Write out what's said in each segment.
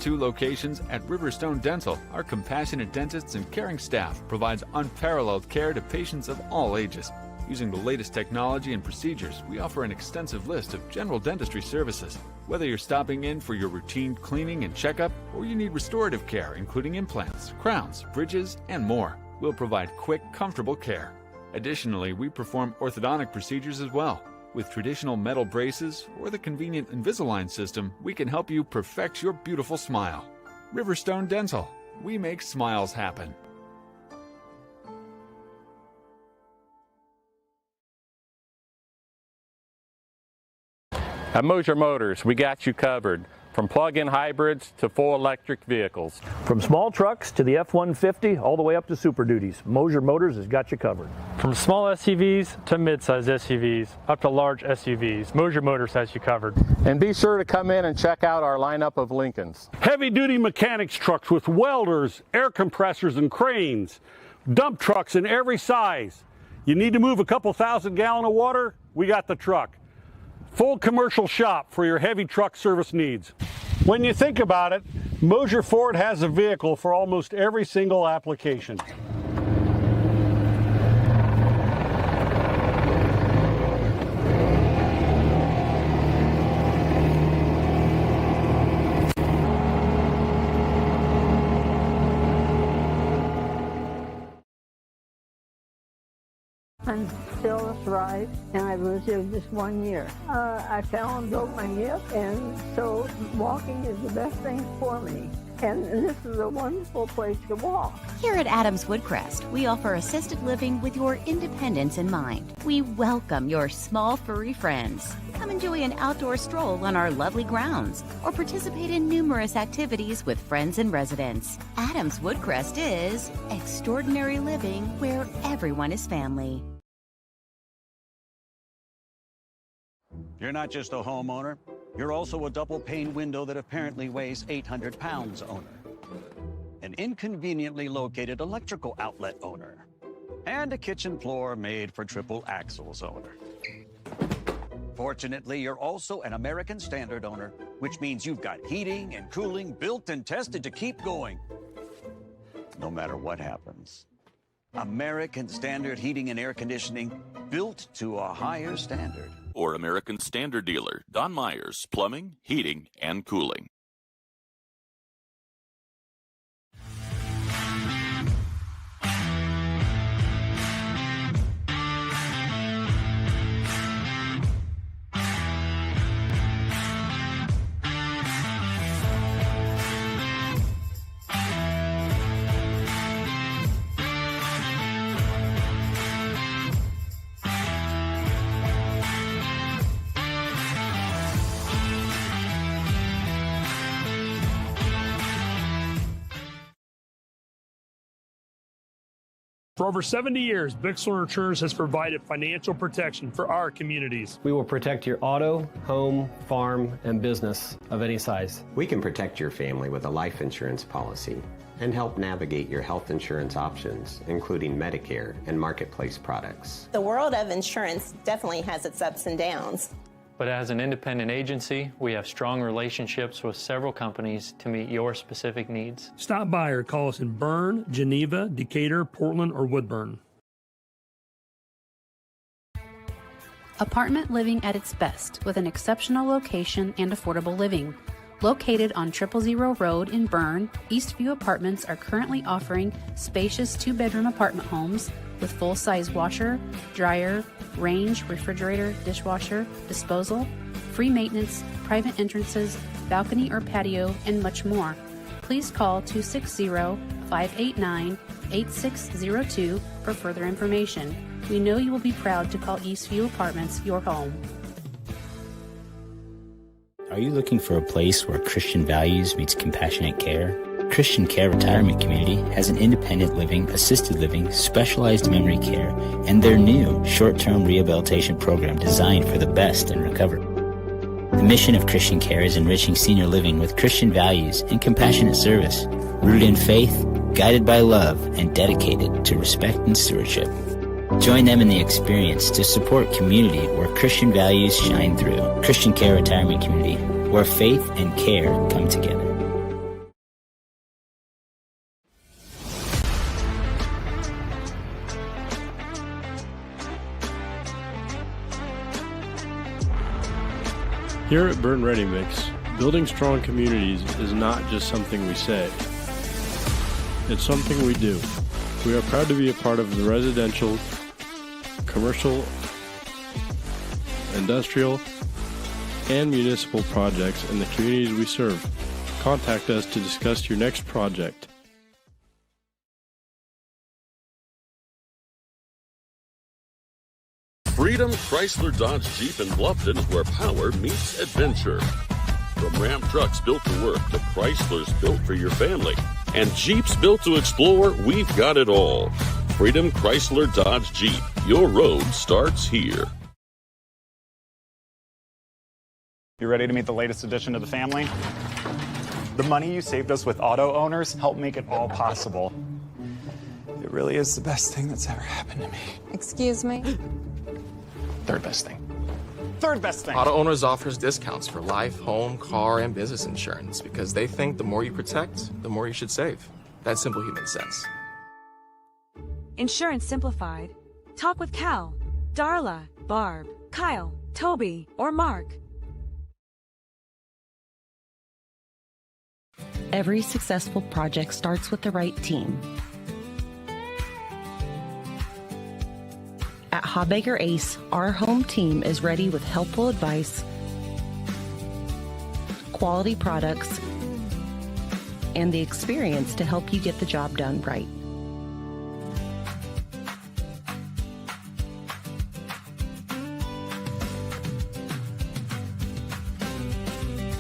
2 locations at Riverstone Dental, our compassionate dentists and caring staff provides unparalleled care to patients of all ages. Using the latest technology and procedures, we offer an extensive list of general dentistry services. Whether you're stopping in for your routine cleaning and checkup, or you need restorative care, including implants, crowns, bridges, and more, we'll provide quick, comfortable care. Additionally, we perform orthodontic procedures as well. With traditional metal braces or the convenient Invisalign system, we can help you perfect your beautiful smile. Riverstone Dental. We make smiles happen. At Moser Motors, we got you covered. From plug-in hybrids to full electric vehicles. From small trucks to the F-150, all the way up to Super Duties, Moser Motors has got you covered. From small SUVs to mid-size SUVs, up to large SUVs, Moser Motors has you covered. And be sure to come in and check out our lineup of Lincolns. Heavy-duty mechanics trucks with welders, air compressors, and cranes. Dump trucks in every size. You need to move a couple thousand gallons of water? We got the truck. Full commercial shop for your heavy truck service needs. When you think about it, Moser Ford has a vehicle for almost every single application. I'm still thrive, and I've lived here just 1 year. I fell and broke my hip, and so walking is the best thing for me. And this is a wonderful place to walk. Here at Adams Woodcrest, we offer assisted living with your independence in mind. We welcome your small furry friends. Come enjoy an outdoor stroll on our lovely grounds or participate in numerous activities with friends and residents. Adams Woodcrest is extraordinary living where everyone is family. You're not just a homeowner, you're also a double-pane window that apparently weighs 800 pounds owner, an inconveniently located electrical outlet owner, and a kitchen floor made for triple axles owner. Fortunately, you're also an American Standard owner, which means you've got heating and cooling built and tested to keep going, no matter what happens. American Standard Heating and Air Conditioning, built to a higher standard. Or American Standard dealer, Don Myers, Plumbing, Heating, and Cooling. For over 70 years, Bixler Insurance has provided financial protection for our communities. We will protect your auto, home, farm, and business of any size. We can protect your family with a life insurance policy and help navigate your health insurance options, including Medicare and marketplace products. The world of insurance definitely has its ups and downs. But as an independent agency, we have strong relationships with several companies to meet your specific needs. Stop by or call us in Berne, Geneva, Decatur, Portland, or Woodburn. Apartment living at its best with an exceptional location and affordable living. Located on 000 Road in Berne, Eastview Apartments are currently offering spacious 2-bedroom apartment homes with full-size washer, dryer, range, refrigerator, dishwasher, disposal, free maintenance, private entrances, balcony or patio, and much more. Please call 260-589-8602 for further information. We know you will be proud to call Eastview Apartments your home. Are you looking for a place where Christian values meets compassionate care? Christian Care Retirement Community has an independent living, assisted living, specialized memory care, and their new short-term rehabilitation program designed for the best in recovery. The mission of Christian Care is enriching senior living with Christian values and compassionate service, rooted in faith, guided by love, and dedicated to respect and stewardship. Join them in the experience to support community where Christian values shine through. Christian Care Retirement Community, where faith and care come together. Here at Berne Ready Mix, building strong communities is not just something we say. It's something we do. We are proud to be a part of the residential, commercial, industrial, and municipal projects in the communities we serve. Contact us to discuss your next project. Freedom Chrysler Dodge Jeep in Bluffton is where power meets adventure. From Ram trucks built to work to Chryslers built for your family and Jeeps built to explore, we've got it all. Freedom Chrysler Dodge Jeep. Your road starts here. You ready to meet the latest addition to the family? The money you saved us with auto owners helped make it all possible. It really is the best thing that's ever happened to me. Excuse me? Third best thing. Third best thing. Auto Owners offers discounts for life, home, car, and business insurance because they think the more you protect, the more you should save. That's simple human sense. Insurance Simplified. Talk with Cal, Darla, Barb, Kyle, Toby, or Mark. Every successful project starts with the right team. At Hawbaker Ace, our home team is ready with helpful advice, quality products, and the experience to help you get the job done right.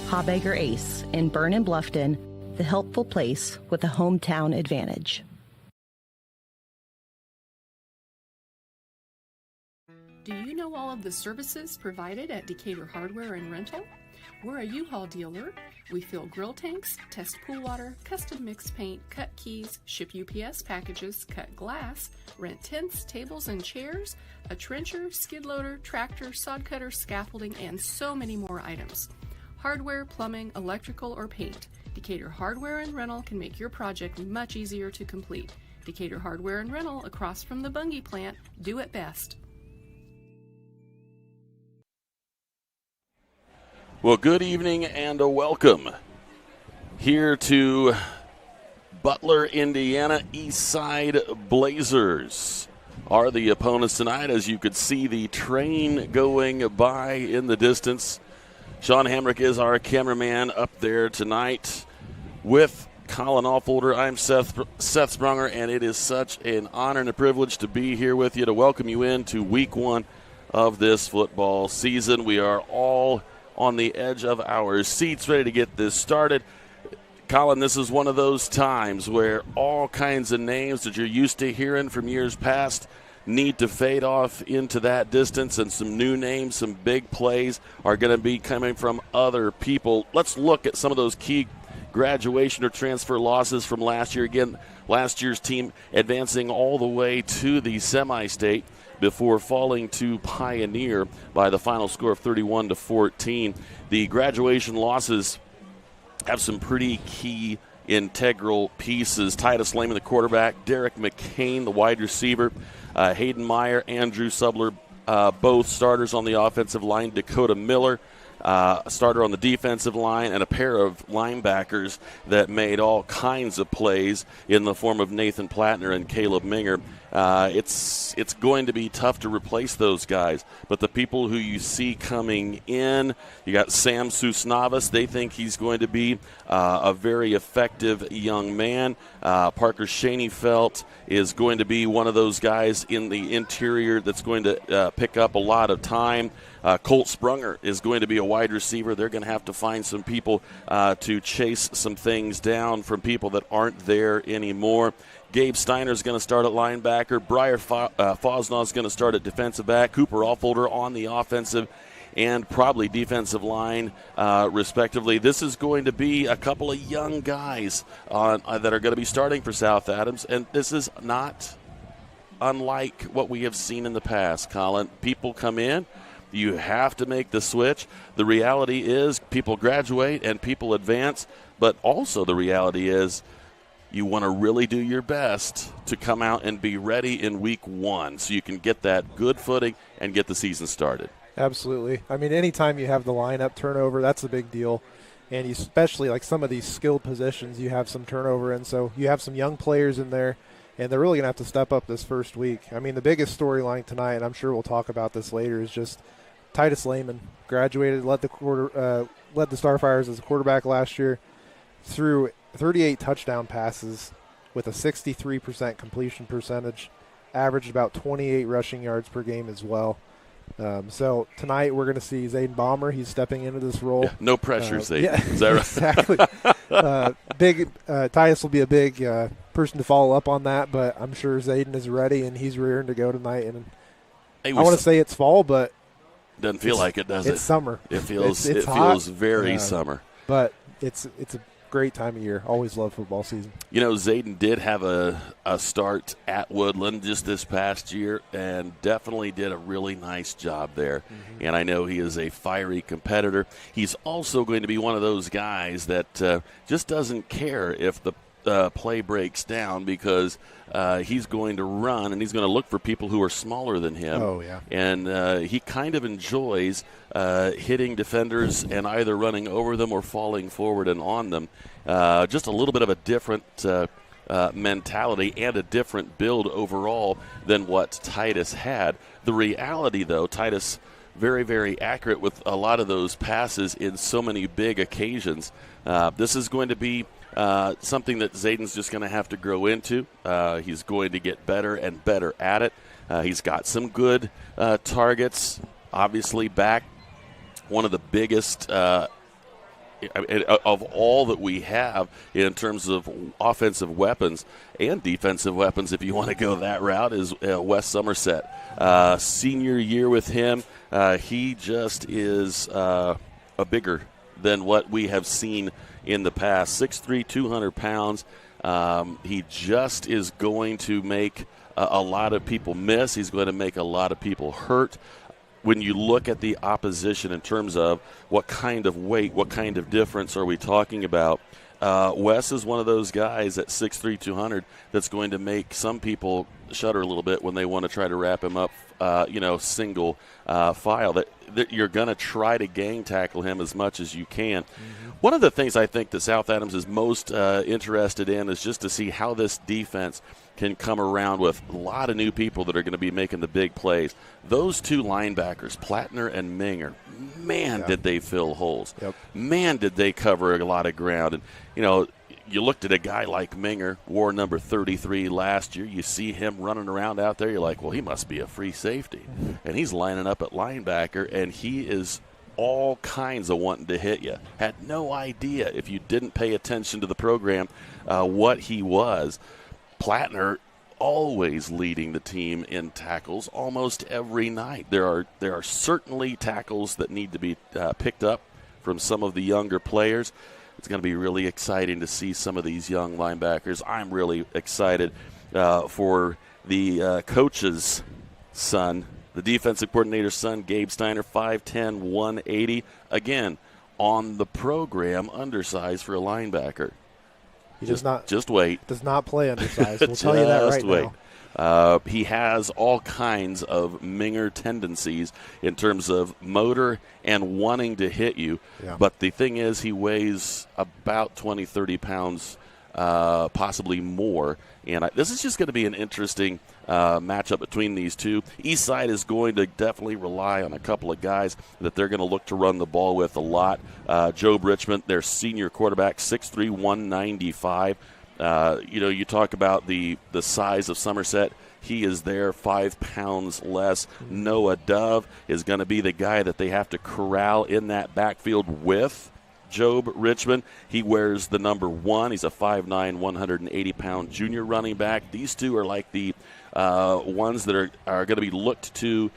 Hawbaker Ace in Berne and Bluffton, the helpful place with a hometown advantage. Do you know all of the services provided at Decatur Hardware and Rental? We're a U-Haul dealer. We fill grill tanks, test pool water, custom mix paint, cut keys, ship UPS packages, cut glass, rent tents, tables, and chairs, a trencher, skid loader, tractor, sod cutter, scaffolding, and so many more items. Hardware, plumbing, electrical, or paint. Decatur Hardware and Rental can make your project much easier to complete. Decatur Hardware and Rental, across from the Bungie plant, do it best. Well, good evening and a welcome here to Butler, Indiana. Eastside Blazers are the opponents tonight. As you could see the train going by in the distance. Sean Hamrick is our cameraman up there tonight with Colin Allfolder. I'm Seth Sprunger, and it is such an honor and a privilege to be here with you to welcome you into week one of this football season. We are all on the edge of our seats ready to get this started. Colin, this is one of those times where all kinds of names that you're used to hearing from years past need to fade off into that distance, and some new names, some big plays are going to be coming from other people. Let's look at some of those key graduation or transfer losses from last year. Again, last year's team advancing all the way to the semi-state before falling to Pioneer by the final score of 31-14. The graduation losses have some pretty key integral pieces. Titus Lehman, the quarterback, Derek McCain, the wide receiver, Hayden Meyer, Andrew Subler, both starters on the offensive line, Dakota Miller, a starter on the defensive line, and a pair of linebackers that made all kinds of plays in the form of Nathan Plattner and Caleb Minger. It's going to be tough to replace those guys, but the people who you see coming in, you got Sam Susnavas. They think he's going to be a very effective young man. Parker Schoenefeld is going to be one of those guys in the interior that's going to pick up a lot of time. Colt Sprunger is going to be a wide receiver. They're going to have to find some people to chase some things down from people that aren't there anymore. Gabe Steiner is going to start at linebacker. Briar Fosnaugh is going to start at defensive back. Cooper Allfolder on the offensive and probably defensive line, respectively. This is going to be a couple of young guys that are going to be starting for South Adams, and this is not unlike what we have seen in the past, Colin. People come in. You have to make the switch. The reality is people graduate and people advance, but also the reality is you want to really do your best to come out and be ready in week one so you can get that good footing and get the season started. Absolutely. I mean, anytime you have the lineup turnover, that's a big deal. And you, especially like some of these skilled positions, you have some turnover in. So you have some young players in there, and they're really going to have to step up this first week. I mean, the biggest storyline tonight, and I'm sure we'll talk about this later, is just Titus Lehman graduated, led the Starfires as a quarterback last year, threw 38 touchdown passes with a 63% completion percentage, averaged about 28 rushing yards per game as well. So tonight we're going to see Zayden Balmer. He's stepping into this role. Yeah, no pressure, Zayden. Yeah, is that exactly. right? Titus will be a big person to follow up on that, but I'm sure Zayden is ready and he's rearing to go tonight. And I want to say it's fall, but doesn't feel like it, does it? It's summer. It feels it's it hot, feels very summer. But it's a great time of year. Always love football season. You know, Zayden did have a start at Woodland just this past year and definitely did a really nice job there. Mm-hmm. And I know he is a fiery competitor. He's also going to be one of those guys that just doesn't care if the play breaks down because he's going to run and he's going to look for people who are smaller than him. Oh, yeah. And he kind of enjoys hitting defenders and either running over them or falling forward and on them. Just a little bit of a different mentality and a different build overall than what Titus had. The reality, though, Titus very, very accurate with a lot of those passes in so many big occasions. This is going to be something that Zayden's just going to have to grow into. He's going to get better and better at it. He's got some good targets, obviously back. One of the biggest of all that we have in terms of offensive weapons and defensive weapons, if you want to go that route, is Wes Somerset. Senior year with him, he just is bigger than what we have seen in the past. 6'3", 200 pounds. He just is going to make a lot of people miss. He's going to make a lot of people hurt. When you look at the opposition in terms of what kind of weight, what kind of difference are we talking about, Wes is one of those guys at 6'3", 200 that's going to make some people shudder a little bit when they want to try to wrap him up, single file. That you're going to try to gang tackle him as much as you can. Mm-hmm. One of the things I think that South Adams is most interested in is just to see how this defense can come around with a lot of new people that are going to be making the big plays. Those two linebackers, Plattner and Minger, did they fill holes. Yep. Man, did they cover a lot of ground. And, you looked at a guy like Minger, wore number 33 last year. You see him running around out there. You're like, well, he must be a free safety. Mm-hmm. And he's lining up at linebacker, and he is all kinds of wanting to hit you. Had no idea, if you didn't pay attention to the program, what he was. Plattner always leading the team in tackles almost every night. There are certainly tackles that need to be picked up from some of the younger players. It's going to be really exciting to see some of these young linebackers. I'm really excited for the coach's son, the defensive coordinator's son, Gabe Steiner, 5'10", 180. Again, on the program, undersized for a linebacker. He does not. Just wait. Does not play undersized. We'll tell you that right now. He has all kinds of Minger tendencies in terms of motor and wanting to hit you. Yeah. But the thing is, he weighs about 20, 30 pounds, possibly more. And this is just going to be an interesting matchup between these two. Eastside is going to definitely rely on a couple of guys that they're going to look to run the ball with a lot. Job Richmond, their senior quarterback, 6'3", 195. You talk about the size of Somerset. He is there 5 pounds less. Noah Dove is going to be the guy that they have to corral in that backfield with Job Richmond. He wears the number 1. He's a 5'9", 180-pound junior running back. These two are like the ones that are going to be looked to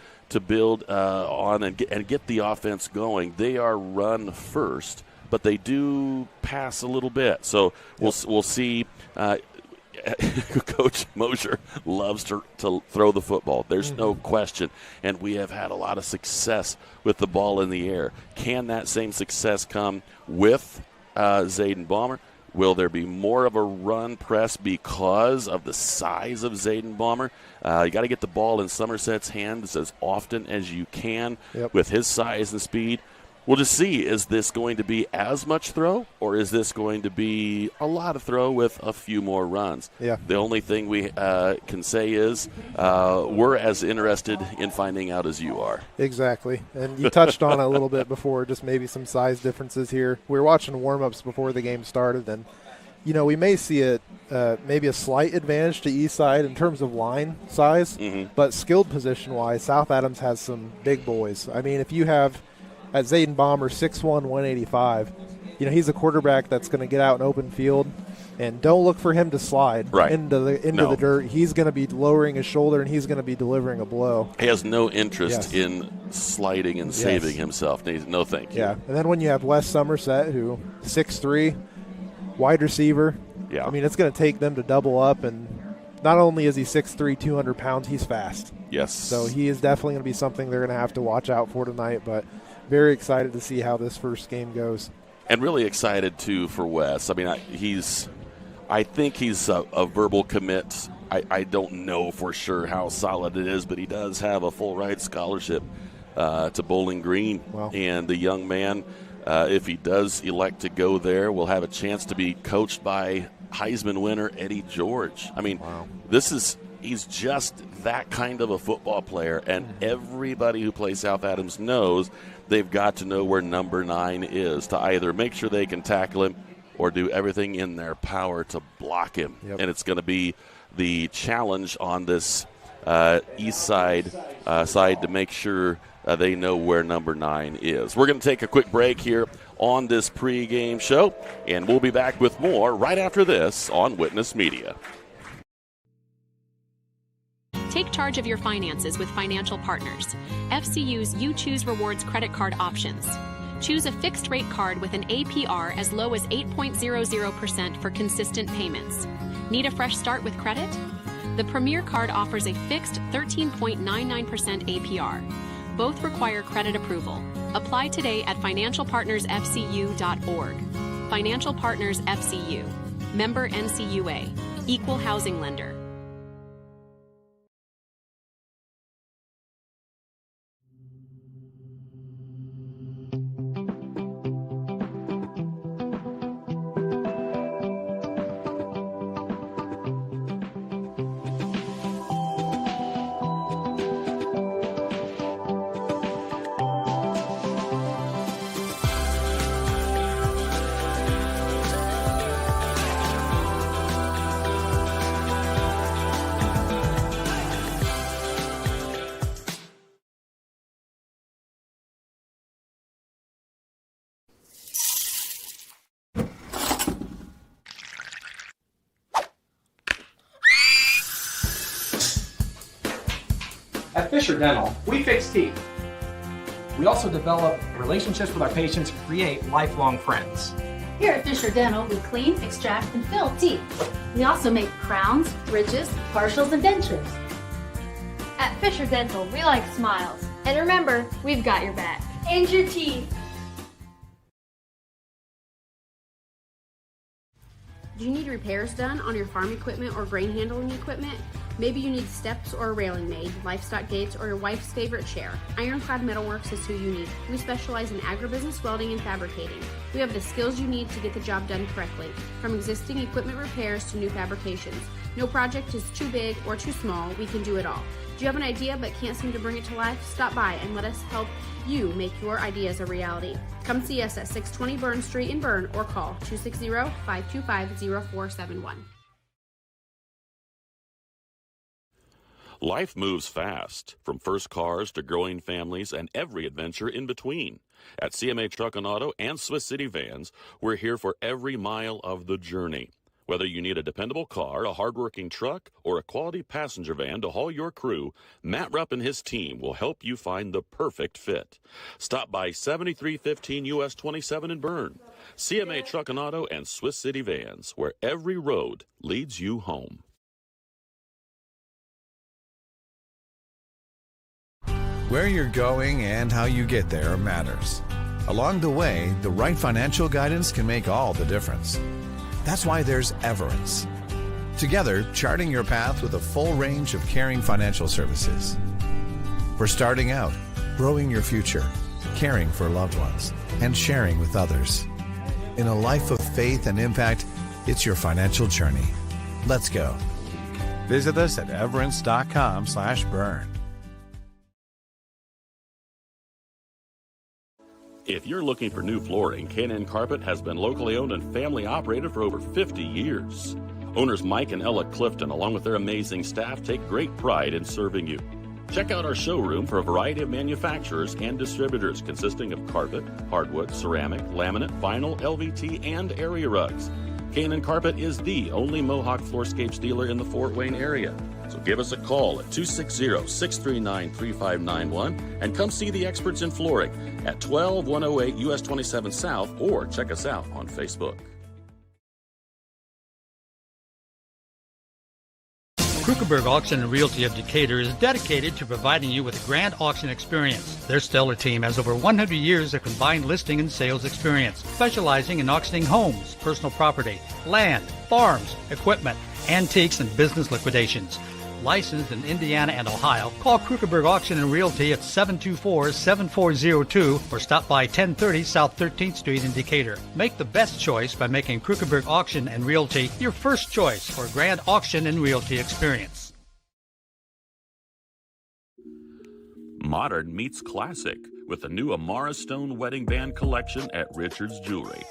build on and get the offense going. They are run first, but they do pass a little bit. So we'll see. Coach Mosier loves to throw the football. There's no question. And we have had a lot of success with the ball in the air. Can that same success come with Zayden Balmer? Will there be more of a run press because of the size of Zayden Bomber? You got to get the ball in Somerset's hands as often as you can with his size and speed. We'll just see, is this going to be as much throw, or is this going to be a lot of throw with a few more runs? Yeah. The only thing we can say is we're as interested in finding out as you are. Exactly. And you touched on it a little bit before, just maybe some size differences here. We were watching warm-ups before the game started, and, we may see maybe a slight advantage to Eastside in terms of line size, but skilled position-wise, South Adams has some big boys. I mean, if you have – at Zayden Bomber, 6'1", 185. He's a quarterback that's going to get out in open field, and don't look for him to slide into the dirt. He's going to be lowering his shoulder, and he's going to be delivering a blow. He has no interest in sliding and saving himself. No, thank you. Yeah, and then when you have Wes Somerset, who 6'3", wide receiver, I mean, it's going to take them to double up, and not only is he 6'3", 200 pounds, he's fast. Yes. So he is definitely going to be something they're going to have to watch out for tonight, but very excited to see how this first game goes. And really excited, too, for Wes. I mean, I think he's a verbal commit. I don't know for sure how solid it is, but he does have a full-ride scholarship to Bowling Green. Wow. And the young man, if he does elect to go there, will have a chance to be coached by Heisman winner Eddie George. I mean, he's just that kind of a football player, and everybody who plays South Adams knows they've got to know where number 9 is to either make sure they can tackle him or do everything in their power to block him. And it's going to be the challenge on this east side to make sure they know where number 9 is. We're going to take a quick break here on this pregame show, and we'll be back with more right after this on Witness Media. Take charge of your finances with Financial Partners, FCU's You Choose Rewards credit card options. Choose a fixed rate card with an APR as low as 8.00% for consistent payments. Need a fresh start with credit? The Premier card offers a fixed 13.99% APR. Both require credit approval. Apply today at financialpartnersfcu.org. Financial Partners FCU. Member NCUA. Equal housing lender. At Fisher Dental, we fix teeth. We also develop relationships with our patients and create lifelong friends. Here at Fisher Dental, we clean, extract, and fill teeth. We also make crowns, bridges, partials, and dentures. At Fisher Dental, we like smiles. And remember, we've got your back. And your teeth. Do you need repairs done on your farm equipment or grain handling equipment? Maybe you need steps or a railing made, livestock gates, or your wife's favorite chair. Ironclad Metalworks is who you need. We specialize in agribusiness welding and fabricating. We have the skills you need to get the job done correctly, from existing equipment repairs to new fabrications. No project is too big or too small, we can do it all. Do you have an idea but can't seem to bring it to life? Stop by and let us help you make your ideas a reality. Come see us at 620 Berne Street in Berne or call 260-525-0471. Life moves fast, from first cars to growing families and every adventure in between. At CMA Truck and Auto and Swiss City Vans, we're here for every mile of the journey. Whether you need a dependable car, a hardworking truck, or a quality passenger van to haul your crew, Matt Rupp and his team will help you find the perfect fit. Stop by 7315 US 27 in Berne. CMA Truck and Auto and Swiss City Vans, where every road leads you home. Where you're going and how you get there matters. Along the way, the right financial guidance can make all the difference. That's why there's Everence. Together, charting your path with a full range of caring financial services. For starting out, growing your future, caring for loved ones, and sharing with others. In a life of faith and impact, it's your financial journey. Let's go. Visit us at everence.com/burn. If you're looking for new flooring, K&N Carpet has been locally owned and family operated for over 50 years. Owners Mike and Ella Clifton, along with their amazing staff, take great pride in serving you. Check out our showroom for a variety of manufacturers and distributors consisting of carpet, hardwood, ceramic, laminate, vinyl, LVT, and area rugs. K&N Carpet is the only Mohawk Floorscapes dealer in the Fort Wayne area. So give us a call at 260-639-3591 and come see the experts in flooring at 12108 US 27 South, or check us out on Facebook. Krukeberg Auction and Realty of Decatur is dedicated to providing you with a grand auction experience. Their stellar team has over 100 years of combined listing and sales experience, specializing in auctioning homes, personal property, land, farms, equipment, antiques, and business liquidations. Licensed in Indiana and Ohio, call Krukeberg Auction and Realty at 724-7402 or stop by 1030 South 13th Street in Decatur. Make the best choice by making Krukeberg Auction and Realty your first choice for a grand auction and realty experience. Modern meets classic with the new Amara Stone Wedding Band collection at Richard's Jewelry.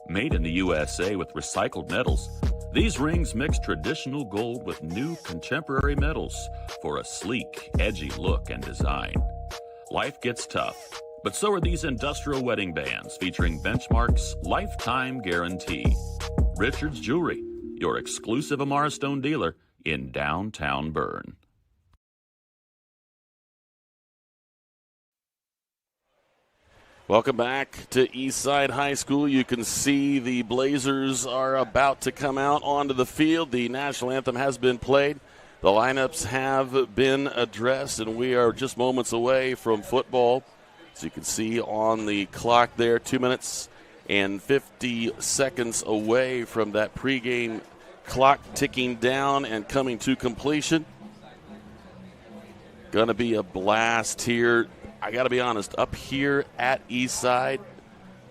Made in the USA with recycled metals, these rings mix traditional gold with new contemporary metals for a sleek, edgy look and design. Life gets tough, but so are these industrial wedding bands featuring Benchmark's lifetime guarantee. Richard's Jewelry, your exclusive Amara Stone dealer in downtown Berne. Welcome back to Eastside High School. You can see the Blazers are about to come out onto the field. The national anthem has been played. The lineups have been addressed, and we are just moments away from football. As you can see on the clock there, 2 minutes and 50 seconds away from that pregame clock ticking down and coming to completion. Going to be a blast here. I got to be honest, up here at Eastside,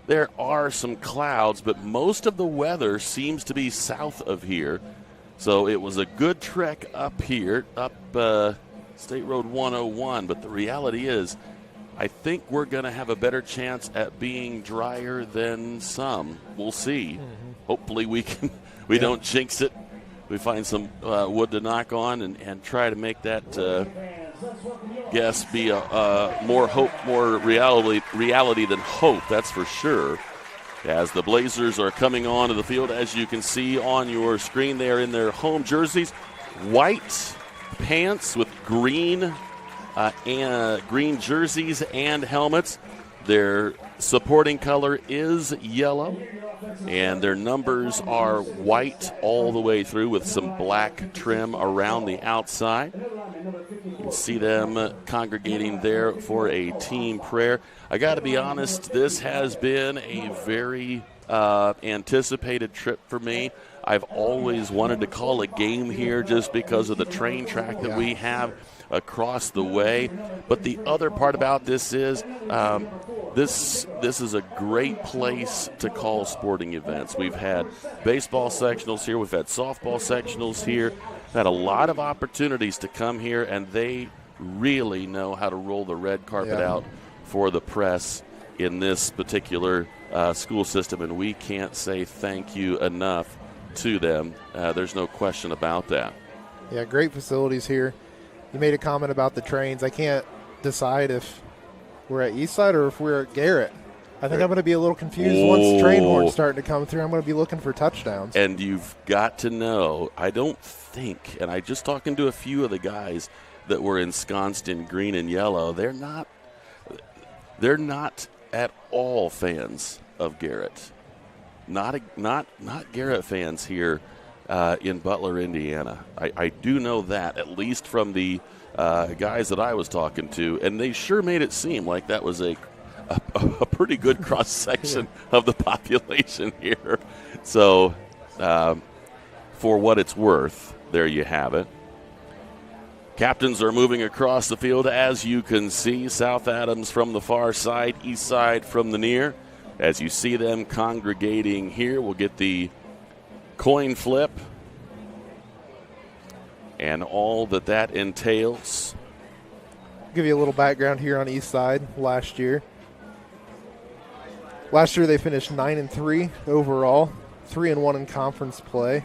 there are some clouds, but most of the weather seems to be south of here. So it was a good trek up here, up State Road 101, but the reality is I think we're going to have a better chance at being drier than some. We'll see. Hopefully we don't jinx it. We find some wood to knock on and try to make that guess be more hope, more reality than hope, that's for sure. As the Blazers are coming onto the field, as you can see on your screen, they are in their home jerseys, white pants with green green jerseys and helmets. Their supporting color is yellow, and their numbers are white all the way through with some black trim around the outside. You can see them congregating there for a team prayer. I got to be honest, this has been a very anticipated trip for me. I've always wanted to call a game here just because of the train track that we have across the way. But the other part about this is this is a great place to call sporting events. We've had baseball sectionals here. We've had softball sectionals here. We've had a lot of opportunities to come here, and they really know how to roll the red carpet out for the press in this particular school system, and we can't say thank you enough to them. There's no question about that. Yeah, great facilities here. You made a comment about the trains. I can't decide if we're at Eastside or if we're at Garrett. I think I'm going to be a little confused once the train horn's starting to come through. I'm going to be looking for touchdowns. And you've got to know, I don't think, and I just talking to a few of the guys that were ensconced in green and yellow, they're not at all fans of Garrett. Not Garrett fans here in Butler, Indiana. I do know that, at least from the guys that I was talking to, and they sure made it seem like that was a pretty good cross-section of the population here. So for what it's worth, there you have it. Captains are moving across the field, as you can see. South Adams from the far side, Eastside from the near. As you see them congregating here, we'll get the coin flip and all that entails. I'll give you a little background here on Eastside last year. Last year they finished 9-3 overall, 3-1 in conference play,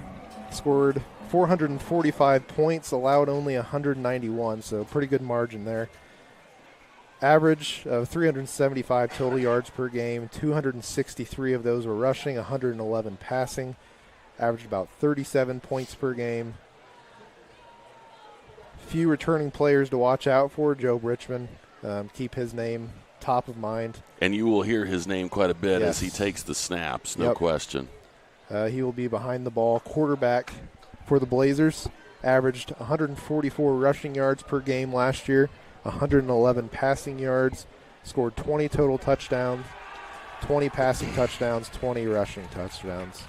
scored 445 points, allowed only 191, so pretty good margin there. Average of 375 total yards per game, 263 of those were rushing, 111 passing, averaged about 37 points per game. Few returning players to watch out for. Joe Richmond, keep his name top of mind. And you will hear his name quite a bit Yes. as he takes the snaps, no question. He will be behind the ball. Quarterback for the Blazers, averaged 144 rushing yards per game last year, 111 passing yards, scored 20 total touchdowns, 20 passing touchdowns, 20 rushing touchdowns.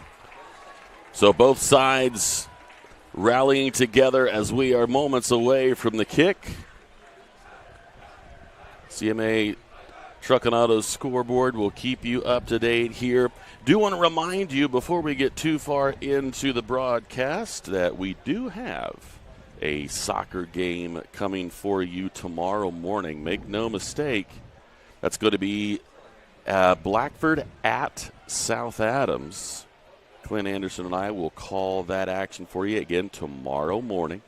So both sides rallying together as we are moments away from the kick. CMA Truck and Auto scoreboard will keep you up to date here. Do want to remind you before we get too far into the broadcast that we do have a soccer game coming for you tomorrow morning. Make no mistake, that's going to be Blackford at South Adams. Clint Anderson and I will call that action for you again tomorrow morning.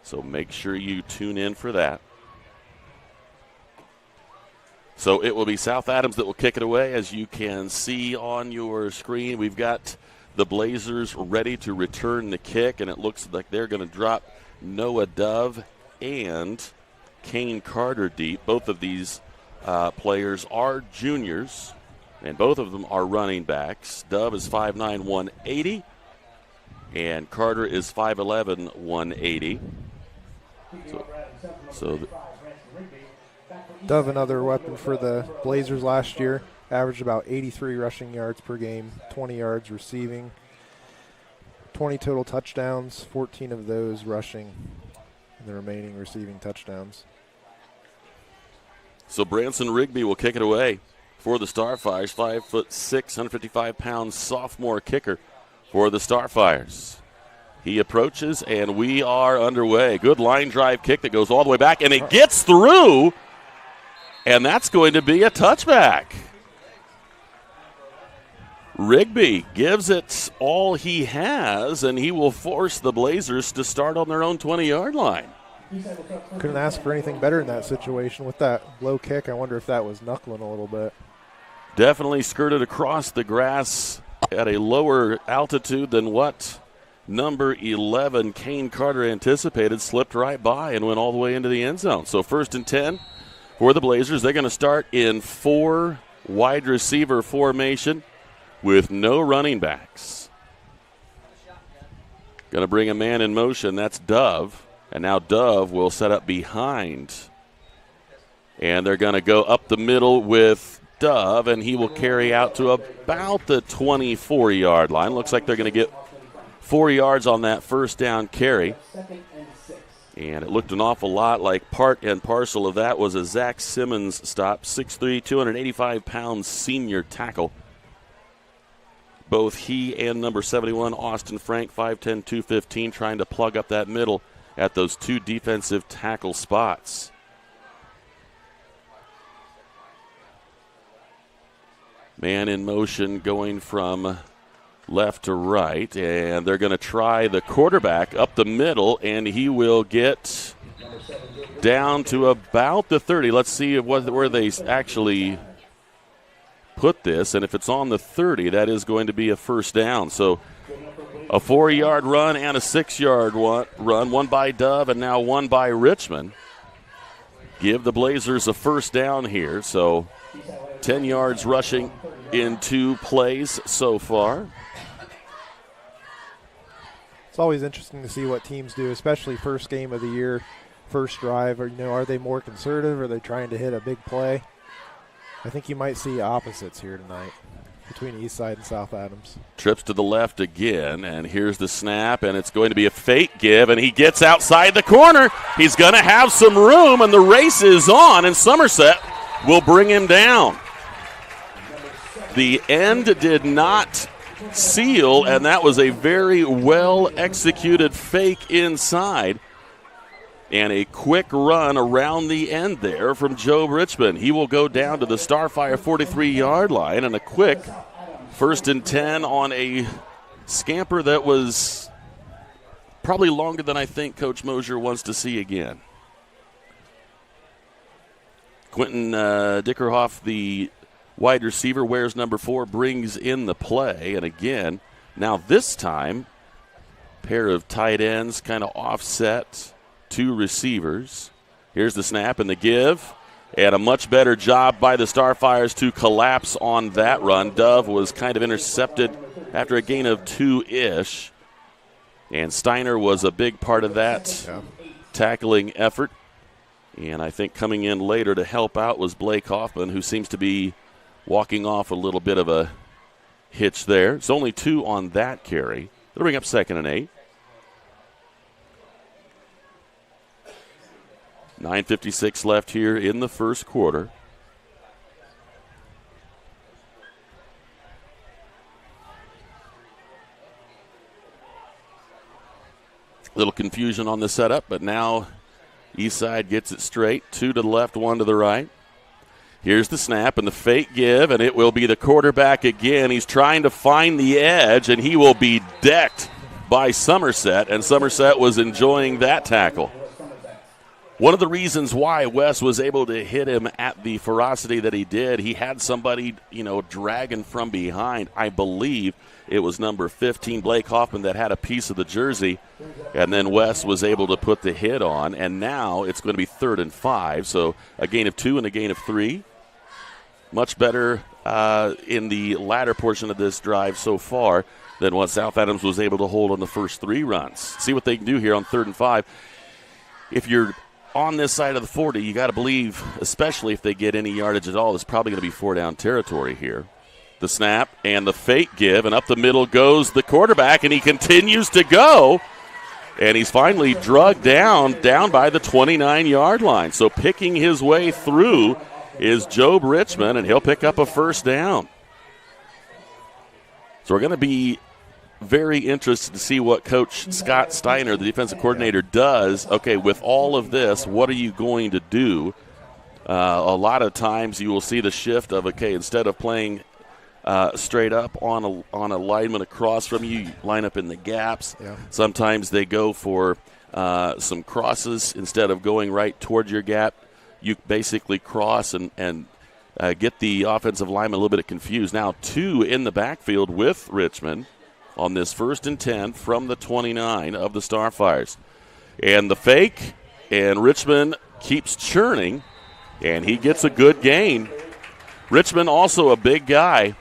So make sure you tune in for that. So it will be South Adams that will kick it away. As you can see on your screen, we've got the Blazers ready to return the kick, and it looks like they're going to drop Noah Dove and Kane Carter deep. Both of these players are juniors, and both of them are running backs. Dove is 5'9", 180, and Carter is 5'11", 180. Dove, another weapon for the Blazers last year, averaged about 83 rushing yards per game, 20 yards receiving, 20 total touchdowns, 14 of those rushing, and the remaining receiving touchdowns. So Branson Rigby will kick it away for the Starfires. 5'6", 155-pound sophomore kicker for the Starfires. He approaches, and we are underway. Good line drive kick that goes all the way back, and it gets through, and that's going to be a touchback. Rigby gives it all he has, and he will force the Blazers to start on their own 20-yard line. Couldn't ask for anything better in that situation. With that low kick, I wonder if that was knuckling a little bit. Definitely skirted across the grass at a lower altitude than what number 11, Kane Carter, anticipated. Slipped right by and went all the way into the end zone. So 1st and 10 for the Blazers. They're going to start in 4 wide receiver formation with no running backs. Going to bring a man in motion. That's Dove. And now Dove will set up behind. And they're going to go up the middle with Dove, and he will carry out to about the 24-yard line. Looks like they're going to get 4 yards on that first down carry. And it looked an awful lot like part and parcel of that was a Zach Simmons stop, 6'3", 285-pound senior tackle. Both he and number 71, Austin Frank, 5'10", 215, trying to plug up that middle at those 2 defensive tackle spots. Man in motion going from left to right, and they're going to try the quarterback up the middle, and he will get down to about the 30. Let's see where they actually put this, and if it's on the 30, that is going to be a first down. So a 4-yard run and a 6-yard run, one by Dove and now one by Richmond. Give the Blazers a first down here. So 10 yards rushing in 2 plays so far. It's always interesting to see what teams do, especially first game of the year, first drive. Or, are they more conservative? Or are they trying to hit a big play? I think you might see opposites here tonight. between Eastside and South Adams. Trips to the left again, and here's the snap, and it's going to be a fake give, and he gets outside the corner. He's going to have some room, and the race is on, and Somerset will bring him down. The end did not seal, and that was a very well-executed fake inside. And a quick run around the end there from Joe Richmond. He will go down to the Starfire 43-yard line, and a quick 1st and 10 on a scamper that was probably longer than I think Coach Mosier wants to see again. Quentin Dickerhoff, the wide receiver, wears number 4, brings in the play. And again, now this time, pair of tight ends kind of offset. 2 receivers. Here's the snap and the give, and a much better job by the Starfires to collapse on that run. Dove was kind of intercepted after a gain of 2-ish, and Steiner was a big part of that tackling effort. And I think coming in later to help out was Blake Hoffman, who seems to be walking off a little bit of a hitch there. It's only 2 on that carry. They'll bring up 2nd and 8. 9:56 left here in the first quarter. Little confusion on the setup, but now Eastside gets it straight. 2 to the left, 1 to the right. Here's the snap and the fake give, and it will be the quarterback again. He's trying to find the edge, and he will be decked by Somerset, and Somerset was enjoying that tackle. One of the reasons why Wes was able to hit him at the ferocity that he did, he had somebody, dragging from behind. I believe it was number 15, Blake Hoffman, that had a piece of the jersey, and then Wes was able to put the hit on, and now it's going to be 3rd and 5, so a gain of 2 and a gain of 3. Much better in the latter portion of this drive so far than what South Adams was able to hold on the first 3 runs. See what they can do here on 3rd and 5. If you're on this side of the 40, you got to believe, especially if they get any yardage at all, it's probably going to be 4-down territory here. The snap and the fake give, and up the middle goes the quarterback, and he continues to go, and he's finally drugged down by the 29-yard line. So picking his way through is Job Richmond, and he'll pick up a 1st down. So we're going to be very interested to see what Coach Scott Steiner, the defensive coordinator, does. Okay, with all of this, what are you going to do? A lot of times you will see the shift of, okay, instead of playing straight up on a lineman across from you, you line up in the gaps. Yeah. Sometimes they go for some crosses. Instead of going right towards your gap, you basically cross and get the offensive lineman a little bit confused. Now 2 in the backfield with Richmond on this 1st and 10 from the 29 of the Starfires. And the fake, and Richmond keeps churning, and he gets a good gain. Richmond also a big guy,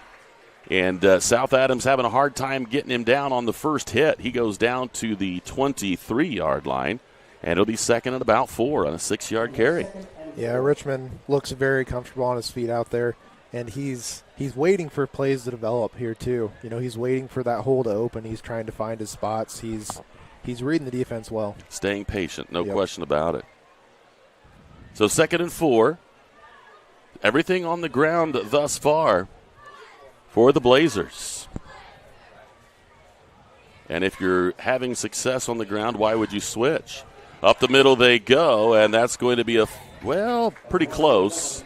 and South Adams having a hard time getting him down on the first hit. He goes down to the 23-yard line, and it'll be 2nd and about 4 on a 6-yard carry. Yeah, Richmond looks very comfortable on his feet out there, and he's waiting for plays to develop here too. He's waiting for that hole to open. He's trying to find his spots. He's reading the defense well. Staying patient, no question about it. So 2nd and 4. Everything on the ground thus far for the Blazers. And if you're having success on the ground, why would you switch? Up the middle they go, and that's going to be pretty close.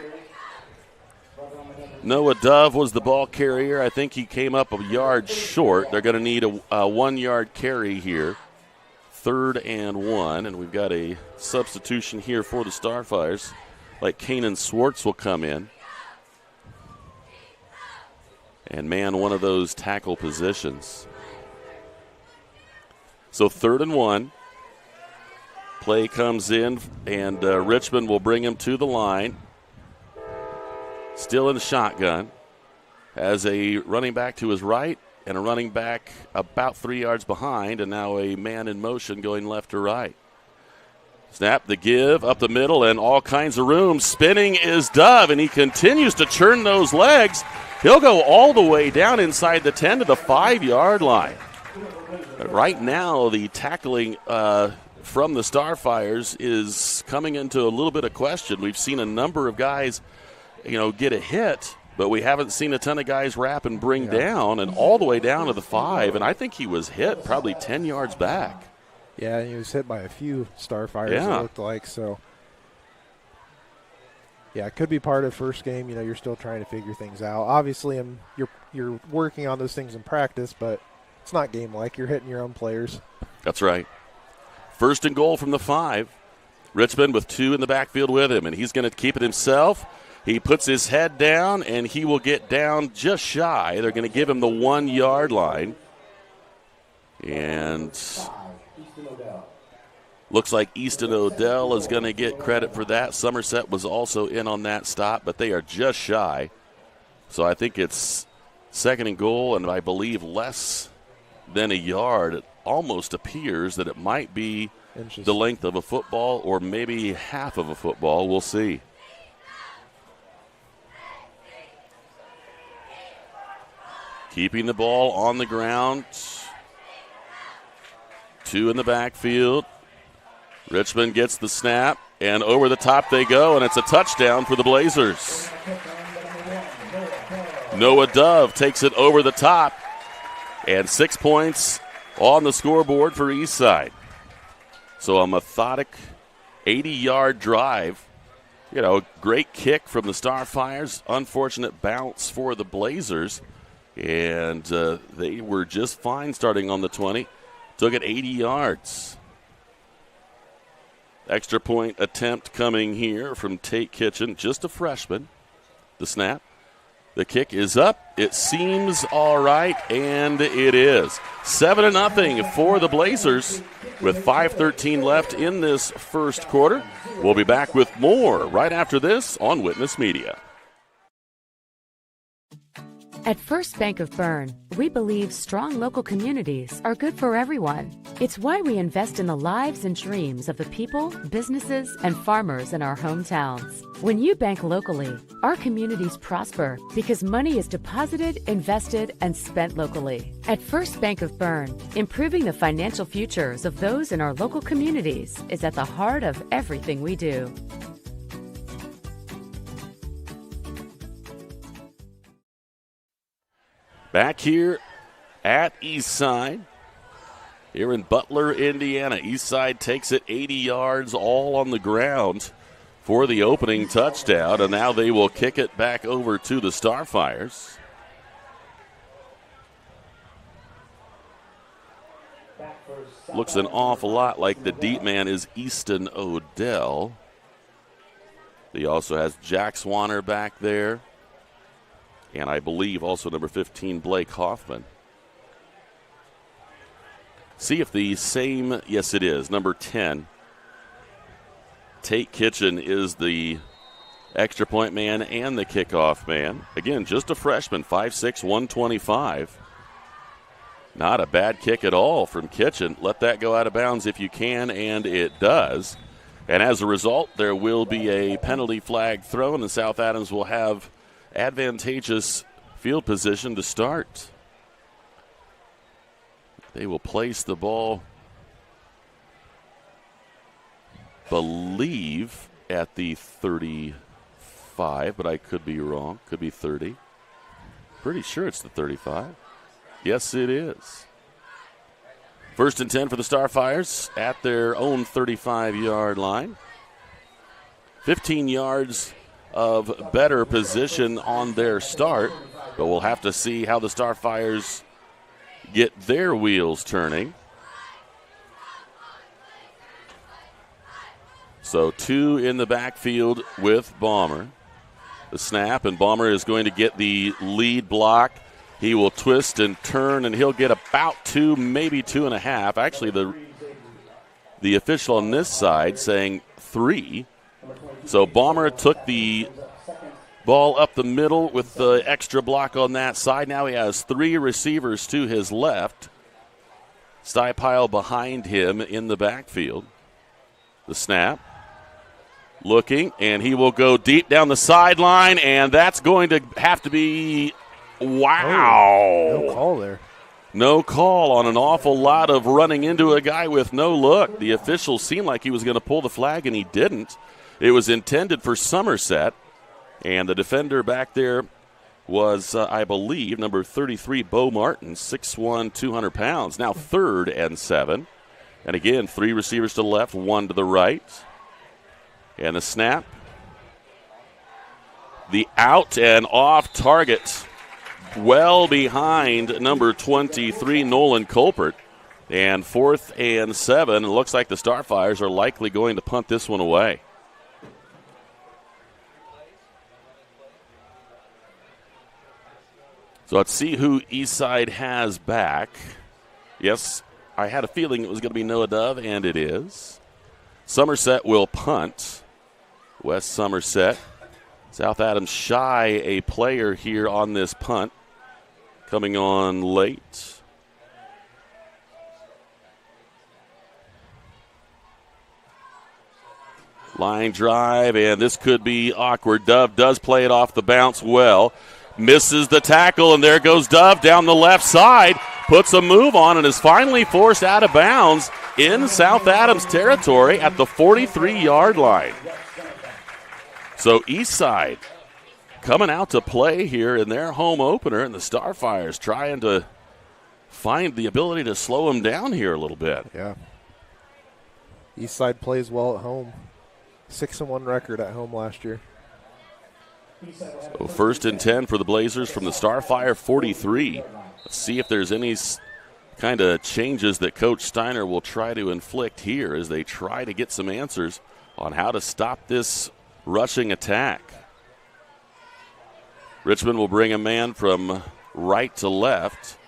Noah Dove was the ball carrier. I think he came up a yard short. They're going to need a 1-yard carry here. 3rd and 1, and we've got a substitution here for the Starfires. Like Kanan Swartz will come in and man one of those tackle positions. So 3rd and 1. Play comes in, and Richmond will bring him to the line. Still in the shotgun. Has a running back to his right and a running back about 3 yards behind, and now a man in motion going left to right. Snap the give up the middle and all kinds of room. Spinning is Dove, and he continues to churn those legs. He'll go all the way down inside the 10 to the 5-yard line. But right now, the tackling from the Starfires is coming into a little bit of question. We've seen a number of guys, get a hit, but we haven't seen a ton of guys wrap and bring down, and all the way down to the 5. And I think he was hit probably 10 yards back. Yeah, and he was hit by a few Starfires, it looked like. So, yeah, it could be part of first game. You're still trying to figure things out. Obviously, you're working on those things in practice, but it's not game-like. You're hitting your own players. That's right. First and goal from the 5. Richmond with 2 in the backfield with him, and he's going to keep it himself. He puts his head down, and he will get down just shy. They're going to give him the 1-yard line. And looks like Easton Odell is going to get credit for that. Somerset was also in on that stop, but they are just shy. So I think it's second and goal, and I believe less than a yard. It almost appears that it might be the length of a football or maybe half of a football. We'll see. Keeping the ball on the ground. 2 in the backfield. Richmond gets the snap, and over the top they go, and it's a touchdown for the Blazers. Noah Dove takes it over the top, and 6 points on the scoreboard for Eastside. So a methodic 80-yard drive. Great kick from the Starfires. Unfortunate bounce for the Blazers. And they were just fine starting on the 20. Took it 80 yards. Extra point attempt coming here from Tate Kitchen. Just a freshman. The snap. The kick is up. It seems all right, and it is. 7-0 for the Blazers with 5:13 left in this first quarter. We'll be back with more right after this on Witness Media. At First Bank of Berne, we believe strong local communities are good for everyone. It's why we invest in the lives and dreams of the people, businesses, and farmers in our hometowns. When you bank locally, our communities prosper because money is deposited, invested, and spent locally. At First Bank of Berne, improving the financial futures of those in our local communities is at the heart of everything we do. Back here at Eastside, here in Butler, Indiana. Eastside takes it 80 yards all on the ground for the opening touchdown, and now they will kick it back over to the Starfires. Looks an awful lot like the deep man is Easton Odell. He also has Jack Swanner back there. And I believe also number 15, Blake Hoffman. See if the same, yes it is, number 10. Tate Kitchen is the extra point man and the kickoff man. Again, just a freshman, 5'6", 125. Not a bad kick at all from Kitchen. Let that go out of bounds if you can, and it does. And as a result, there will be a penalty flag thrown, and South Adams will have advantageous field position to start. They will place the ball, believe, at the 35, but I could be wrong. Could be 30. Pretty sure it's the 35. Yes, it is. First and 10 for the Starfires at their own 35-yard line. 15 yards of better position on their start, but we'll have to see how the Starfires get their wheels turning. So 2 in the backfield with Balmer. The snap, and Balmer is going to get the lead block. He will twist and turn, and he'll get about 2, maybe 2.5. Actually, the official on this side saying 3. So Balmer took the ball up the middle with the extra block on that side. Now he has 3 receivers to his left. Stuypile behind him in the backfield. The snap. Looking, and he will go deep down the sideline, and that's going to have to be, wow. No call there. No call on an awful lot of running into a guy with no look. The official seemed like he was going to pull the flag, and he didn't. It was intended for Somerset, and the defender back there was, I believe, number 33, Bo Martin, 6'1", 200 pounds. Now 3rd and 7. And again, 3 receivers to the left, 1 to the right. And the snap. The out and off target. Well behind number 23, Nolan Colpert. And 4th and 7. It looks like the Starfires are likely going to punt this one away. So let's see who Eastside has back. Yes, I had a feeling it was going to be Noah Dove, and it is. Somerset will punt. West Somerset. South Adams shy a player here on this punt. Coming on late. Line drive, and this could be awkward. Dove does play it off the bounce well. Misses the tackle, and there goes Dove down the left side. Puts a move on and is finally forced out of bounds in South Adams territory at the 43-yard line. So Eastside coming out to play here in their home opener, and the Starfires trying to find the ability to slow them down here a little bit. Yeah. Eastside plays well at home. 6-1 record at home last year. So 1st and 10 for the Blazers from the Starfire 43. Let's see if there's any kind of changes that Coach Steiner will try to inflict here as they try to get some answers on how to stop this rushing attack. Richmond will bring a man from right to left.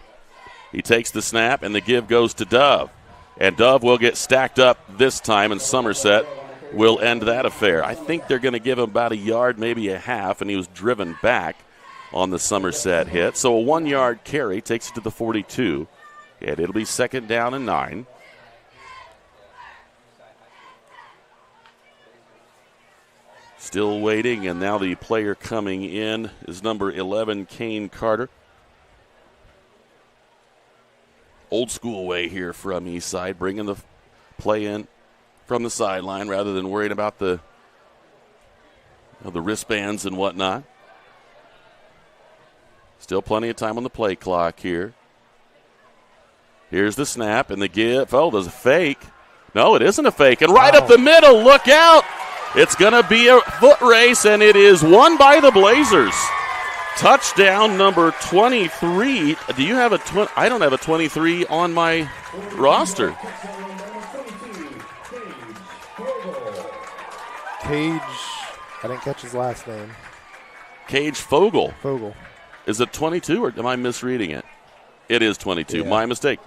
He takes the snap, and the give goes to Dove. And Dove will get stacked up this time, and Somerset will end that affair. I think they're going to give him about a yard, maybe a half, and he was driven back on the Somerset hit. So a 1-yard carry takes it to the 42, and it'll be 2nd down and 9. Still waiting, and now the player coming in is number 11, Kane Carter. Old school way here from Eastside, bringing the play in from the sideline rather than worrying about the wristbands and whatnot. Still plenty of time on the play clock here. Here's the snap and the give. Oh, there's a fake. No, it isn't a fake. And right up the middle, look out. It's going to be a foot race, and it is won by the Blazers. Touchdown number 23. Do you have a I don't have a 23 on my roster. Cage, I didn't catch his last name. Cage Fogel. Fogel. Is it 22 or am I misreading it? It is 22. Yeah. My mistake.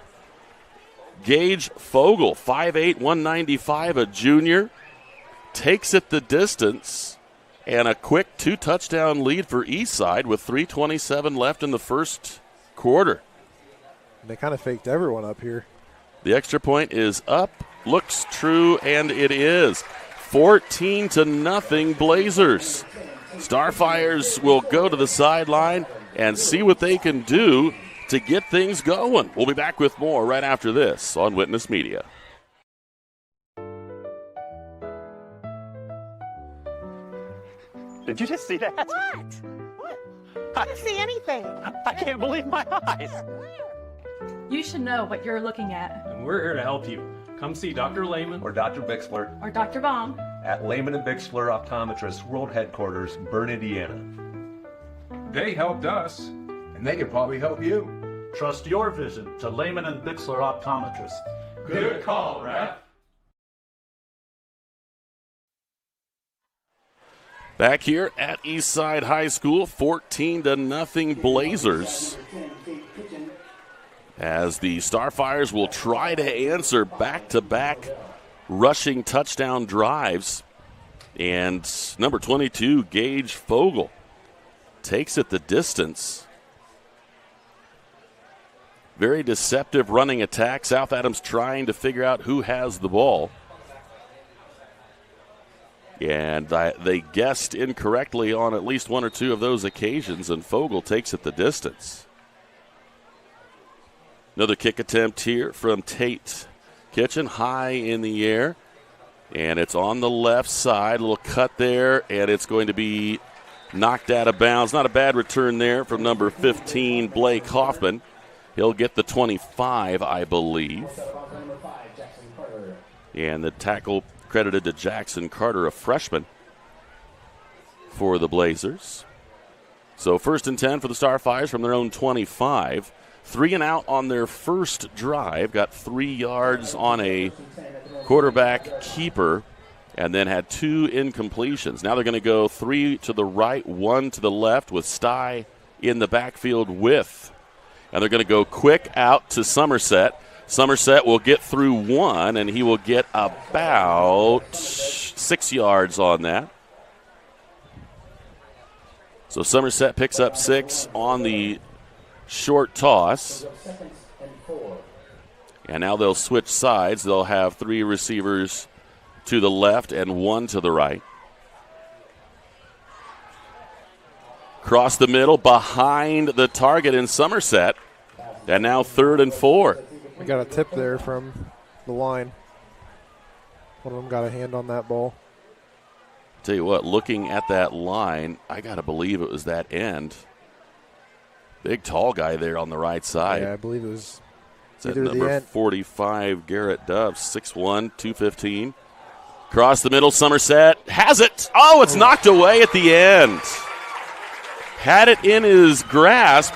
Gage Fogel, 5'8", 195, a junior. Takes it the distance, and a quick 2-touchdown lead for Eastside with 3:27 left in the first quarter. They kind of faked everyone up here. The extra point is up, looks true, and it is. 14-0 Blazers. Starfires will go to the sideline and see what they can do to get things going. We'll be back with more right after this on Witness Media. Did you just see that? What? I didn't see anything. I can't believe my eyes. You should know what you're looking at. And we're here to help you. Come see Dr. Lehman or Dr. Bixler or Dr. Baum at Lehman and Bixler Optometrists World Headquarters, Berne, Indiana. They helped us, and they can probably help you. Trust your vision to Lehman and Bixler Optometrists. Good call, Raph. Back here at Eastside High School, 14-0 Blazers. As the Starfires will try to answer back-to-back rushing touchdown drives. And number 22, Gage Fogel, takes it the distance. Very deceptive running attack. South Adams trying to figure out who has the ball. And they guessed incorrectly on at least one or two of those occasions, and Fogel takes it the distance. Another kick attempt here from Tate Kitchen, high in the air. And it's on the left side, a little cut there, and it's going to be knocked out of bounds. Not a bad return there from number 15, Blake Hoffman. He'll get the 25, I believe. And the tackle credited to Jackson Carter, a freshman for the Blazers. So 1st and 10 for the Starfires from their own 25. 3 and out on their first drive. Got 3 yards on a quarterback keeper and then had 2 incompletions. Now they're going to go 3 to the right, 1 to the left with Stye in the backfield with. And they're going to go quick out to Somerset. Somerset will get through 1, and he will get about 6 yards on that. So Somerset picks up 6 on the short toss. And now they'll switch sides. They'll have 3 receivers to the left and 1 to the right. Cross the middle behind the target in Somerset. And now 3rd and 4. We got a tip there from the line. One of them got a hand on that ball. Tell you what, looking at that line, I got to believe it was that end. Big, tall guy there on the right side. Yeah, I believe it was either number 45, Garrett Dove, 6'1", 215. Across the middle, Somerset has it. Oh, it's knocked away at the end. Had it in his grasp,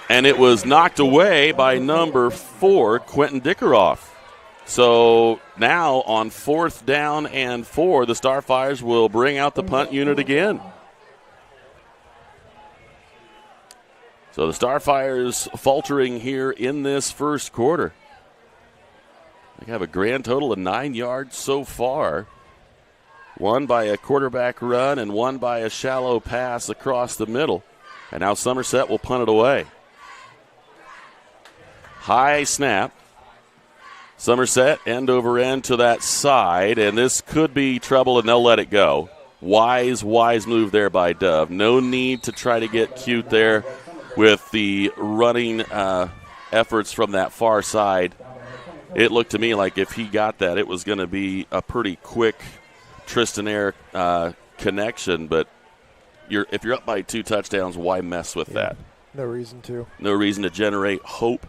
and it was knocked away by number 4, Quentin Dickeroff. So now on 4th down and 4, the Starfires will bring out the punt unit again. So the Starfires faltering here in this first quarter. They have a grand total of 9 yards so far. 1 by a quarterback run and 1 by a shallow pass across the middle. And now Somerset will punt it away. High snap. Somerset end over end to that side, and this could be trouble, and they'll let it go. Wise move there by Dove. No need to try to get cute there with the running efforts from that far side. It looked to me like if he got that, it was going to be a pretty quick Tristan Air connection, but if you're up by 2 touchdowns, why mess with that? No reason to. No reason to generate hope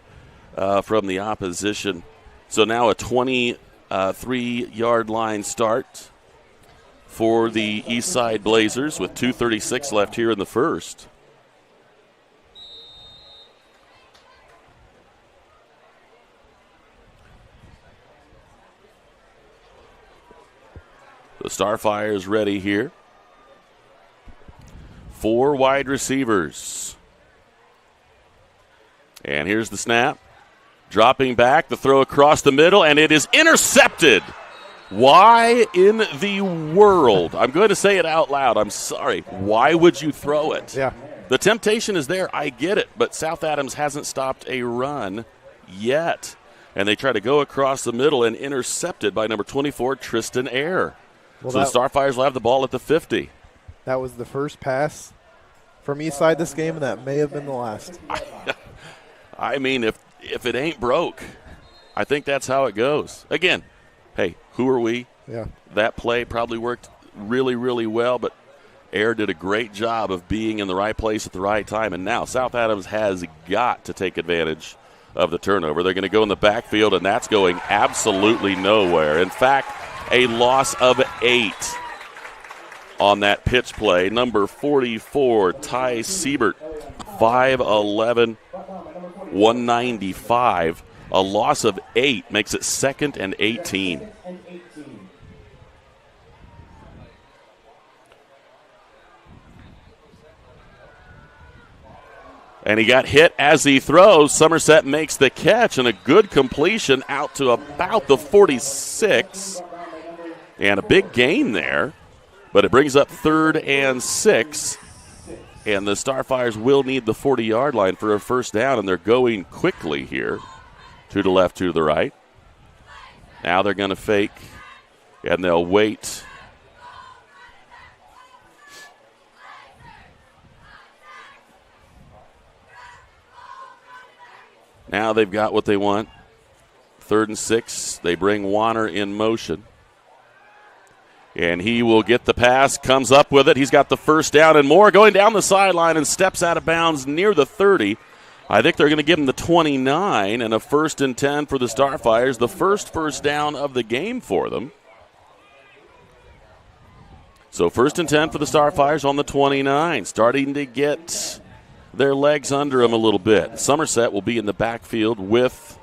from the opposition. So now a 23-yard line start for the Eastside Blazers with 2:36 left here in the first. The Starfires ready here. 4 wide receivers. And here's the snap. Dropping back, the throw across the middle, and it is intercepted. Why in the world? I'm going to say it out loud. I'm sorry. Why would you throw it? Yeah. The temptation is there. I get it. But South Adams hasn't stopped a run yet. And they try to go across the middle and intercepted by number 24, Tristan Air. Well, so the Starfires will have the ball at the 50. That was the first pass from Eastside this game, and that may have been the last. I mean, if it ain't broke, I think that's how it goes. Again, hey, who are we? Yeah. That play probably worked really, really well, but Air did a great job of being in the right place at the right time. And now South Adams has got to take advantage of the turnover. They're going to go in the backfield, and that's going absolutely nowhere. In fact, a loss of 8 on that pitch play. Number 44, Ty Siebert, 5'11", 195. A loss of 8 makes it 2nd and 18. And he got hit as he throws. Somerset makes the catch, and a good completion out to about the 46. And a big gain there, but it brings up 3rd and 6. And the Starfires will need the 40-yard line for a first down, and they're going quickly here. 2 to the left, 2 to the right. Now they're going to fake, and they'll wait Now they've got what they want. 3rd and 6. They bring Warner in motion. And he will get the pass, comes up with it. He's got the first down and more, going down the sideline and steps out of bounds near the 30. I think they're going to give him the 29 and a 1st and 10 for the Starfires, the first down of the game for them. So 1st and 10 for the Starfires on the 29, starting to get their legs under them a little bit. Somerset will be in the backfield with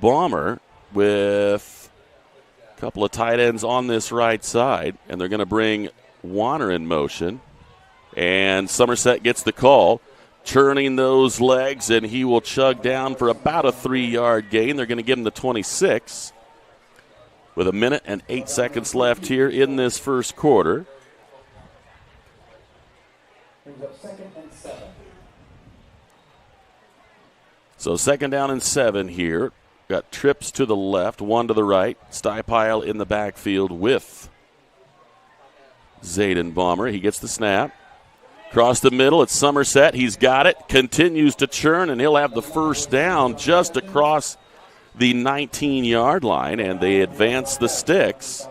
Bomber, with a couple of tight ends on this right side, and they're going to bring Warner in motion. And Somerset gets the call, churning those legs, and he will chug down for about a 3-yard gain. They're going to give him the 26 with 1 minute and 8 seconds left here in this first quarter. So 2nd down and 7 here. Got trips to the left, 1 to the right. Stuypile in the backfield with Zayden Bomber. He gets the snap. Across the middle, it's Somerset. He's got it. Continues to churn, and he'll have the first down just across the 19-yard line, and they advance the sticks.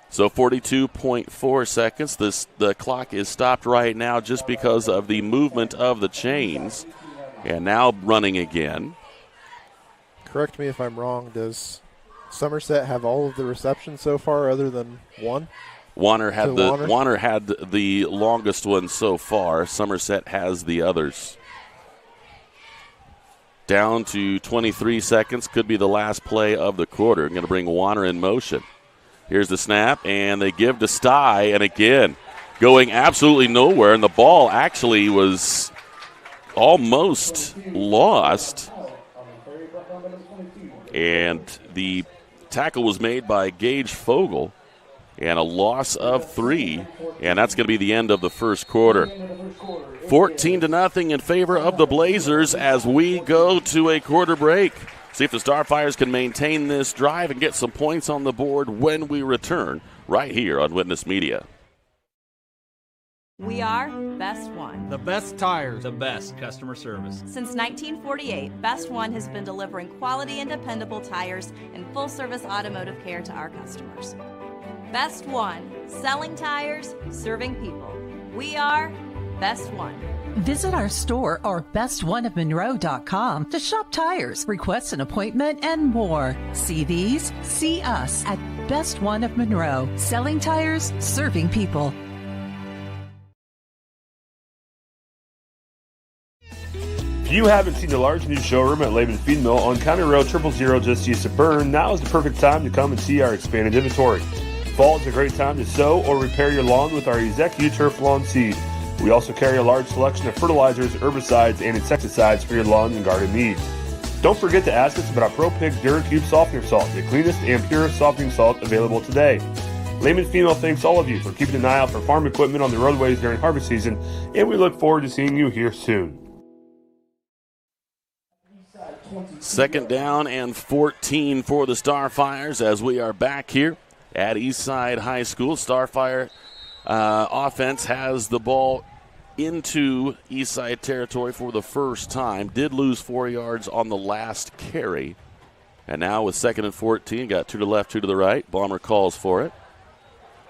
So 42.4 seconds. The clock is stopped right now just because of the movement of the chains. And now running again. Correct me if I'm wrong. Does Somerset have all of the receptions so far other than one? Warner had the longest one so far. Somerset has the others. Down to 23 seconds. Could be the last play of the quarter. Going to bring Warner in motion. Here's the snap, and they give to Sty. And again, going absolutely nowhere. And the ball actually was almost lost. And the tackle was made by Gage Fogle. And a loss of 3, and that's going to be the end of the first quarter. 14-0 in favor of the Blazers as we go to a quarter break. See if the Starfires can maintain this drive and get some points on the board when we return right here on Witness Media. We are Best One. The best tires. The best customer service. Since 1948, Best One has been delivering quality and dependable tires and full-service automotive care to our customers. Best One, selling tires, serving people. We are Best One. Visit our store or bestoneofmonroe.com to shop tires, request an appointment, and more. See these? See us at Best One of Monroe, selling tires, serving people. If you haven't seen the large new showroom at Lehman Feed Mill on County Road 000 just east of Berne, now is the perfect time to come and see our expanded inventory. Fall is a great time to sow or repair your lawn with our Execu Turf Lawn Seed. We also carry a large selection of fertilizers, herbicides, and insecticides for your lawn and garden needs. Don't forget to ask us about our Pro Pig DuraCube Softener Salt, the cleanest and purest softening salt available today. Lehman Female thanks all of you for keeping an eye out for farm equipment on the roadways during harvest season, and we look forward to seeing you here soon. 2nd down and 14 for the Starfires as we are back here at Eastside High School. Starfire offense has the ball into Eastside territory for the first time. Did lose 4 yards on the last carry. And now with 2nd and 14, got 2 to the left, 2 to the right. Bomber calls for it.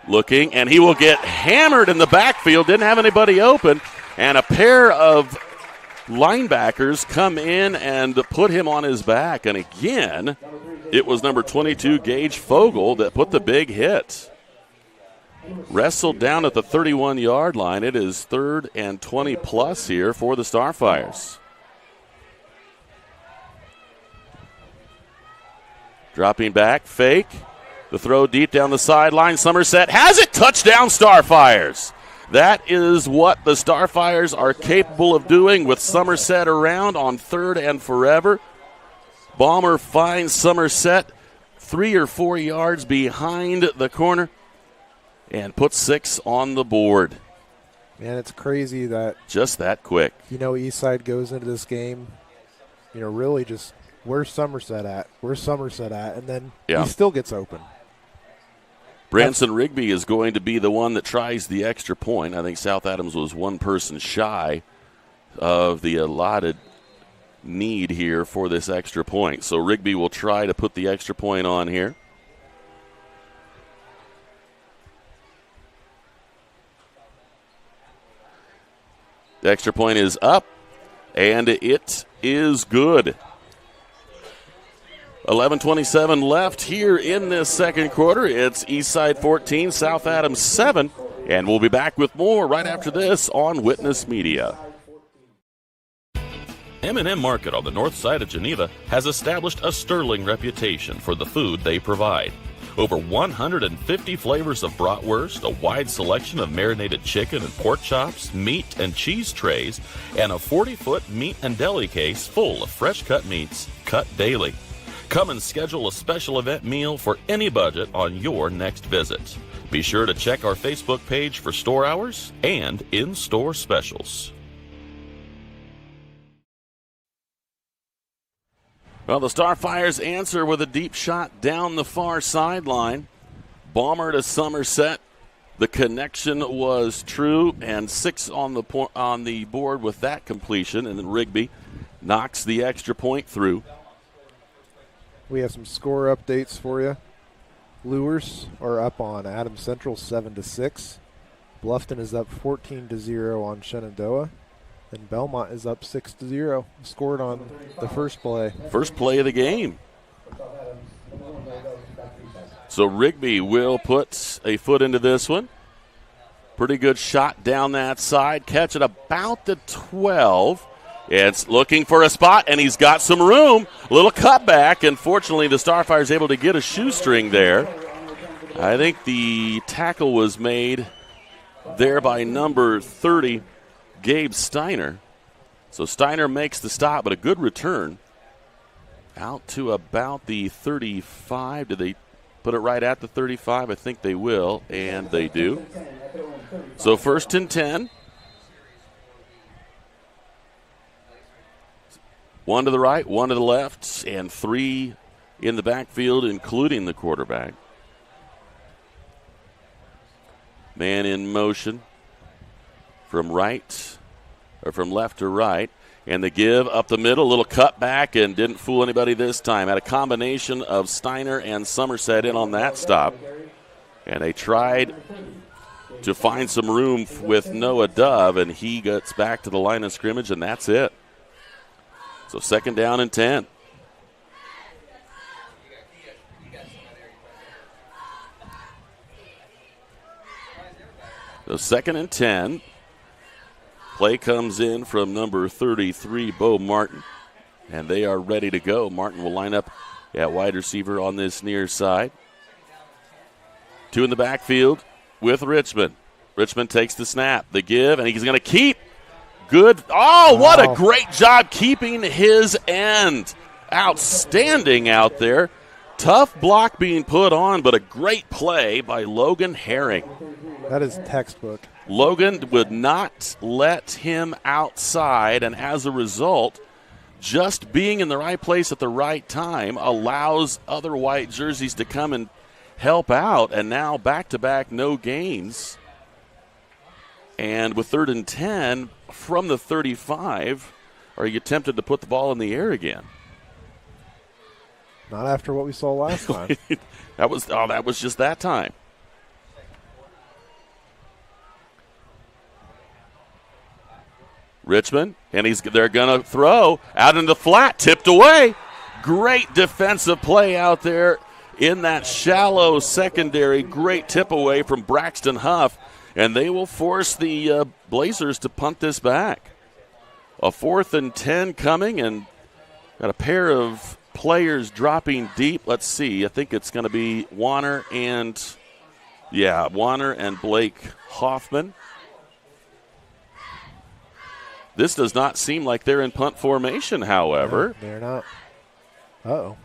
Looking, and he will get hammered in the backfield. Didn't have anybody open. And a pair of linebackers come in and put him on his back. And again, it was number 22, Gage Fogle, that put the big hit. Wrestled down at the 31-yard line. It is 3rd and 20 plus here for the Starfires. Dropping back, fake. The throw deep down the sideline. Somerset has it. Touchdown, Starfires. That is what the Starfires are capable of doing with Somerset around on 3rd and forever. Bomber finds Somerset 3 or 4 yards behind the corner and puts 6 on the board. Man, it's crazy that just that quick. Eastside goes into this game, really just where's Somerset at? Where's Somerset at? And then he still gets open. Branson Rigby is going to be the one that tries the extra point. I think South Adams was one person shy of the allotted need here for this extra point. So Rigby will try to put the extra point on here. The extra point is up, and it is good. 11:27 left here in this second quarter. It's Eastside 14, South Adams 7, and we'll be back with more right after this on Witness Media. M&M Market on the north side of Geneva has established a sterling reputation for the food they provide. Over 150 flavors of bratwurst, a wide selection of marinated chicken and pork chops, meat and cheese trays, and a 40-foot meat and deli case full of fresh-cut meats cut daily. Come and schedule a special event meal for any budget on your next visit. Be sure to check our Facebook page for store hours and in-store specials. Well, the Starfires answer with a deep shot down the far sideline. Bomber to Somerset. The connection was true, and 6 on the board with that completion, and then Rigby knocks the extra point through. We have some score updates for you. Lures are up on Adams Central 7-6. Bluffton is up 14-0 on Shenandoah. And Belmont is up 6-0. Scored on the first play. First play of the game. So Rigby will put a foot into this one. Pretty good shot down that side. Catch it about the 12. It's looking for a spot, and he's got some room. Little cutback, and fortunately the Starfire is able to get a shoestring there. I think the tackle was made there by number 30. Gabe Steiner. So Steiner makes the stop, but a good return out to about the 35. Did they put it right at the 35? I think they will, and they do. So 1st and 10. 1 to the right, 1 to the left, and 3 in the backfield, including the quarterback. Man in motion. From left to right, and the give up the middle, a little cut back, and didn't fool anybody this time. Had a combination of Steiner and Somerset in on that stop, and they tried to find some room with Noah Dove, and he gets back to the line of scrimmage, and that's it. So 2nd down and 10. So 2nd and 10. Play comes in from number 33, Bo Martin, and they are ready to go. Martin will line up at wide receiver on this near side. 2 in the backfield with Richmond. Richmond takes the snap, the give, and he's going to keep. Good. Oh, what a great job keeping his end. Outstanding out there. Tough block being put on, but a great play by Logan Herring. That is textbook. Logan would not let him outside, and as a result, just being in the right place at the right time allows other white jerseys to come and help out, and now back-to-back no gains. And with 3rd and 10 from the 35, are you tempted to put the ball in the air again? Not after what we saw last time. that was just that time. Richmond, and they're going to throw out in the flat, tipped away. Great defensive play out there in that shallow secondary. Great tip away from Braxton Huff, and they will force the Blazers to punt this back. A 4th and 10 coming, and got a pair of players dropping deep. Let's see. I think it's going to be Warner and Blake Hoffman. This does not seem like they're in punt formation, however. No, they're not. Uh-oh.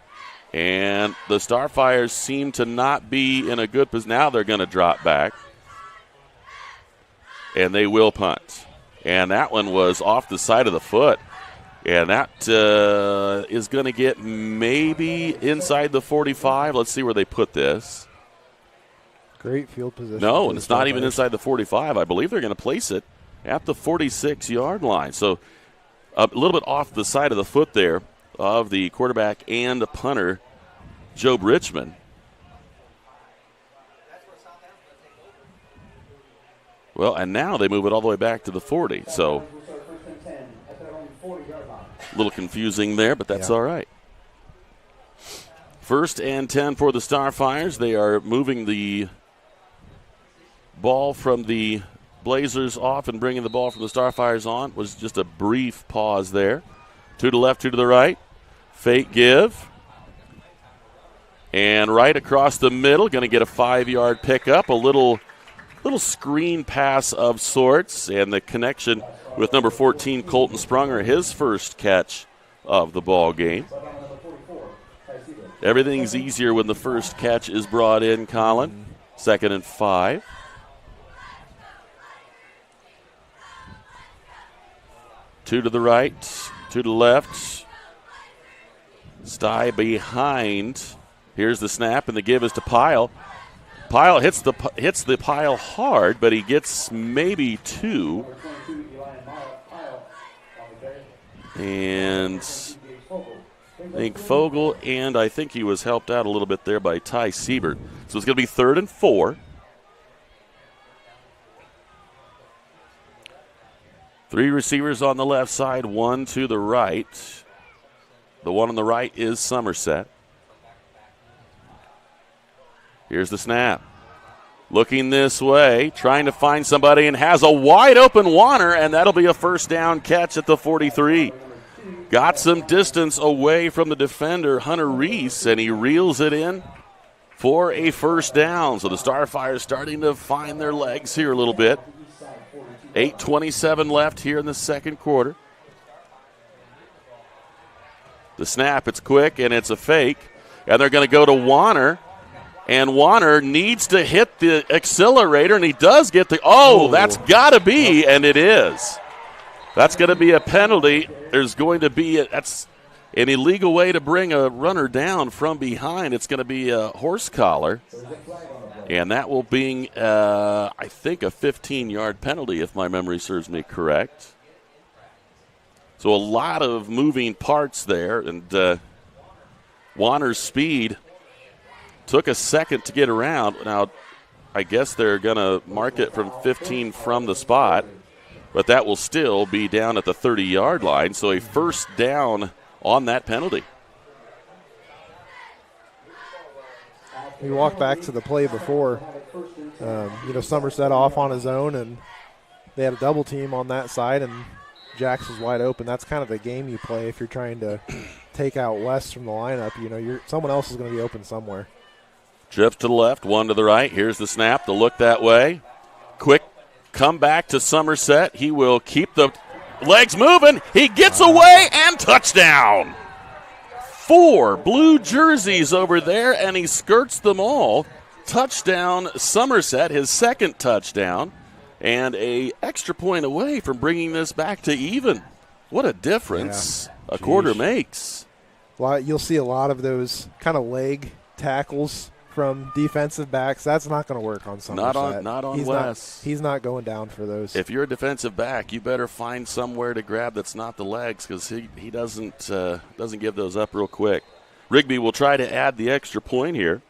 And the Starfires seem to not be in a good position. Now they're going to drop back. And they will punt. And that one was off the side of the foot. And that is going to get maybe inside the 45. Let's see where they put this. Great field position. No, and it's not even inside the 45. I believe they're going to place it at the 46-yard line. So a little bit off the side of the foot there of the quarterback and the punter, Joe Richmond. Well, and now they move it all the way back to the 40. So a little confusing there, but that's all right. 1st and 10 for the Starfires. They are moving the ball from the Blazers off and bringing the ball from the Starfires on. Was just a brief pause there. 2 to the left, 2 to the right. Fake give. And right across the middle, going to get a 5-yard pickup. A little screen pass of sorts, and the connection with number 14, Colton Sprunger, his first catch of the ball game. Everything's easier when the first catch is brought in, Colin. 2nd and 5. Two to the right, 2 to the left. Sty behind. Here's the snap, and the give is to Pyle. Pyle hits the pile hard, but he gets maybe 2. And I think Fogel, and I think he was helped out a little bit there by Ty Siebert. So it's going to be 3rd and 4. 3 receivers on the left side, 1 to the right. The one on the right is Somerset. Here's the snap. Looking this way, trying to find somebody, and has a wide open Warner, and that'll be a first down catch at the 43. Got some distance away from the defender, Hunter Reese, and he reels it in for a first down. So the Starfires starting to find their legs here a little bit. 8:27 left here in the second quarter. The snap, it's quick, and it's a fake. And they're going to go to Warner. And Warner needs to hit the accelerator, and he does get the – that's got to be, and it is. That's going to be a penalty. There's going to be – that's an illegal way to bring a runner down from behind. It's going to be a horse collar. And that will be, I think, a 15-yard penalty, if my memory serves me correct. So a lot of moving parts there, and Warner's speed took a second to get around. Now, I guess they're going to mark it from 15 from the spot, but that will still be down at the 30-yard line. So a first down on that penalty. We walked back to the play before. Somerset off on his own, and they had a double team on that side, and Jax was wide open. That's kind of the game you play if you're trying to take out West from the lineup. Someone else is going to be open somewhere. Drift to the left, 1 to the right. Here's the snap. The look that way. Quick comeback to Somerset. He will keep the legs moving. He gets away, and touchdown. 4 blue jerseys over there, and he skirts them all. Touchdown, Somerset, his second touchdown, and a extra point away from bringing this back to even. What a difference a quarter makes. Well, you'll see a lot of those kind of leg tackles from defensive backs. That's not going to work on Somerset. Not on Wes. He's not going down for those. If you're a defensive back, you better find somewhere to grab that's not the legs, because he doesn't give those up real quick. Rigby will try to add the extra point here.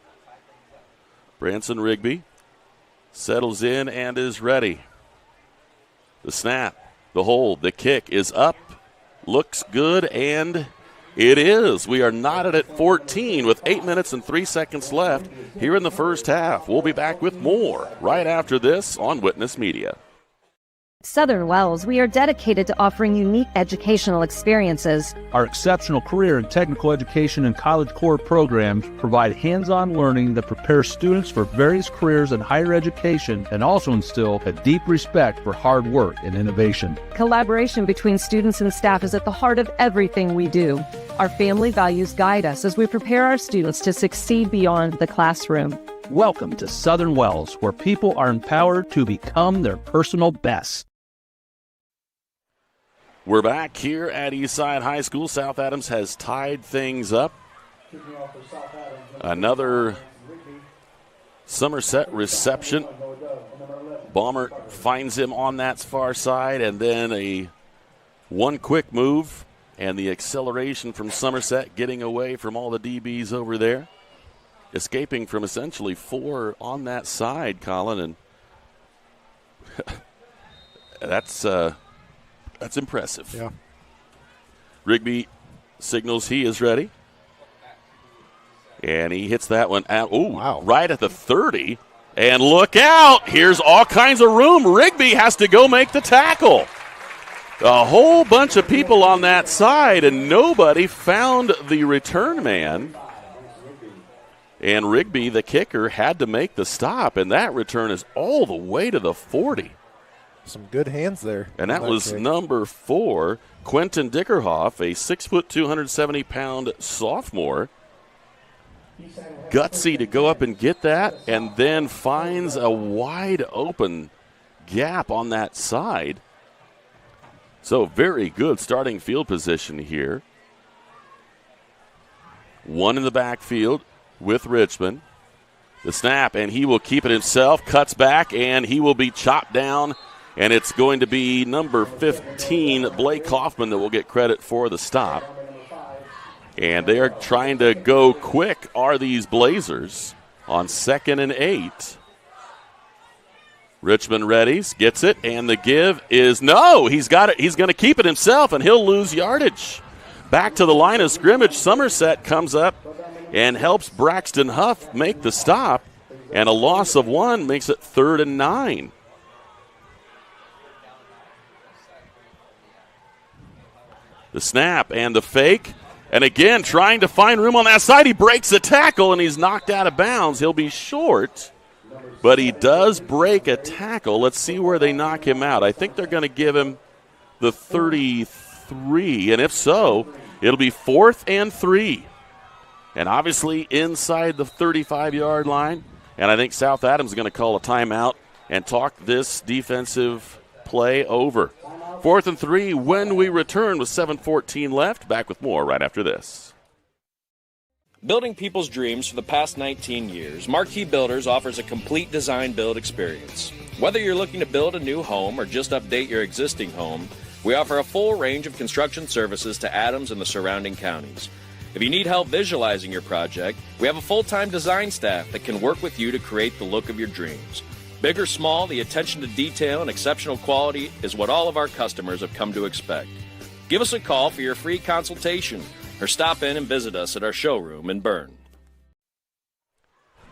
Branson Rigby settles in and is ready. The snap, the hold, the kick is up, looks good, and it is. We are knotted at 14 with 8 minutes and 3 seconds left here in the first half. We'll be back with more right after this on Witness Media. Southern Wells, we are dedicated to offering unique educational experiences. Our exceptional career and technical education and college core programs provide hands-on learning that prepares students for various careers in higher education and also instill a deep respect for hard work and innovation. Collaboration between students and staff is at the heart of everything we do. Our family values guide us as we prepare our students to succeed beyond the classroom. Welcome to Southern Wells, where people are empowered to become their personal best. We're back here at Eastside High School. South Adams has tied things up. Another Somerset reception. Balmer finds him on that far side, and then a One quick move and the acceleration from Somerset, getting away from all the DBs over there, escaping from essentially 4 on that side, Colin, and that's impressive. Yeah. Rigby signals he is ready. And he hits that one out. Oh, wow. Right at the 30. And look out. Here's all kinds of room. Rigby has to go make the tackle. A whole bunch of people on that side, and nobody found the return man. And Rigby, the kicker, had to make the stop, and that return is all the way to the 40. Some good hands there. And that was number 4, Quentin Dickerhoff, a 6', 270-pound sophomore. Gutsy to go up and get that, and then finds a wide open gap on that side. So very good starting field position here. 1 in the backfield with Richmond. The snap, and he will keep it himself, cuts back, and he will be chopped down. And it's going to be number 15, Blake Kaufman, that will get credit for the stop. And they are trying to go quick, are these Blazers, on 2nd and 8. Richmond readies, gets it, and the give is no. He's got it. He's going to keep it himself, and he'll lose yardage. Back to the line of scrimmage. Somerset comes up and helps Braxton Huff make the stop, and a loss of 1 makes it 3rd and 9. The snap and the fake. And again, trying to find room on that side. He breaks the tackle, and he's knocked out of bounds. He'll be short, but he does break a tackle. Let's see where they knock him out. I think they're going to give him the 33, and if so, it'll be 4th and 3. And obviously inside the 35-yard line. And I think South Adams is going to call a timeout and talk this defensive play over. 4th and 3 when we return with 7:14 left. Back with more right after this. Building people's dreams for the past 19 years, Marquee Builders offers a complete design build experience. Whether you're looking to build a new home or just update your existing home, we offer a full range of construction services to Adams and the surrounding counties. If you need help visualizing your project, we have a full-time design staff that can work with you to create the look of your dreams. Big or small, the attention to detail and exceptional quality is what all of our customers have come to expect. Give us a call for your free consultation or stop in and visit us at our showroom in Berne.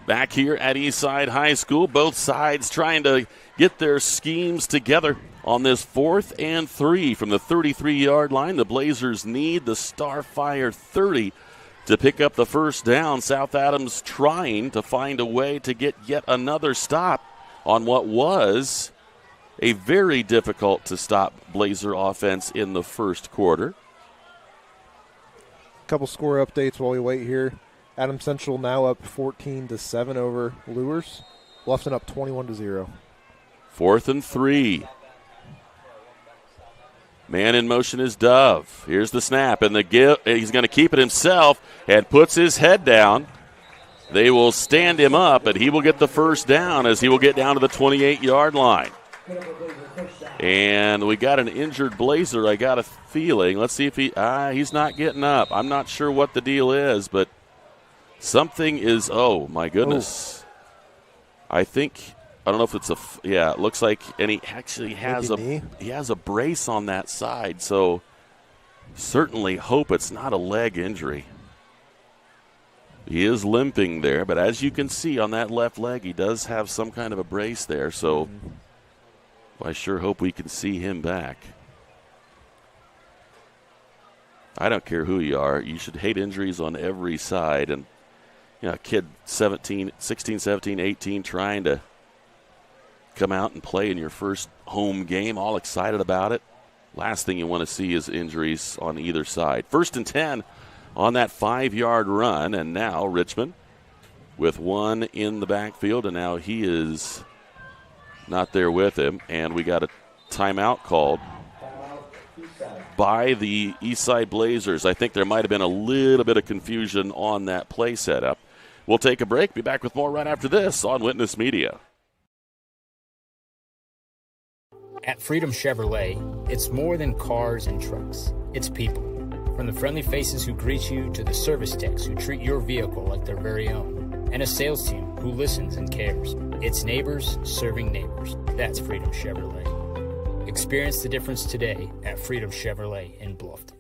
Back here at Eastside High School, both sides trying to get their schemes together on this 4th and 3 from the 33-yard line. The Blazers need the Starfire 30 to pick up the first down. South Adams trying to find a way to get yet another stop on what was a very difficult to stop Blazer offense in the first quarter. Couple score updates while we wait here. Adams Central now up 14-7 over Lures. Bluffton up 21-0. 4th and 3. Man in motion is Dove. Here's the snap, and the give. He's going to keep it himself and puts his head down. They will stand him up, and he will get the first down as he will get down to the 28-yard line. And we got an injured Blazer, I got a feeling. Let's see if he's not getting up. I'm not sure what the deal is, but something is, oh, my goodness. I don't know if it's it looks like, and he actually has a brace on that side, so certainly hope it's not a leg injury. He is limping there, but as you can see on that left leg, he does have some kind of a brace there, so I sure hope we can see him back. I don't care who you are. You should hate injuries on every side. And, a kid 16, 17, 18 trying to come out and play in your first home game, all excited about it. Last thing you want to see is injuries on either side. 1st and 10 on that 5-yard run, and now Richmond with 1 in the backfield, and now he is not there with him, and we got a timeout called by the Eastside Blazers. I think there might have been a little bit of confusion on that play setup. We'll take a break, be back with more right after this on Witness Media. At Freedom Chevrolet, it's more than cars and trucks. It's people. From the friendly faces who greet you to the service techs who treat your vehicle like their very own. And a sales team who listens and cares. It's neighbors serving neighbors. That's Freedom Chevrolet. Experience the difference today at Freedom Chevrolet in Bluffton.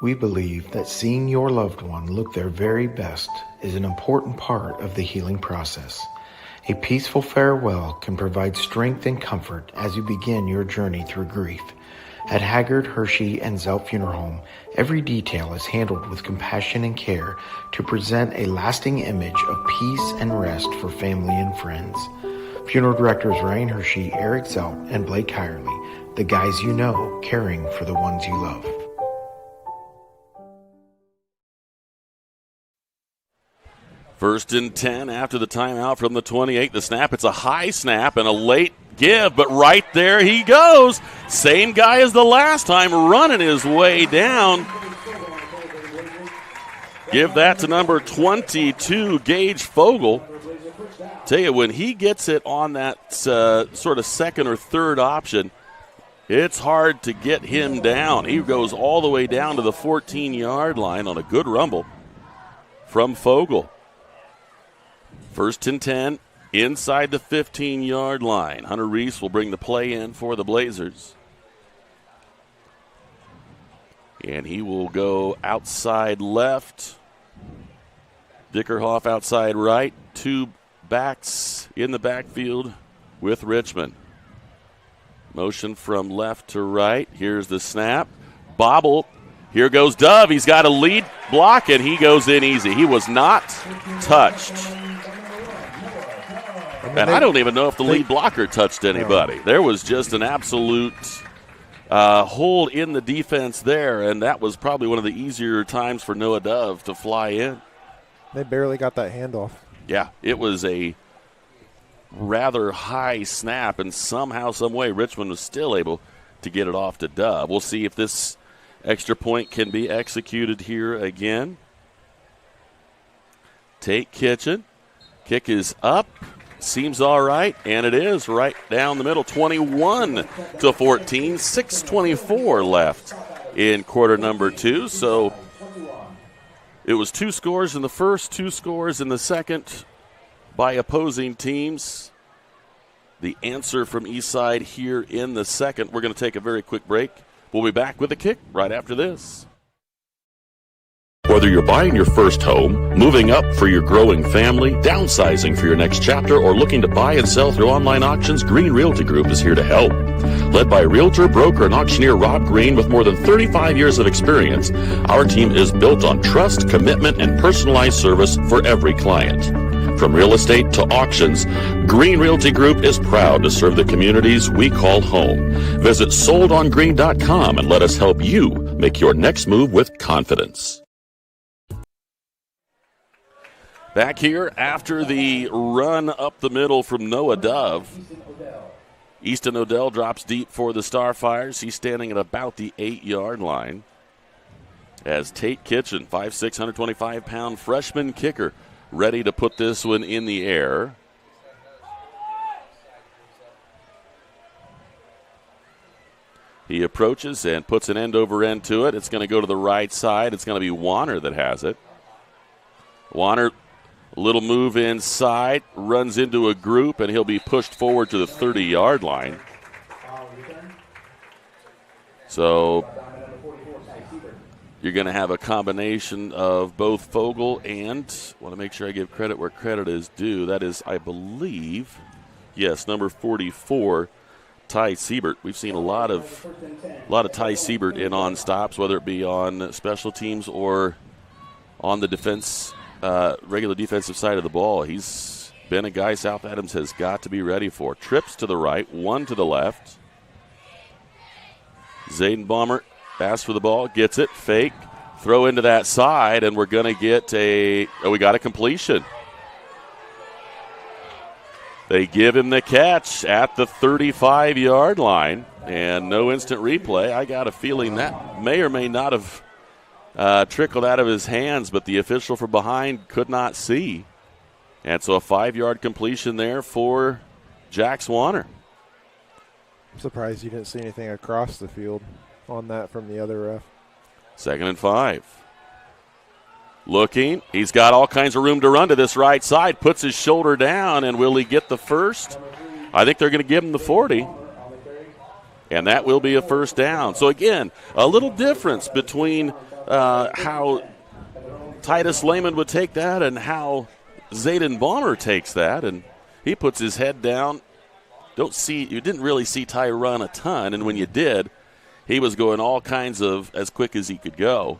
We believe that seeing your loved one look their very best is an important part of the healing process. A peaceful farewell can provide strength and comfort as you begin your journey through grief. At Haggard, Hershey, and Zelt Funeral Home, every detail is handled with compassion and care to present a lasting image of peace and rest for family and friends. Funeral directors Ryan Hershey, Eric Zelt, and Blake Hirely, the guys you know, caring for the ones you love. First and 10 after the timeout from the 28. The snap, it's a high snap and a late give, but right there he goes. Same guy as the last time, running his way down. Give that to number 22, Gage Fogle. Tell you, when he gets it on that sort of second or third option, it's hard to get him down. He goes all the way down to the 14-yard line on a good rumble from Fogle. First and 10, inside the 15-yard line. Hunter Reese will bring the play in for the Blazers. And he will go outside left. Dickerhoff outside right. Two backs in the backfield with Richmond. Motion from left to right. Here's the snap. Bobble. Here goes Dove. He's got a lead block, and he goes in easy. He was not touched. And I don't even know if the lead blocker touched anybody. There was just an absolute hold in the defense there, and that was probably one of the easier times for Noah Dove to fly in. They barely got that handoff. Yeah, it was a rather high snap, and somehow, some way, Richmond was still able to get it off to Dove. We'll see if this extra point can be executed here again. Tate Kitchen. Kick is up. Seems all right, and it is right down the middle, 21-14, 6:24 left in quarter number 2. So it was 2 scores in the first, 2 scores in the second by opposing teams. The answer from Eastside here in the second. We're going to take a very quick break. We'll be back with a kick right after this. Whether you're buying your first home, moving up for your growing family, downsizing for your next chapter, or looking to buy and sell through online auctions, Green Realty Group is here to help. Led by realtor, broker, and auctioneer Rob Green with more than 35 years of experience, our team is built on trust, commitment, and personalized service for every client. From real estate to auctions, Green Realty Group is proud to serve the communities we call home. Visit soldongreen.com and let us help you make your next move with confidence. Back here after the run up the middle from Noah Dove. Easton Odell drops deep for the Starfires. He's standing at about the 8-yard line. As Tate Kitchen, 5'6", 125-pound freshman kicker, ready to put this one in the air. He approaches and puts an end over end to it. It's going to go to the right side. It's going to be Warner that has it. Warner, a little move inside, runs into a group, and he'll be pushed forward to the 30-yard line. So you're going to have a combination of both Fogle and, want to make sure I give credit where credit is due. That is, I believe, yes, number 44, Ty Siebert. We've seen a lot of Ty Siebert in on stops, whether it be on special teams or on the defense, regular defensive side of the ball. He's been a guy South Adams has got to be ready for. Trips to the right, one to the left. Zayden Baumer asks for the ball, gets it, fake, throw into that side, and we're going to get we got a completion. They give him the catch at the 35-yard line, and no instant replay. I got a feeling that may or may not have trickled out of his hands, but the official from behind could not see. And so a 5-yard completion there for Jax Warner. I'm surprised you didn't see anything across the field on that from the other ref. 2nd and 5. Looking. He's got all kinds of room to run to this right side. Puts his shoulder down, and will he get the first? I think they're going to give him the 40. And that will be a first down. So, again, a little difference between how Titus Lehman would take that and how Zayden Balmer takes that. And he puts his head down. You didn't really see Ty run a ton, and when you did, he was going all kinds of as quick as he could go.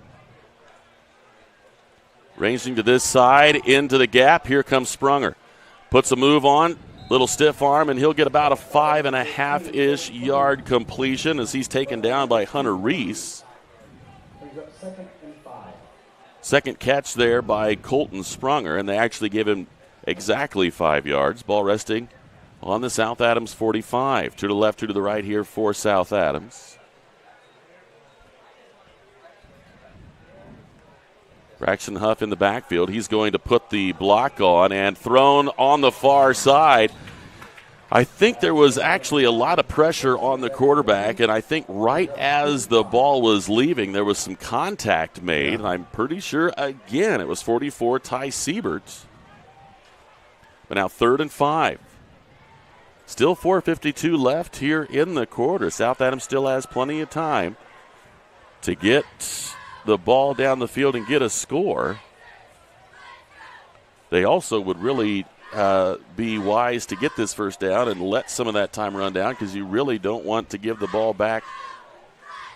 Ranging to this side, into the gap. Here comes Sprunger. Puts a move on, little stiff arm, and he'll get about a 5.5-ish yard completion as he's taken down by Hunter Reese. Second catch there by Colton Sprunger, and they actually give him exactly 5 yards. Ball resting on the South Adams 45. 2 to the left, 2 to the right here for South Adams. Braxton Huff in the backfield. He's going to put the block on and thrown on the far side. I think there was actually a lot of pressure on the quarterback, and I think right as the ball was leaving, there was some contact made, and I'm pretty sure, again, it was 44 Ty Siebert. But now 3rd and 5. Still 4:52 left here in the quarter. South Adams still has plenty of time to get the ball down the field and get a score. They also would really be wise to get this first down and let some of that time run down, because you really don't want to give the ball back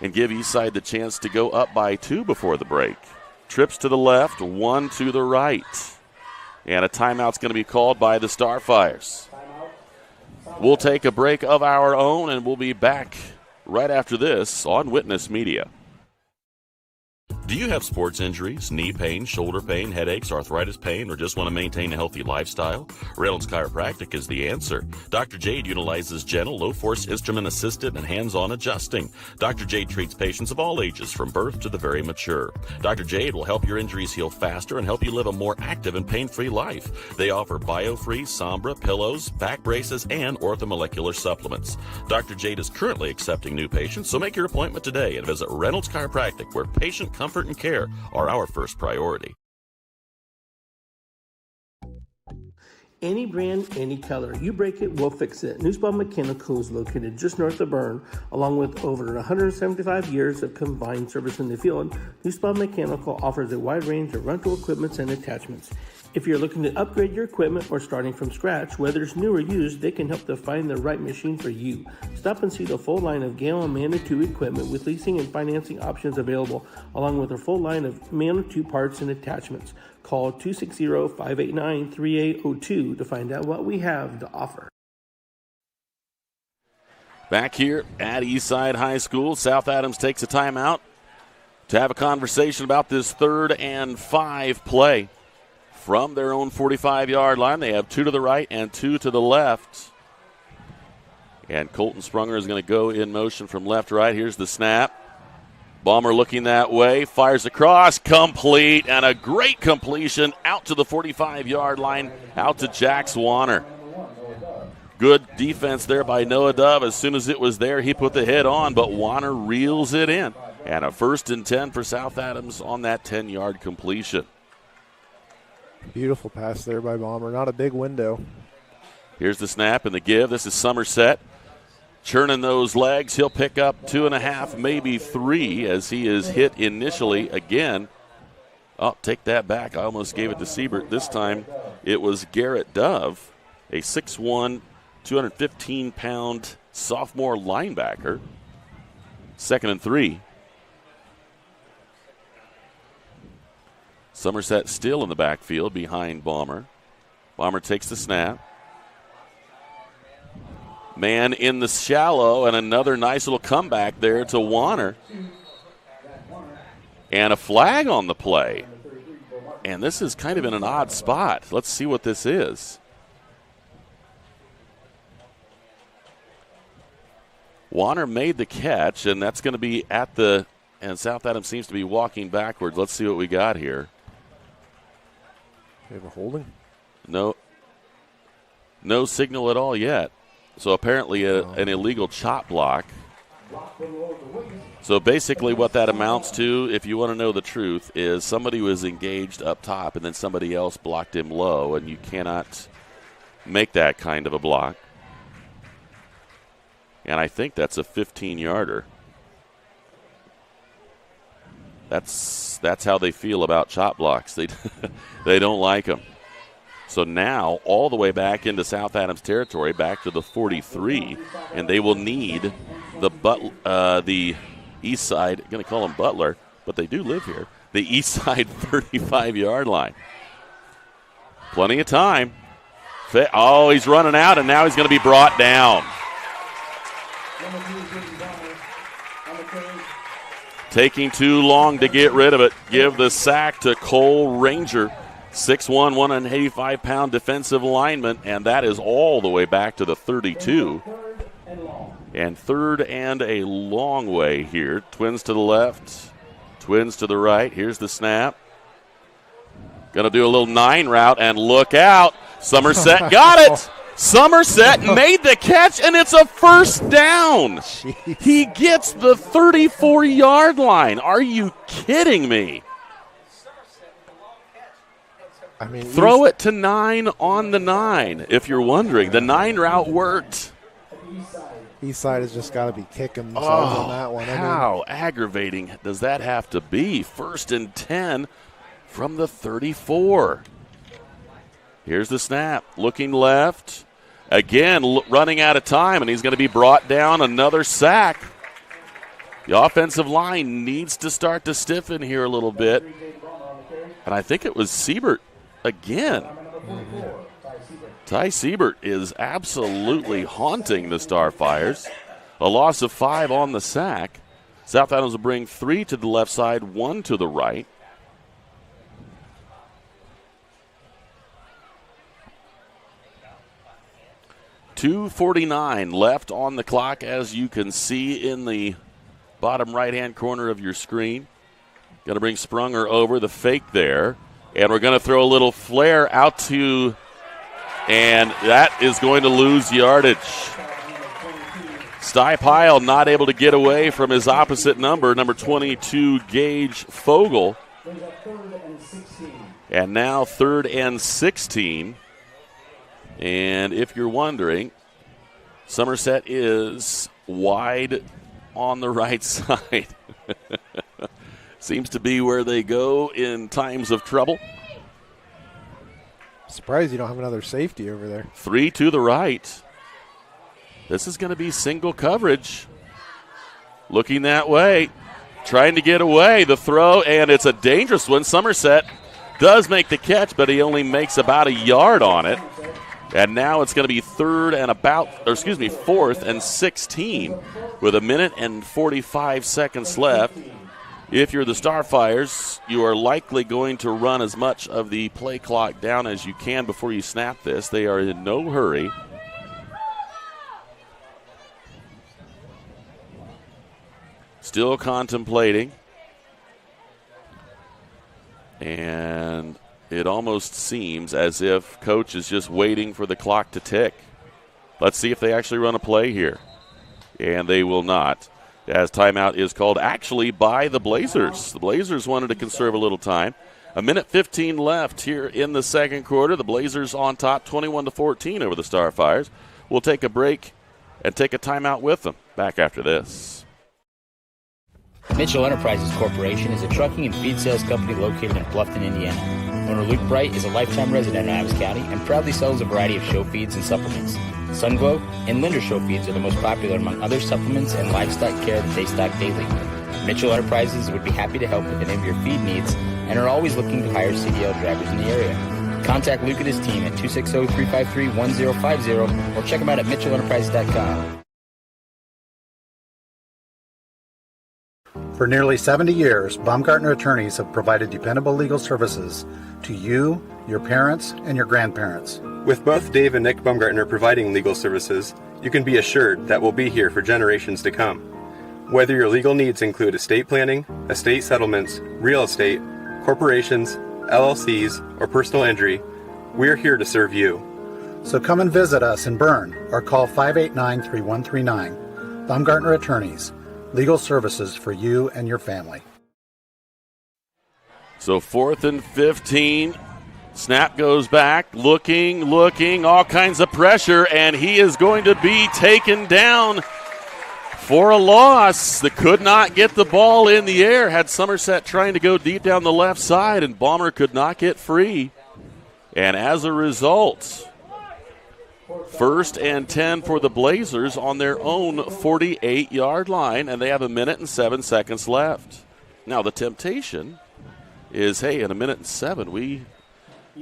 and give Eastside the chance to go up by 2 before the break. Trips to the left, 1 to the right. And a timeout's going to be called by the Starfires. We'll take a break of our own, and we'll be back right after this on Witness Media. Do you have sports injuries, knee pain, shoulder pain, headaches, arthritis pain, or just want to maintain a healthy lifestyle? Reynolds Chiropractic is the answer. Dr. Jade utilizes gentle, low-force, instrument-assisted, and hands-on adjusting. Dr. Jade treats patients of all ages, from birth to the very mature. Dr. Jade will help your injuries heal faster and help you live a more active and pain-free life. They offer BioFree, Sombra, pillows, back braces, and orthomolecular supplements. Dr. Jade is currently accepting new patients, so make your appointment today and visit Reynolds Chiropractic, where patient comfort and care are our first priority. Any brand, any color. You break it, we'll fix it. Newspawn Mechanical is located just north of Berne, along with over 175 years of combined service in the field. Newspawn Mechanical offers a wide range of rental equipment and attachments. If you're looking to upgrade your equipment or starting from scratch, whether it's new or used, they can help to find the right machine for you. Stop and see the full line of Gale and Manitou equipment with leasing and financing options available, along with a full line of Manitou parts and attachments. Call 260-589-3802 to find out what we have to offer. Back here at Eastside High School, South Adams takes a timeout to have a conversation about this 3rd and 5 play. From their own 45-yard line, they have 2 to the right and 2 to the left. And Colton Sprunger is going to go in motion from left to right. Here's the snap. Balmer looking that way, fires across, complete, and a great completion out to the 45-yard line, out to Jax Warner. Good defense there by Noah Dove. As soon as it was there, he put the head on, but Warner reels it in. And a 1st and 10 for South Adams on that 10-yard completion. Beautiful pass there by Balmer. Not a big window. Here's the snap and the give. This is Somerset. Churning those legs. He'll pick up 2.5, maybe 3, as he is hit initially again. Oh, take that back. I almost gave it to Siebert. This time it was Garrett Dove, a 6'1", 215-pound sophomore linebacker. 2nd and 3. Somerset still in the backfield behind Balmer. Balmer takes the snap. Man in the shallow, and another nice little comeback there to Warner. And a flag on the play. And this is kind of in an odd spot. Let's see what this is. Warner made the catch, and that's going to be at the, and South Adams seems to be walking backwards. Let's see what we got here. We have a holding. No signal at all yet. So apparently an illegal chop block. So basically what that amounts to, if you want to know the truth, is somebody was engaged up top and then somebody else blocked him low, and you cannot make that kind of a block. And I think that's a 15-yarder. That's how they feel about chop blocks. They don't like them. So now all the way back into South Adams territory, back to the 43, and they will need the Eastside, going to call them Butler, but they do live here, the Eastside 35-yard line. Plenty of time. Oh, he's running out, and now he's going to be brought down. Taking too long to get rid of it. Give the sack to Cole Ranger, 6'1", 185-pound defensive lineman, and that is all the way back to the 32. And third and a long way here. Twins to the left, twins to the right. Here's the snap. Going to do a little 9 route, and look out. Somerset got it. Somerset made the catch, and it's a first down. Jeez. He gets the 34-yard line. Are you kidding me? I mean, throw it to 9 on the 9, if you're wondering. The 9 route worked. Eastside has just got to be kicking themselves on that one. How aggravating does that have to be? 1st and 10 from the 34. Here's the snap. Looking left. Again, running out of time, and he's going to be brought down. Another sack. The offensive line needs to start to stiffen here a little bit. And I think it was Siebert again. Ty Siebert is absolutely haunting the Starfires. A loss of 5 on the sack. South Adams will bring 3 to the left side, 1 to the right. .249 left on the clock, as you can see in the bottom right-hand corner of your screen. Going to bring Sprunger over, the fake there. And we're going to throw a little flare out to, and that is going to lose yardage. Pyle not able to get away from his opposite number 22, Gage Fogel. And now 3rd and 16. And if you're wondering, Somerset is wide on the right side. Seems to be where they go in times of trouble. Surprised you don't have another safety over there. 3 to the right. This is going to be single coverage. Looking that way. Trying to get away. The throw, and it's a dangerous one. Somerset does make the catch, but he only makes about a yard on it. And now it's going to be 4th and 16 with 1 minute and 45 seconds left. If you're the Starfires, you are likely going to run as much of the play clock down as you can before you snap this. They are in no hurry. Still contemplating. And it almost seems as if Coach is just waiting for the clock to tick. Let's see if they actually run a play here. And they will not, as timeout is called actually by the Blazers. The Blazers wanted to conserve a little time. 1:15 left here in the second quarter. The Blazers on top 21-14 over the Starfires. We'll take a break and take a timeout with them. Back after this. Mitchell Enterprises Corporation is a trucking and feed sales company located in Bluffton, Indiana. Owner Luke Bright is a lifetime resident of Adams County and proudly sells a variety of show feeds and supplements. Sunglow and Linder show feeds are the most popular among other supplements and livestock care that they stock daily. Mitchell Enterprises would be happy to help with any of your feed needs and are always looking to hire CDL drivers in the area. Contact Luke and his team at 260-353-1050 or check them out at mitchellenterprises.com. For nearly 70 years, Baumgartner attorneys have provided dependable legal services to you, your parents, and your grandparents. With both Dave and Nick Baumgartner providing legal services, you can be assured that we'll be here for generations to come. Whether your legal needs include estate planning, estate settlements, real estate, corporations, LLCs, or personal injury, We're here to serve you. So come and visit us in Berne or call 589-3139. Baumgartner Attorneys, legal services for you and your family. So 4th and 15. Snap goes back, looking, all kinds of pressure, and he is going to be taken down for a loss. That could not get the ball in the air. Had Somerset trying to go deep down the left side, and Balmer could not get free. And as a result, 1st and 10 for the Blazers on their own 48-yard line, and they have 1 minute and 7 seconds left. Now the temptation is, hey, in 1 minute and 7, we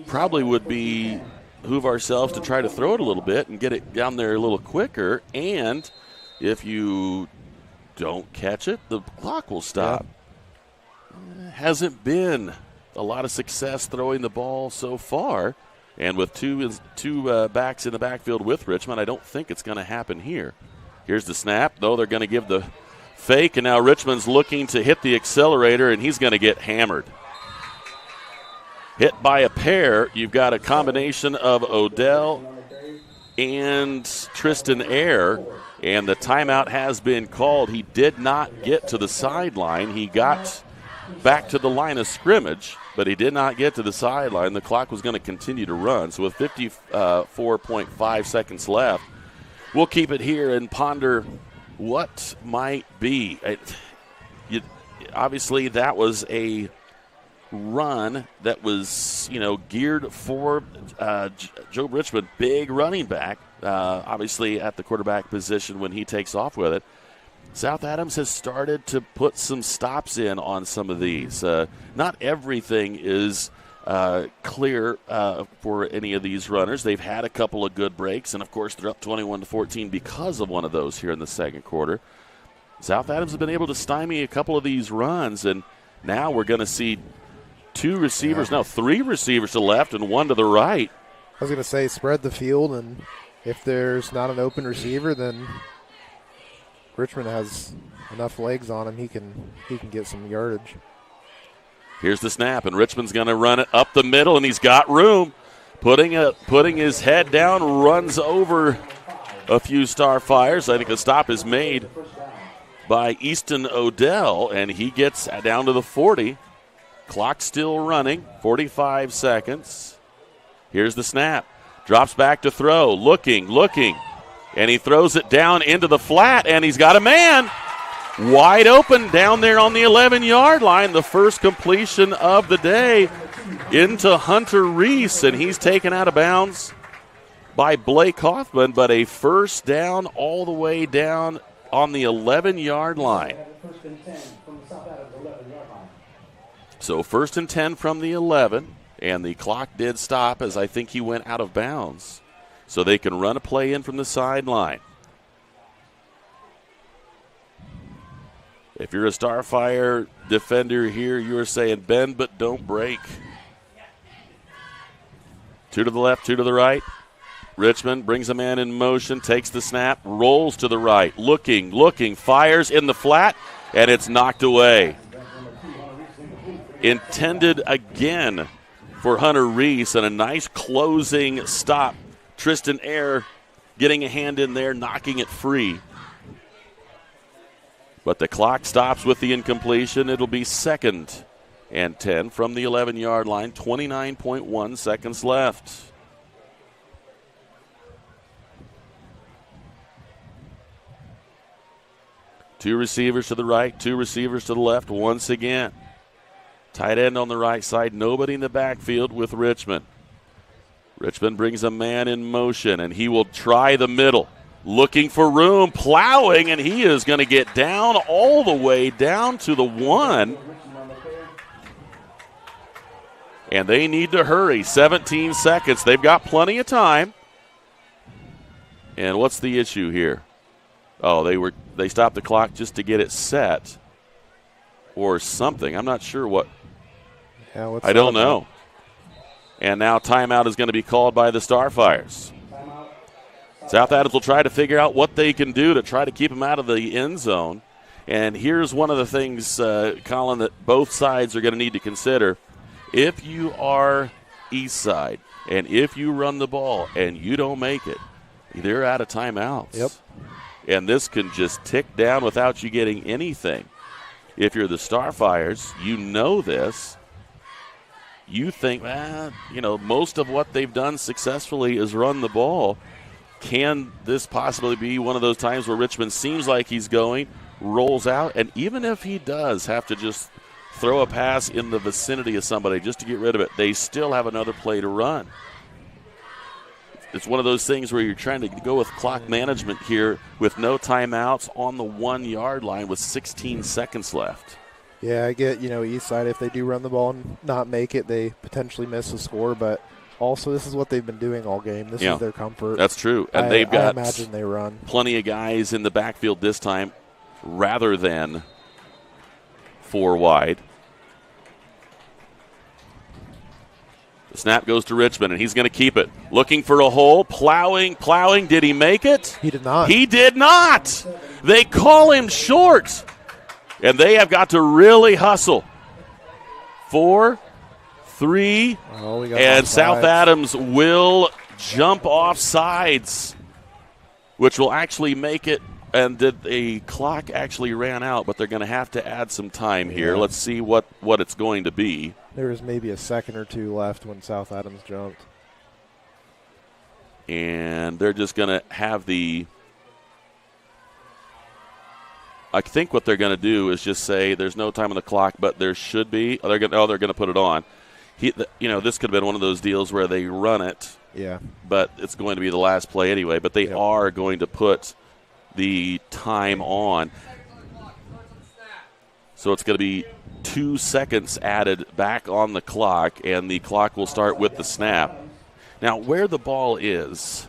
probably would behoove ourselves to try to throw it a little bit and get it down there a little quicker. And if you don't catch it, the clock will stop. Yeah. Hasn't been a lot of success throwing the ball so far. And with two backs in the backfield with Richmond, I don't think it's going to happen here. Here's the snap, though. They're going to give the fake, and now Richmond's looking to hit the accelerator, and he's going to get hammered. Hit by a pair. You've got a combination of Odell and Tristan Eyre, and the timeout has been called. He did not get to the sideline. He got back to the line of scrimmage, but he did not get to the sideline. The clock was going to continue to run. So with 54.5 seconds left, we'll keep it here and ponder what might be. Obviously, that was a run that was, geared for Joe Richmond, big running back, obviously at the quarterback position when he takes off with it. South Adams has started to put some stops in on some of these. Not everything is clear for any of these runners. They've had a couple of good breaks, and, of course, they're up 21-14 because of one of those here in the second quarter. South Adams has been able to stymie a couple of these runs, and now we're going to see two receivers, now three receivers to the left and one to the right. I was going to say spread the field, and if there's not an open receiver, then Richmond has enough legs on him. He can get some yardage. Here's the snap, and Richmond's going to run it up the middle, and he's got room. Putting his head down, runs over a few Starfires. I think a stop is made by Easton Odell, and he gets down to the 40. Clock still running, 45 seconds. Here's the snap. Drops back to throw, looking, and he throws it down into the flat, and he's got a man wide open down there on the 11-yard line. The first completion of the day into Hunter Reese, and he's taken out of bounds by Blake Hoffman, but a first down all the way down on the 11-yard line. So 1st and 10 from the 11, and the clock did stop as I think he went out of bounds. So they can run a play in from the sideline. If you're a Starfire defender here, you're saying bend but don't break. Two to the left, two to the right. Richmond brings a man in motion, takes the snap, rolls to the right, looking, fires in the flat, and it's knocked away. Intended again for Hunter Reese, and a nice closing stop. Tristan Eyre getting a hand in there, knocking it free. But the clock stops with the incompletion. It'll be 2nd and 10 from the 11-yard line, 29.1 seconds left. Two receivers to the right, two receivers to the left once again. Tight end on the right side, nobody in the backfield with Richmond. Richmond brings a man in motion, and he will try the middle. Looking for room, plowing, and he is going to get down all the way down to the 1. And they need to hurry, 17 seconds. They've got plenty of time. And what's the issue here? Oh, they stopped the clock just to get it set or something. I'm not sure what. Yeah, I don't know. And now timeout is going to be called by the Starfires. South Adams will try to figure out what they can do to try to keep him out of the end zone. And here's one of the things, Colin, that both sides are going to need to consider. If you are Eastside, And if you run the ball and you don't make it, they're out of timeouts. Yep. And this can just tick down without you getting anything. If you're the Starfires, you know this. You think, most of what they've done successfully is run the ball. Can this possibly be one of those times where Richmond seems like he's going, rolls out, and even if he does have to just throw a pass in the vicinity of somebody just to get rid of it, they still have another play to run. It's one of those things where you're trying to go with clock management here with no timeouts on the 1 yard line with 16 seconds left. Yeah, I get, Eastside, if they do run the ball and not make it, they potentially miss a score, but also this is what they've been doing all game. This is their comfort. That's true. And they've got I imagine they run plenty of guys in the backfield this time rather than 4 wide. The snap goes to Richmond, and he's going to keep it. Looking for a hole, plowing. Did he make it? He did not. He did not. They call him short, and they have got to really hustle. 4, 3, and South Adams will jump off sides, which will actually make it. And the clock actually ran out, but they're going to have to add some time here. Let's see what it's going to be. There was maybe a second or two left when South Adams jumped. And they're just going to have I think what they're going to do is just say there's no time on the clock, but there should be. They're going to put it on. This could have been one of those deals where they run it. Yeah. But it's going to be the last play anyway. But they are going to put the time on. So it's going to be 2 seconds added back on the clock, and the clock will start with the snap. Now, where the ball is,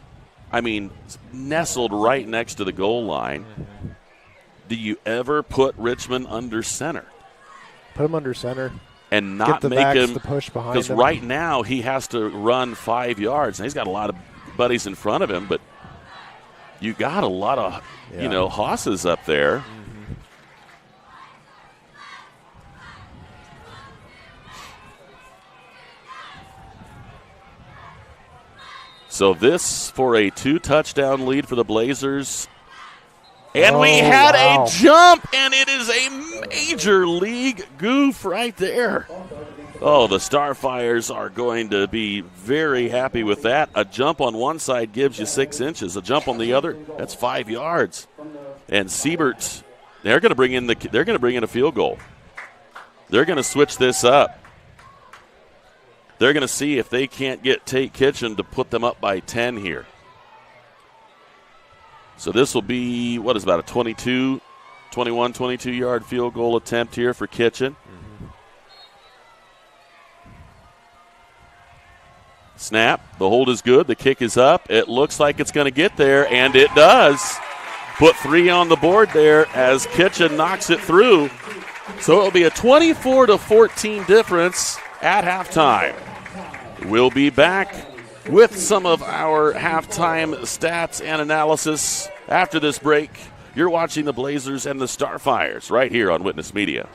nestled right next to the goal line, do you ever put Richmond under center? Put him under center. And not get the make backs him, to push behind because him. right now he has to run 5 yards, and he's got a lot of buddies in front of him, but you got a lot of, hosses up there. Mm-hmm. So this for a 2-touchdown lead for the Blazers. And we had a jump, and it is a major league goof right there. Oh, the Starfires are going to be very happy with that. A jump on one side gives you 6 inches. A jump on the other, that's 5 yards. And Siebert, they're going to bring in a field goal. They're going to switch this up. They're going to see if they can't get Tate Kitchen to put them up by 10 here. So this will be, about a 22-yard field goal attempt here for Kitchen. Snap. The hold is good. The kick is up. It looks like it's going to get there, and it does. Put 3 on the board there as Kitchen knocks it through. So it'll be a 24-14 difference at halftime. We'll be back with some of our halftime stats and analysis after this break. You're watching the Blazers and the Starfires right here on Witness Media.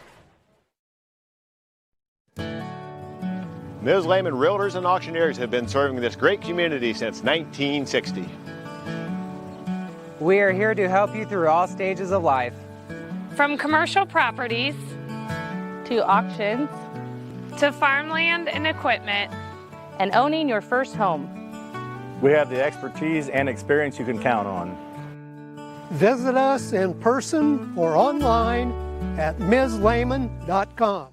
Ms. Lehman Realtors and Auctioneers have been serving this great community since 1960. We are here to help you through all stages of life. From commercial properties to auctions to farmland and equipment and owning your first home. We have the expertise and experience you can count on. Visit us in person or online at MsLehman.com.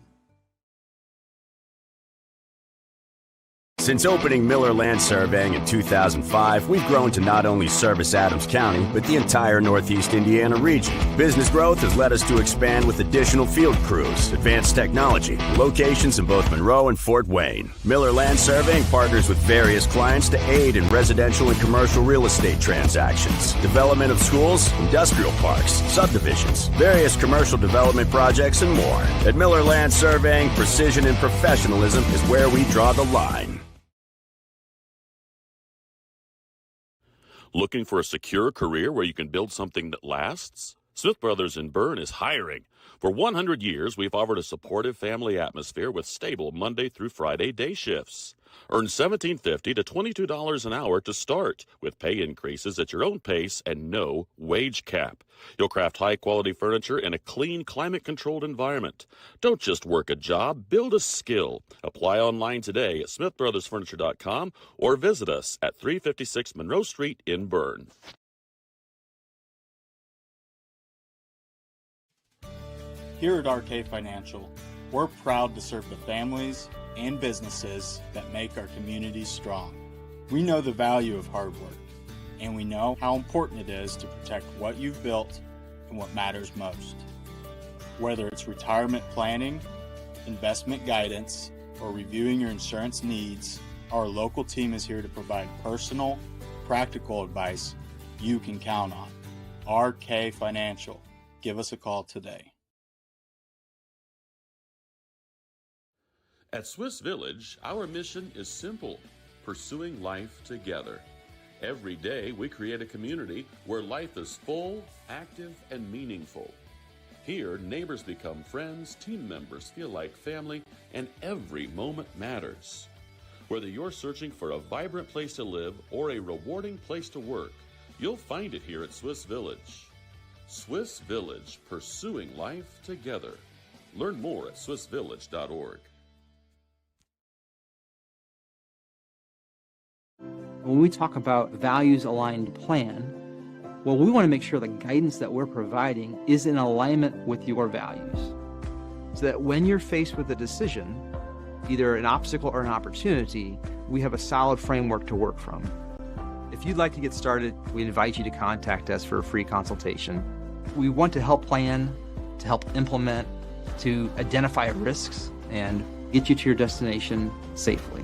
Since opening Miller Land Surveying in 2005, we've grown to not only service Adams County, but the entire Northeast Indiana region. Business growth has led us to expand with additional field crews, advanced technology, locations in both Monroe and Fort Wayne. Miller Land Surveying partners with various clients to aid in residential and commercial real estate transactions, development of schools, industrial parks, subdivisions, various commercial development projects, and more. At Miller Land Surveying, precision and professionalism is where we draw the line. Looking for a secure career where you can build something that lasts? Smith Brothers in Berne is hiring. For 100 years, we've offered a supportive family atmosphere with stable Monday through Friday day shifts. Earn $17.50 to $22 an hour to start, with pay increases at your own pace and no wage cap. You'll craft high-quality furniture in a clean, climate-controlled environment. Don't just work a job, build a skill. Apply online today at smithbrothersfurniture.com or visit us at 356 Monroe Street in Berne. Here at RK Financial, we're proud to serve the families and businesses that make our communities strong. We know the value of hard work, and we know how important it is to protect what you've built and what matters most. Whether it's retirement planning, investment guidance, or reviewing your insurance needs, our local team is here to provide personal, practical advice you can count on. RK Financial. Give us a call today. At Swiss Village, our mission is simple: pursuing life together. Every day, we create a community where life is full, active, and meaningful. Here, neighbors become friends, team members feel like family, and every moment matters. Whether you're searching for a vibrant place to live or a rewarding place to work, you'll find it here at Swiss Village. Swiss Village, pursuing life together. Learn more at swissvillage.org. When we talk about values-aligned plan, well, we want to make sure the guidance that we're providing is in alignment with your values. So that when you're faced with a decision, either an obstacle or an opportunity, we have a solid framework to work from. If you'd like to get started, we invite you to contact us for a free consultation. We want to help plan, to help implement, to identify risks, and get you to your destination safely.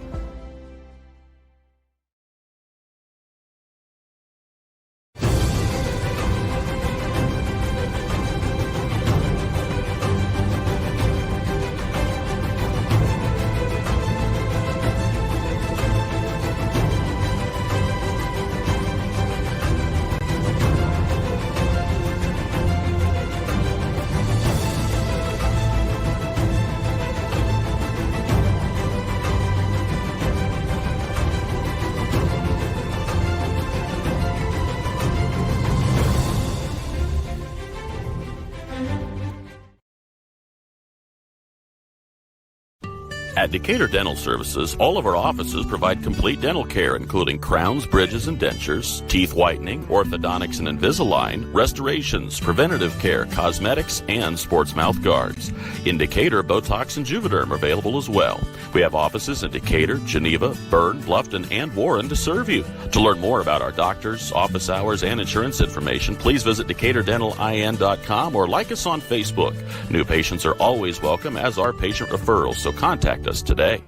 At Decatur Dental Services, all of our offices provide complete dental care, including crowns, bridges, and dentures, teeth whitening, orthodontics and Invisalign, restorations, preventative care, cosmetics, and sports mouth guards. In Decatur, Botox and Juvederm are available as well. We have offices in Decatur, Geneva, Berne, Bluffton, and Warren to serve you. To learn more about our doctors, office hours, and insurance information, please visit DecaturDentalIN.com or like us on Facebook. New patients are always welcome, as are patient referrals, so contact us today.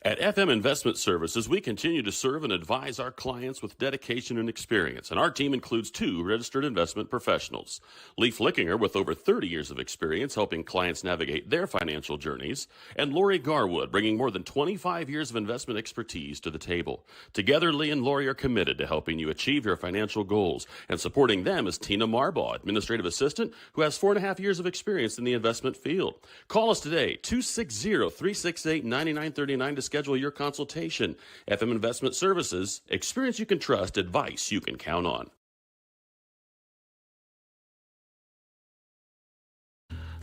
At FM Investment Services, we continue to serve and advise our clients with dedication and experience, and our team includes 2 registered investment professionals. Lee Flickinger, with over 30 years of experience helping clients navigate their financial journeys, and Lori Garwood, bringing more than 25 years of investment expertise to the table. Together, Lee and Lori are committed to helping you achieve your financial goals, and supporting them is Tina Marbaugh, administrative assistant, who has 4.5 years of experience in the investment field. Call us today, 260-368-9939 to schedule your consultation. FM Investment Services, experience you can trust, advice you can count on.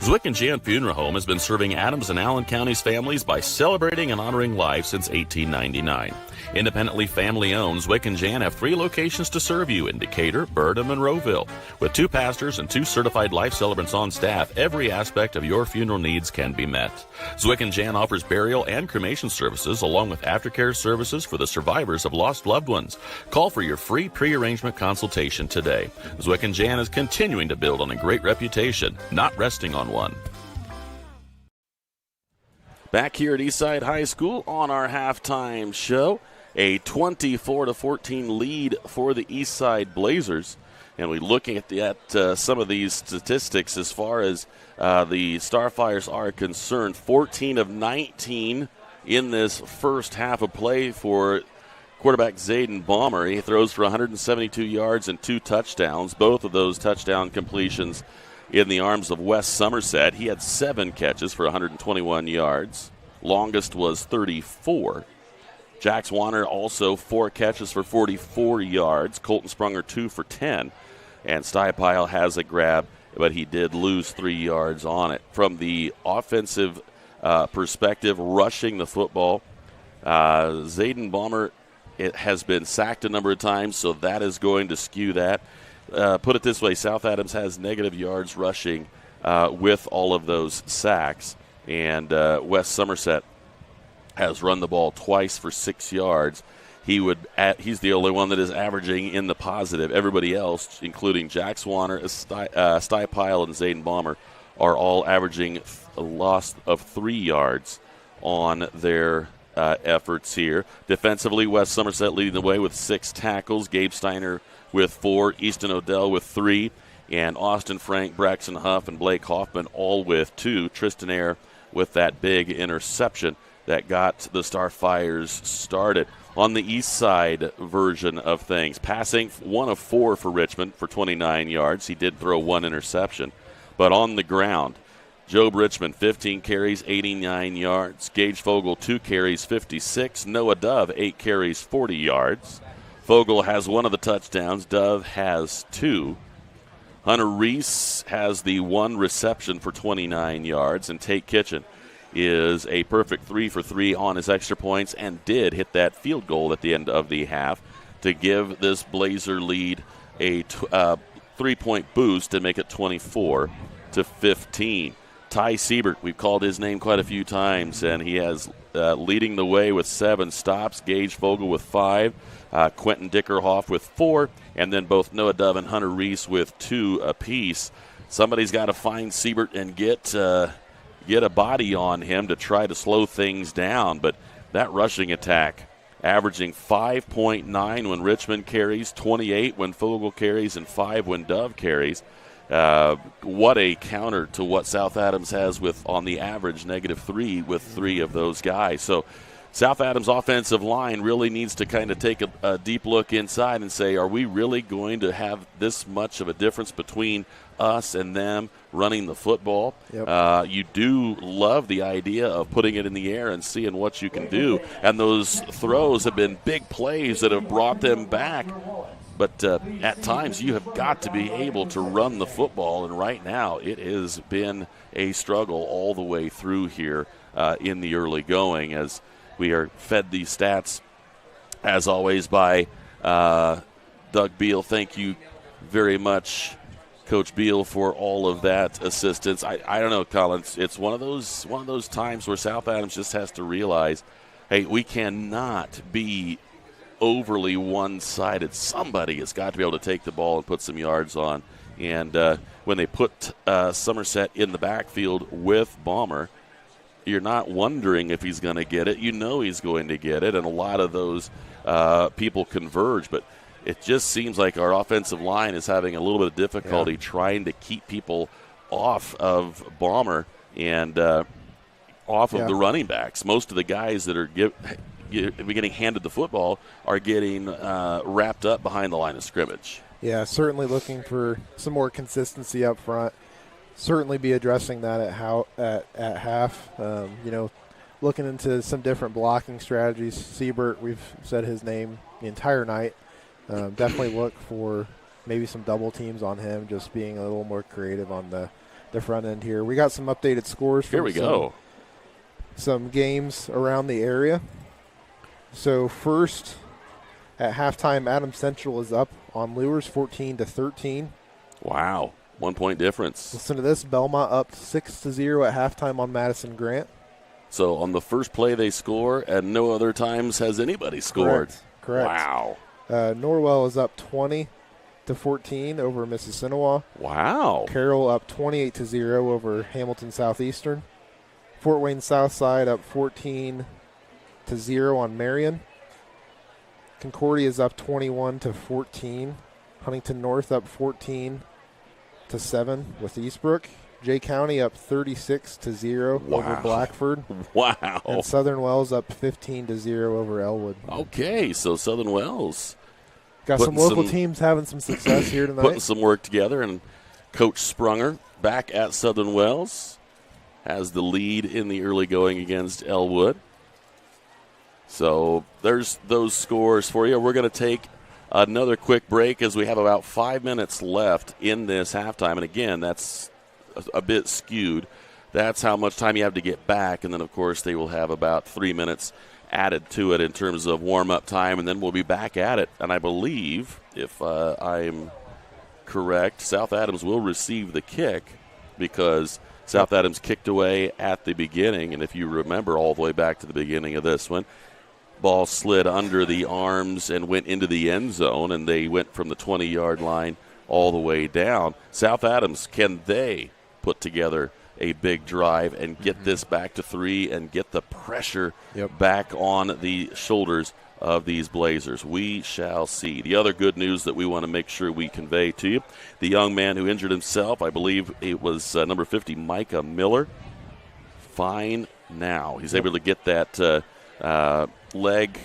Zwick and Jan Funeral Home has been serving Adams and Allen County's families by celebrating and honoring life since 1899. Independently family-owned, Zwick and Jan have 3 locations to serve you in Decatur, Berne, and Monroeville. With 2 pastors and 2 certified life celebrants on staff, every aspect of your funeral needs can be met. Zwick and Jan offers burial and cremation services along with aftercare services for the survivors of lost loved ones. Call for your free pre-arrangement consultation today. Zwick and Jan is continuing to build on a great reputation, not resting on one. Back here at Eastside High School on our halftime show, a 24-14 lead for the Eastside Blazers. And we look at some of these statistics as far as the Starfires are concerned. 14 of 19 in this first half of play for quarterback Zayden Balmer. He throws for 172 yards and 2 touchdowns. Both of those touchdown completions in the arms of Wes Somerset. He had 7 catches for 121 yards. Longest was 34. Jax Warner also 4 catches for 44 yards. Colton Sprunger 2 for 10. And Stuypile has a grab, but he did lose 3 yards on it. From the offensive perspective, rushing the football, Zayden Balmer has been sacked a number of times, so that is going to skew that. Put it this way, South Adams has negative yards rushing with all of those sacks. And Wes Somerset has run the ball twice for 6 yards. He's the only one that is averaging in the positive. Everybody else, including Jax Warner, Stuypile, and Zayden Balmer, are all averaging a loss of 3 yards on their efforts here. Defensively, Wes Somerset leading the way with 6 tackles. Gabe Steiner with 4. Easton Odell with 3. And Austin Frank, Braxton Huff, and Blake Hoffman all with 2. Tristan Ayer with that big interception that got the Starfires started. On the east side version of things, passing 1 of 4 for Richmond for 29 yards. He did throw 1 interception. But on the ground, Job Richmond, 15 carries, 89 yards. Gage Fogle, 2 carries, 56. Noah Dove, 8 carries, 40 yards. Fogle has 1 of the touchdowns. Dove has 2. Hunter Reese has the 1 reception for 29 yards. And Tate Kitchen is a perfect 3 for 3 on his extra points and did hit that field goal at the end of the half to give this Blazer lead a 3-point boost and make it 24-15. Ty Siebert, we've called his name quite a few times, and he has leading the way with 7 stops. Gage Fogle with 5, Quentin Dickerhoff with 4, and then both Noah Dove and Hunter Reese with 2 apiece. Somebody's got to find Siebert and get a body on him to try to slow things down. But that rushing attack, averaging 5.9 when Richmond carries, 28 when Fogle carries, and 5 when Dove carries. What a counter to what South Adams has with, on the average, -3 with 3 of those guys. So South Adams' offensive line really needs to kind of take a deep look inside and say, are we really going to have this much of a difference between us and them running the football? Yep. You do love the idea of putting it in the air and seeing what you can do. And those throws have been big plays that have brought them back. But at times you have got to be able to run the football, and right now it has been a struggle all the way through here in the early going, as we are fed these stats, as always, by Doug Beal. Thank you very much, Coach Beal, for all of that assistance. I don't know, Collins. It's one of those times where South Adams just has to realize, hey, we cannot be overly one-sided. Somebody has got to be able to take the ball and put some yards on. And when they put Somerset in the backfield with Balmer, you're not wondering if he's going to get it. You know he's going to get it, and a lot of those people converge. But it just seems like our offensive line is having a little bit of difficulty trying to keep people off of Balmer and off of the running backs. Most of the guys that are getting handed the football are getting wrapped up behind the line of scrimmage. Yeah, certainly looking for some more consistency up front. Certainly be addressing that at half. Looking into some different blocking strategies. Siebert, we've said his name the entire night. Definitely look for maybe some double teams on him, just being a little more creative on the the front end here. We got some updated scores from Here we go. Some games around the area. So first, at halftime, Adams Central is up on Lures 14-13. Wow, 1 point difference. Listen to this, Belmont up 6-0 at halftime on Madison Grant. So on the first play they score, and no other times has anybody scored. Correct. Wow. Norwell is up 20-14 over Mississinawa. Wow. Carroll up 28-0 over Hamilton Southeastern. Fort Wayne Southside up 14-0 on Marion. Concordia is up 21-14. Huntington North up 14-7 with Eastbrook. Jay County up 36-0 over Blackford. Wow. And Southern Wells up 15-0 over Elwood. Okay, so Southern Wells. Got some local teams having some success here tonight. Putting some work together, and Coach Sprunger back at Southern Wells has the lead in the early going against Elwood. So there's those scores for you. We're going to take another quick break as we have about 5 minutes left in this halftime. And again, that's a bit skewed. That's how much time you have to get back. And then, of course, they will have about 3 minutes added to it in terms of warm-up time, and then we'll be back at it. And I believe, if I'm correct, South Adams will receive the kick because South Adams kicked away at the beginning. And if you remember all the way back to the beginning of this one, ball slid under the arms and went into the end zone, and they went from the 20-yard line all the way down. South Adams, can they put together a big drive and get this back to 3 and get the pressure back on the shoulders of these Blazers? We shall see. The other good news that we want to make sure we convey to you, the young man who injured himself, I believe it was number 50, Micah Miller, fine now. He's able to get that leg,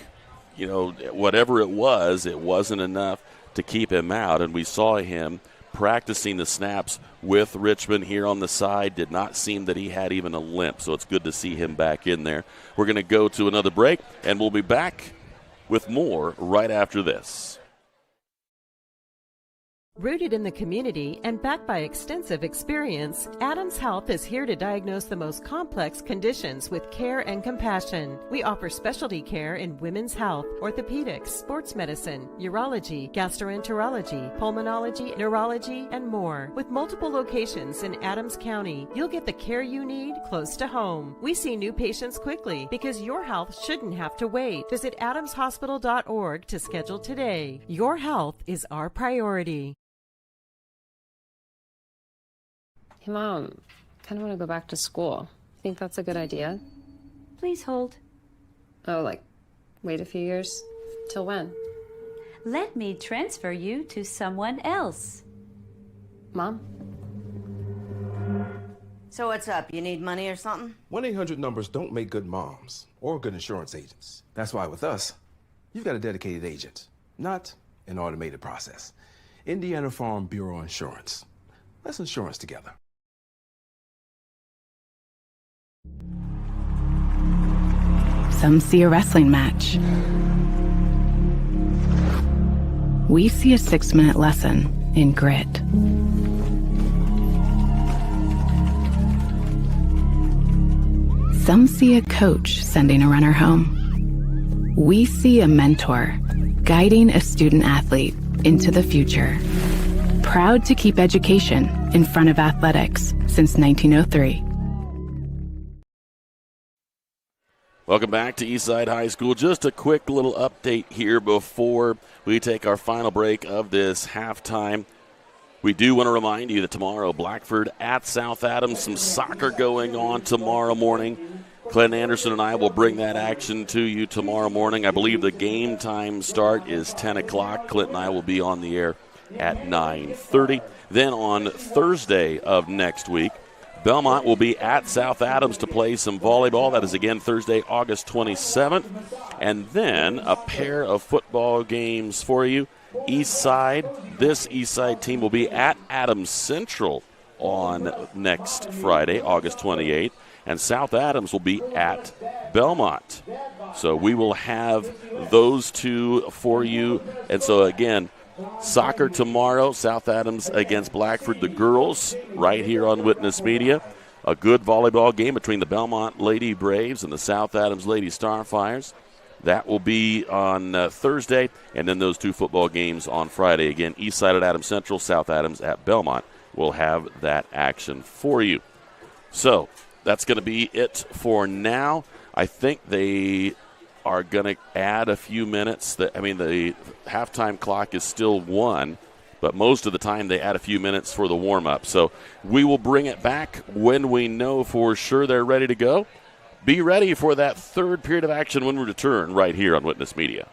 whatever it wasn't enough to keep him out, and we saw him practicing the snaps with Richmond here on the side. Did not seem that he had even a limp, so it's good to see him back in there. We're going to go to another break, and we'll be back with more right after this. Rooted in the community and backed by extensive experience, Adams Health is here to diagnose the most complex conditions with care and compassion. We offer specialty care in women's health, orthopedics, sports medicine, urology, gastroenterology, pulmonology, neurology, and more. With multiple locations in Adams County, you'll get the care you need close to home. We see new patients quickly because your health shouldn't have to wait. Visit adamshospital.org to schedule today. Your health is our priority. Hey, Mom, kind of want to go back to school. Think that's a good idea? Please hold. Oh, wait a few years? Till when? Let me transfer you to someone else. Mom? So what's up? You need money or something? 1-800 numbers don't make good moms or good insurance agents. That's why with us, you've got a dedicated agent, not an automated process. Indiana Farm Bureau Insurance. Let's insurance together. Some see a wrestling match. We see a 6-minute lesson in grit. Some see a coach sending a runner home. We see a mentor guiding a student athlete into the future. Proud to keep education in front of athletics since 1903. Welcome back to Eastside High School. Just a quick little update here before we take our final break of this halftime. We do want to remind you that tomorrow, Blackford at South Adams, some soccer going on tomorrow morning. Clinton Anderson and I will bring that action to you tomorrow morning. I believe the game time start is 10 o'clock. Clinton and I will be on the air at 9:30. Then on Thursday of next week, Belmont will be at South Adams to play some volleyball. That is again Thursday, August 27th. And then a pair of football games for you. Eastside, this Eastside team will be at Adams Central on next Friday, August 28th. And South Adams will be at Belmont. So we will have those two for you. And so again, Soccer tomorrow, South Adams against Blackford, the girls, right here on Witness Media. A good volleyball game between the Belmont Lady Braves and the South Adams Lady Starfires. That will be on Thursday, and then those 2 football games on Friday. Again, Eastside at Adams Central, South Adams at Belmont will have that action for you. So that's going to be it for now. I think they are going to add a few minutes. The halftime clock is still 1, but most of the time they add a few minutes for the warm-up. So we will bring it back when we know for sure they're ready to go. Be ready for that third period of action when we return right here on Witness Media.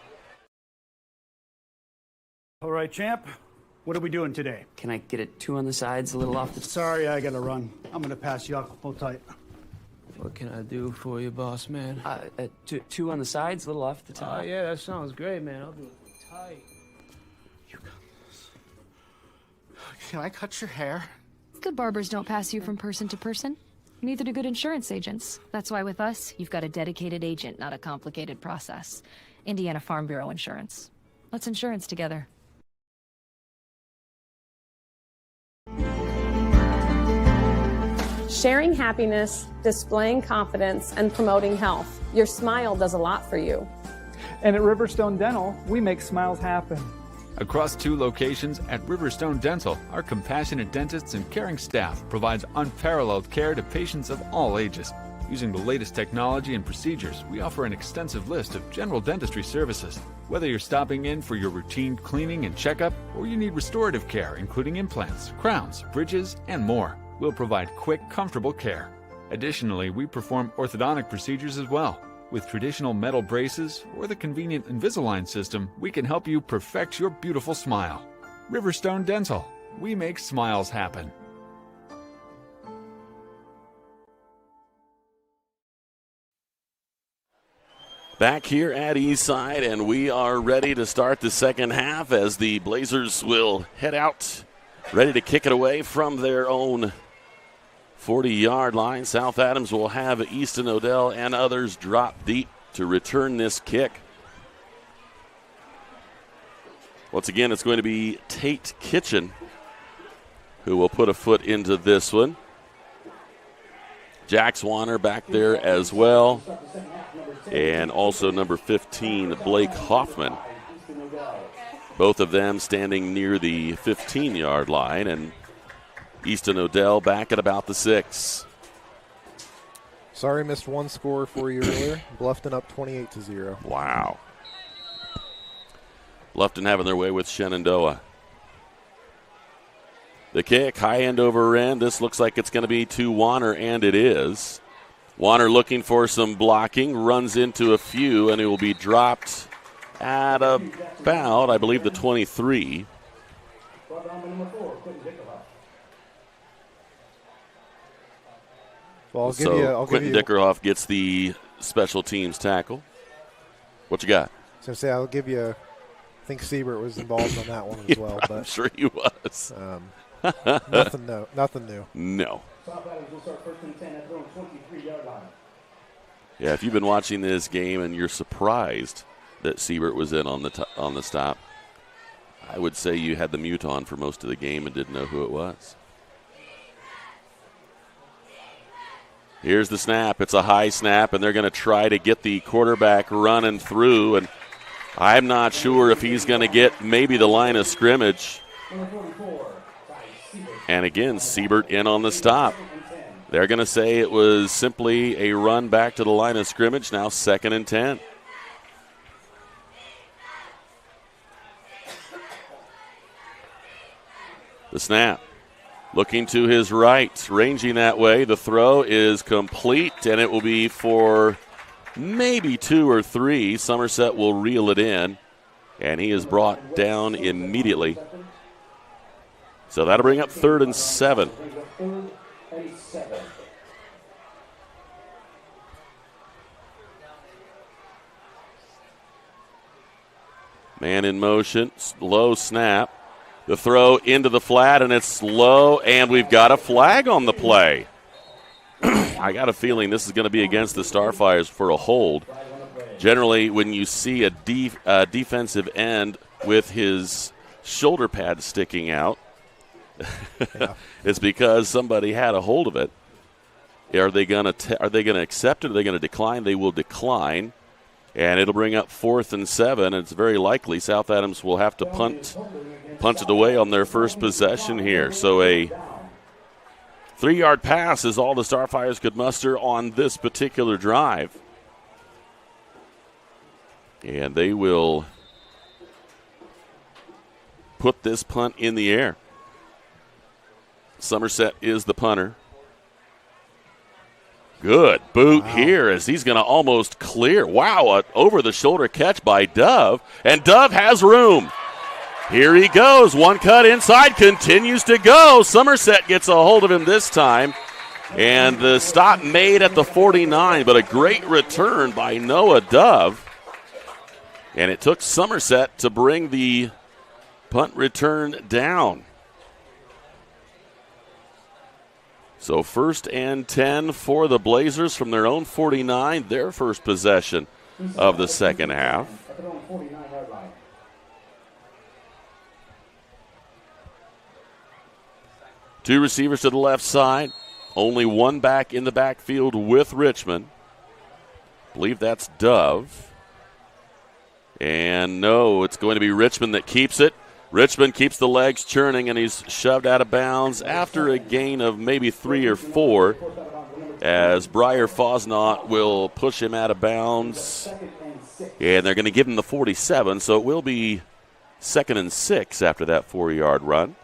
All right, champ. What are we doing today? Can I get it 2 on the sides, a little off the... Sorry, I gotta run. I'm gonna pass you off. Hold tight. What can I do for you, boss man? 2 on the sides, a little off the top. Yeah, that sounds great, man. I'll do it tight. Can I cut your hair? Good barbers don't pass you from person to person. Neither do good insurance agents. That's why with us, you've got a dedicated agent, not a complicated process. Indiana Farm Bureau Insurance. Let's insurance together. Sharing happiness, displaying confidence, and promoting health. Your smile does a lot for you. And at Riverstone Dental, we make smiles happen. Across 2 locations at Riverstone Dental, our compassionate dentists and caring staff provides unparalleled care to patients of all ages. Using the latest technology and procedures, we offer an extensive list of general dentistry services. Whether you're stopping in for your routine cleaning and checkup, or you need restorative care, including implants, crowns, bridges, and more, we'll provide quick, comfortable care. Additionally, we perform orthodontic procedures as well. With traditional metal braces or the convenient Invisalign system, we can help you perfect your beautiful smile. Riverstone Dental. We make smiles happen. Back here at Eastside, and we are ready to start the second half as the Blazers will head out, ready to kick it away from their own 40-yard line. South Adams will have Easton Odell and others drop deep to return this kick. Once again, it's going to be Tate Kitchen who will put a foot into this one. Jack Swanner back there as well. And also number 15, Blake Hoffman. Both of them standing near the 15-yard line, and Easton Odell back at about the 6. Sorry, missed one score for you earlier. Bluffton up 28-0. Wow. Bluffton having their way with Shenandoah. The kick, high end over end. This looks like it's going to be to Warner, and it is. Warner looking for some blocking, runs into a few, and it will be dropped at about, I believe, the 23. Well, Quentin Dickerhoff gets the special teams tackle. What you got? So I'll give you. I think Siebert was involved on that one as well. I'm sure he was. Nothing new. No. Yeah, if you've been watching this game and you're surprised that Siebert was in on the stop, I would say you had the mute on for most of the game and didn't know who it was. Here's the snap. It's a high snap, and they're going to try to get the quarterback running through, and I'm not sure if he's going to get maybe the line of scrimmage. And again, Siebert in on the stop. They're going to say it was simply a run back to the line of scrimmage, now 2nd and 10. The snap. Looking to his right, ranging that way. The throw is complete, and it will be for maybe 2 or 3. Somerset will reel it in, and he is brought down immediately. So that'll bring up 3rd and 7. Man in motion, low snap. The throw into the flat, and it's low, and we've got a flag on the play. I got a feeling this is going to be against the Starfires for a hold. Generally, when you see a defensive end with his shoulder pad sticking out. It's because somebody had a hold of it. Are they going to accept it? Are they going to decline? They will decline, and it'll bring up 4th and 7. It's very likely South Adams will have to punt it away on their first possession here. So a 3-yard pass is all the Starfires could muster on this particular drive. And they will put this punt in the air. Somerset is the punter. Good boot here as he's going to almost clear. Wow, an over-the-shoulder catch by Dove, and Dove has room. Here he goes. One cut inside, continues to go. Somerset gets a hold of him this time, and the stop made at the 49, but a great return by Noah Dove. And it took Somerset to bring the punt return down. So 1st and 10 for the Blazers from their own 49, their first possession of the second half. Two receivers to the left side. Only one back in the backfield with Richmond. I believe that's Dove. And no, it's going to be Richmond that keeps it. Richmond keeps the legs churning, and he's shoved out of bounds after a gain of maybe 3 or 4, as Briar Fosnaught will push him out of bounds. And they're going to give him the 47, so it will be 2nd and 6 after that 4-yard run.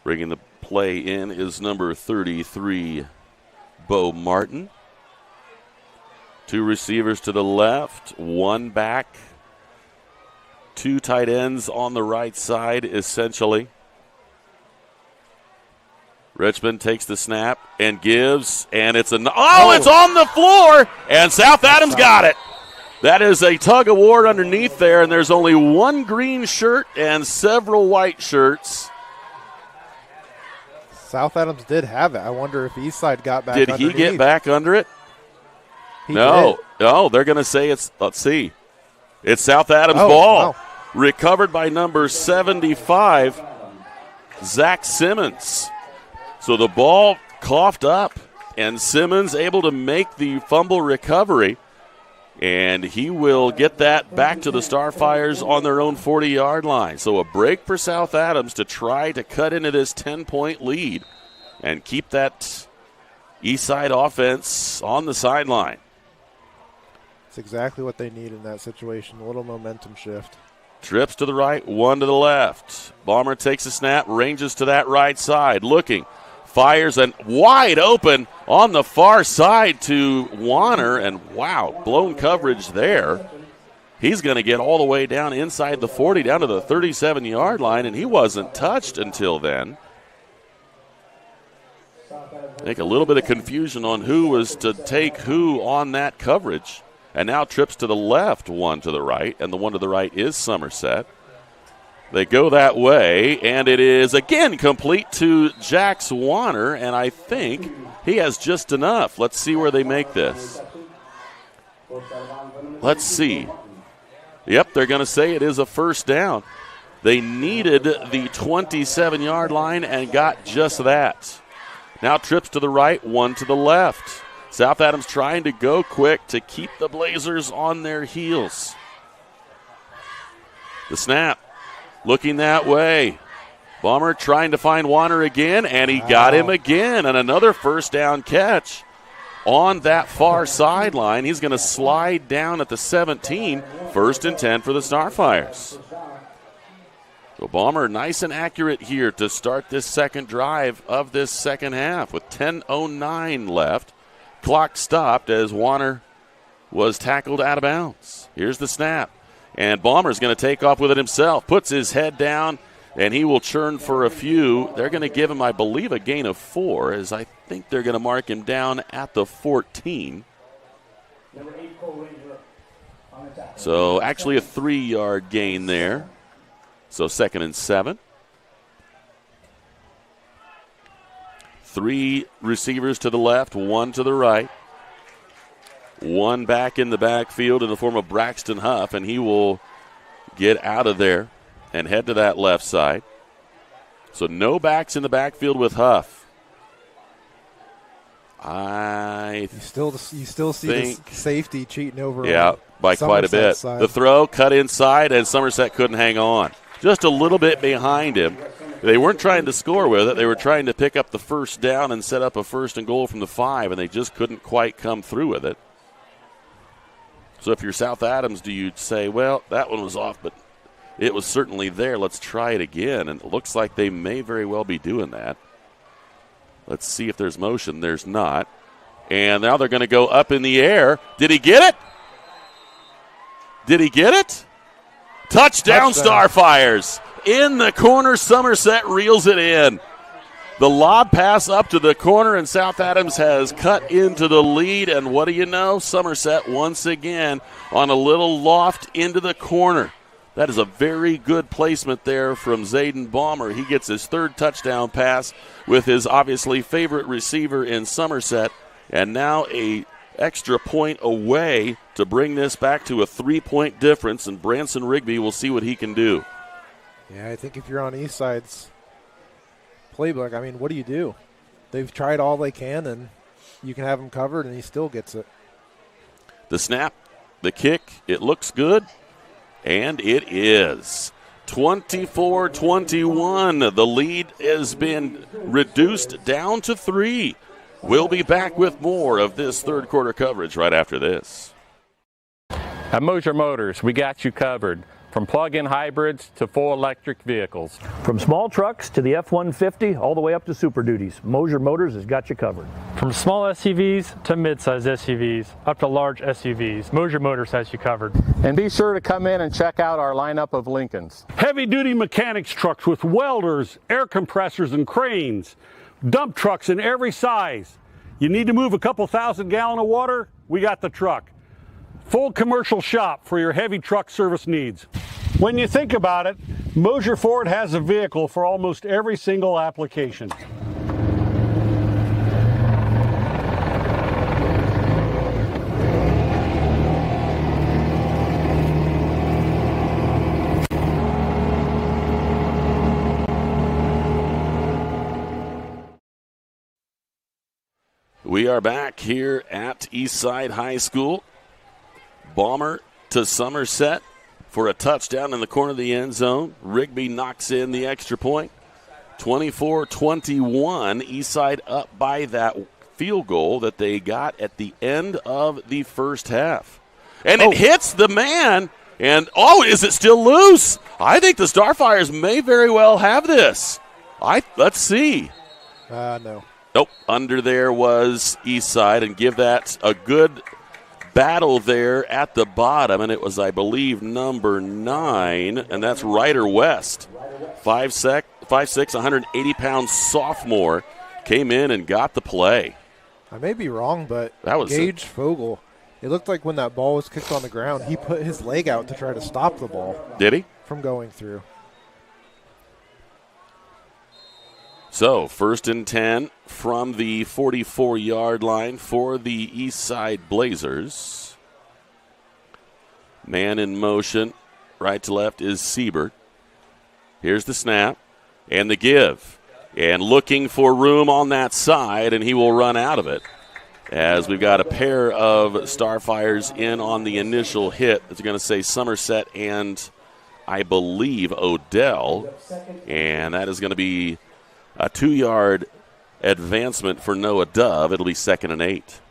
Bringing the play in is number 33, Bo Martin. Two receivers to the left, one back, two tight ends on the right side, essentially. Richmond takes the snap and gives, and it's it's on the floor, and South Adams got it. That is a tug of war underneath there, and there's only one green shirt and several white shirts. South Adams did have it. I wonder if Eastside got back underneath. Did he get back under it? No, they're going to say let's see. It's South Adams' ball. Wow. Recovered by number 75, Zach Simmons. So the ball coughed up, and Simmons able to make the fumble recovery, and he will get that back to the Starfires on their own 40-yard line. So a break for South Adams to try to cut into this 10-point lead and keep that Eastside offense on the sideline. It's exactly what they need in that situation, a little momentum shift. Trips to the right, one to the left. Bomber takes a snap, ranges to that right side, looking, fires, and wide open on the far side to Warner, and wow, blown coverage there. He's going to get all the way down inside the 40, down to the 37-yard line, and he wasn't touched until then. I think a little bit of confusion on who was to take who on that coverage. And now trips to the left, one to the right, and the one to the right is Somerset. They go that way, and it is again complete to Jax Warner, and I think he has just enough. Let's see where they make this. Let's see. Yep, they're going to say it is a first down. They needed the 27-yard line and got just that. Now trips to the right, one to the left. South Adams trying to go quick to keep the Blazers on their heels. The snap, looking that way. Bomber trying to find Warner again, and he got him again. And another first down catch on that far sideline. He's going to slide down at the 17, 1st and 10 for the Starfires. So Bomber nice and accurate here to start this second drive of this second half with 10:09 left. Clock stopped as Warner was tackled out of bounds. Here's the snap. And Bomber's going to take off with it himself. Puts his head down, and he will churn for a few. They're going to give him, I believe, a gain of 4, as I think they're going to mark him down at the 14. So actually a 3-yard gain there. So 2nd and 7. 3 receivers to the left, one to the right. One back in the backfield in the form of Braxton Huff, and he will get out of there and head to that left side. So no backs in the backfield with Huff. You still see this safety cheating over. Yeah, by quite a bit. Side. The throw cut inside, and Somerset couldn't hang on. Just a little bit behind him. They weren't trying to score with it. They were trying to pick up the first down and set up a 1st and goal from the 5, and they just couldn't quite come through with it. So if you're South Adams, do you say, well, that one was off, but it was certainly there. Let's try it again. And it looks like they may very well be doing that. Let's see if there's motion. There's not. And now they're going to go up in the air. Did he get it? Did he get it? Touchdown, Starfires. In the corner, Somerset reels it in. The lob pass up to the corner, and South Adams has cut into the lead. And what do you know? Somerset once again on a little loft into the corner. That is a very good placement there from Zayden Balmer. He gets his 3rd touchdown pass with his obviously favorite receiver in Somerset. And now a extra point away to bring this back to a 3-point difference. And Branson Rigby will see what he can do. Yeah, I think if you're on Eastside's playbook, I mean, what do? They've tried all they can, and you can have him covered, and he still gets it. The snap, the kick, it looks good. And it is 24-21. The lead has been reduced down to 3. We'll be back with more of this third quarter coverage right after this. At Moser Motors, we got you covered. From plug-in hybrids to full electric vehicles. From small trucks to the F-150 all the way up to Super Duties, Moser Motors has got you covered. From small SUVs to mid-size SUVs up to large SUVs, Moser Motors has you covered. And be sure to come in and check out our lineup of Lincolns. Heavy-duty mechanics trucks with welders, air compressors, and cranes. Dump trucks in every size. You need to move a couple thousand gallons of water? We got the truck. Full commercial shop for your heavy truck service needs. When you think about it, Moser Ford has a vehicle for almost every single application. We are back here at Eastside High School. Balmer to Somerset for a touchdown in the corner of the end zone. Rigby knocks in the extra point. 24-21. Eastside up by that field goal that they got at the end of the first half. And it hits the man. And, is it still loose? I think the Starfires may very well have this. Let's see. No. Nope. Under there was Eastside, and give that a good battle there at the bottom, and it was, I believe, number 9, and that's Ryder West. 5'6", 180-pound sophomore came in and got the play. I may be wrong, but that was Gage Fogel, it looked like when that ball was kicked on the ground, he put his leg out to try to stop the ball. Did he? From going through. So, 1st and 10 from the 44-yard line for the Eastside Blazers. Man in motion, right to left is Siebert. Here's the snap and the give. And looking for room on that side, and he will run out of it. As we've got a pair of Starfires in on the initial hit. It's going to say Somerset and, I believe, Odell. And that is going to be a 2-yard advancement for Noah Dove. It'll be 2nd and 8.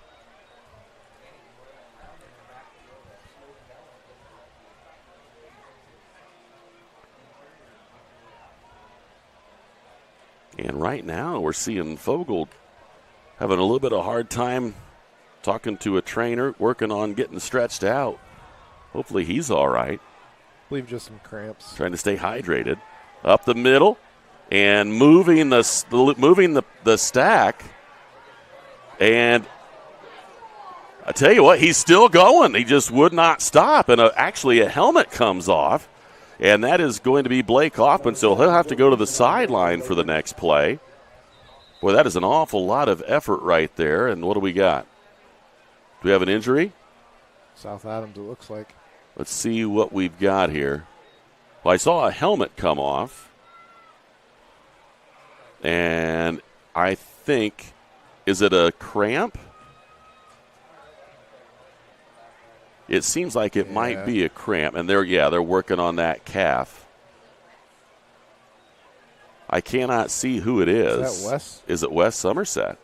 And right now we're seeing Fogel having a little bit of a hard time talking to a trainer, working on getting stretched out. Hopefully he's all right. I believe just some cramps. Trying to stay hydrated. Up the middle. And moving the stack, and I tell you what, he's still going. He just would not stop, and actually a helmet comes off, and that is going to be Blake Hoffman, so he'll have to go to the sideline for the next play. Boy, that is an awful lot of effort right there, and what do we got? we have an injury? South Adams, it looks like. Let's see what we've got here. Well, I saw a helmet come off. And I think, is it a cramp? It seems like it might be a cramp. And they're working on that calf. I cannot see who it is. Is that Wes? Is it Wes Somerset?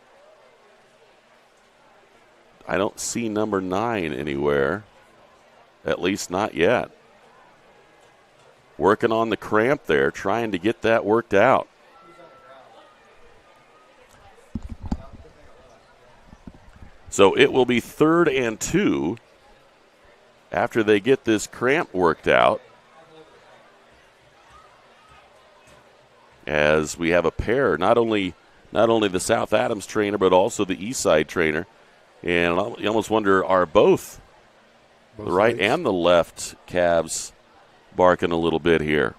I don't see number 9 anywhere. At least not yet. Working on the cramp there, trying to get that worked out. So it will be 3rd and 2 after they get this cramp worked out. As we have a pair, not only the South Adams trainer, but also the Eastside trainer. And you almost wonder, are both the right legs and the left calves barking a little bit here?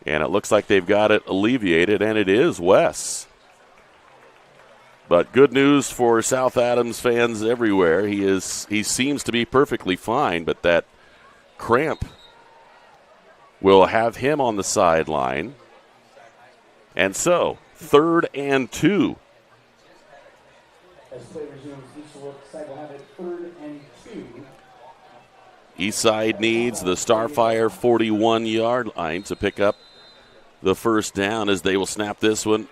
And it looks like they've got it alleviated, and it is Wes. But good news for South Adams fans everywhere. He seems to be perfectly fine, but that cramp will have him on the sideline. And so, 3rd and 2. As play resumes, Eastside will have it 3rd and 2. Eastside needs the Starfire 41-yard line to pick up the first down, as they will snap this one.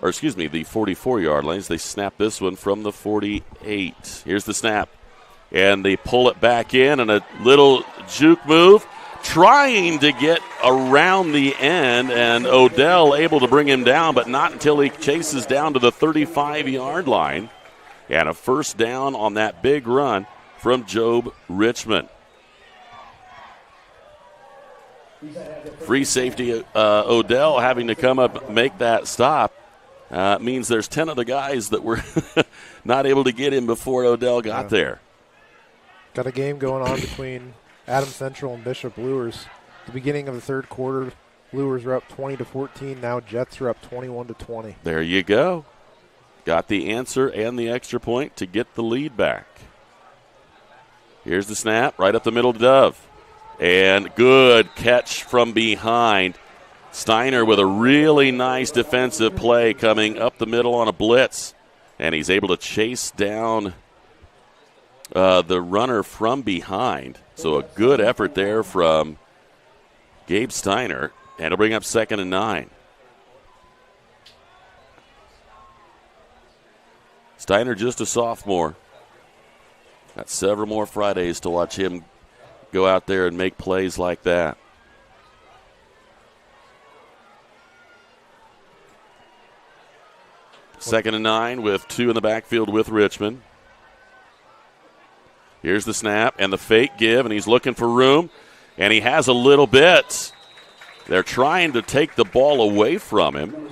Or excuse me, the 44-yard lines. They snap this one from the 48. Here's the snap. And they pull it back in, and a little juke move, trying to get around the end, and Odell able to bring him down, but not until he chases down to the 35-yard line. And a first down on that big run from Job Richmond. Free safety Odell having to come up and make that stop. Means there's 10 other guys that were not able to get him before Odell got there. Got a game going on between Adams Central and Bishop Luers. At the beginning of the third quarter, Luers are up 20-14. Now Jets are up 21-20. There you go. Got the answer and the extra point to get the lead back. Here's the snap, right up the middle to Dove. And good catch from behind. Steiner with a really nice defensive play coming up the middle on a blitz. And he's able to chase down the runner from behind. So a good effort there from Gabe Steiner. And it'll bring up 2nd and 9. Steiner just a sophomore. Got several more Fridays to watch him go out there and make plays like that. Second and 9 with 2 in the backfield with Richmond. Here's the snap and the fake give, and he's looking for room, and he has a little bit. They're trying to take the ball away from him,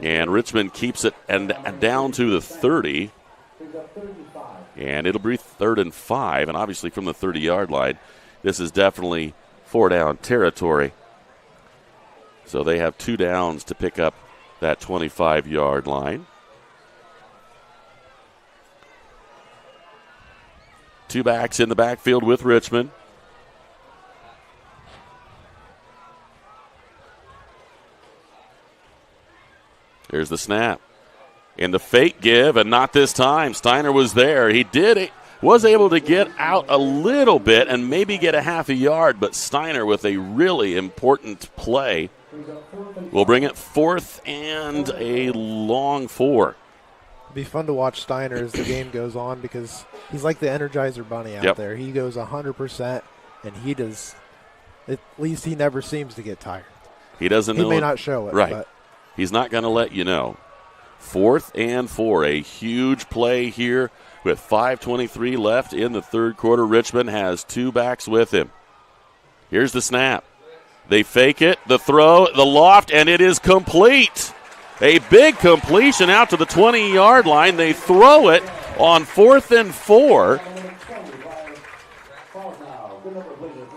and Richmond keeps it and down to the 30. And it'll be 3rd and 5, and obviously from the 30-yard line, this is definitely 4-down territory. So they have 2 downs to pick up that 25-yard line. 2 backs in the backfield with Richmond. Here's the snap. And the fake give, and not this time. Steiner was there. He was able to get out a little bit and maybe get a half a yard, but Steiner with a really important play will bring it 4th and a long 4. It'll be fun to watch Steiner as the game goes on because he's like the Energizer Bunny out there. He goes 100%, and he does. At least he never seems to get tired. He doesn't know. He may not show it. Right. But he's not going to let you know. 4th and 4, a huge play here with 5:23 left in the third quarter. Richmond has 2 backs with him. Here's the snap. They fake it, the throw, the loft, and it is complete. A big completion out to the 20-yard line. They throw it on 4th and 4.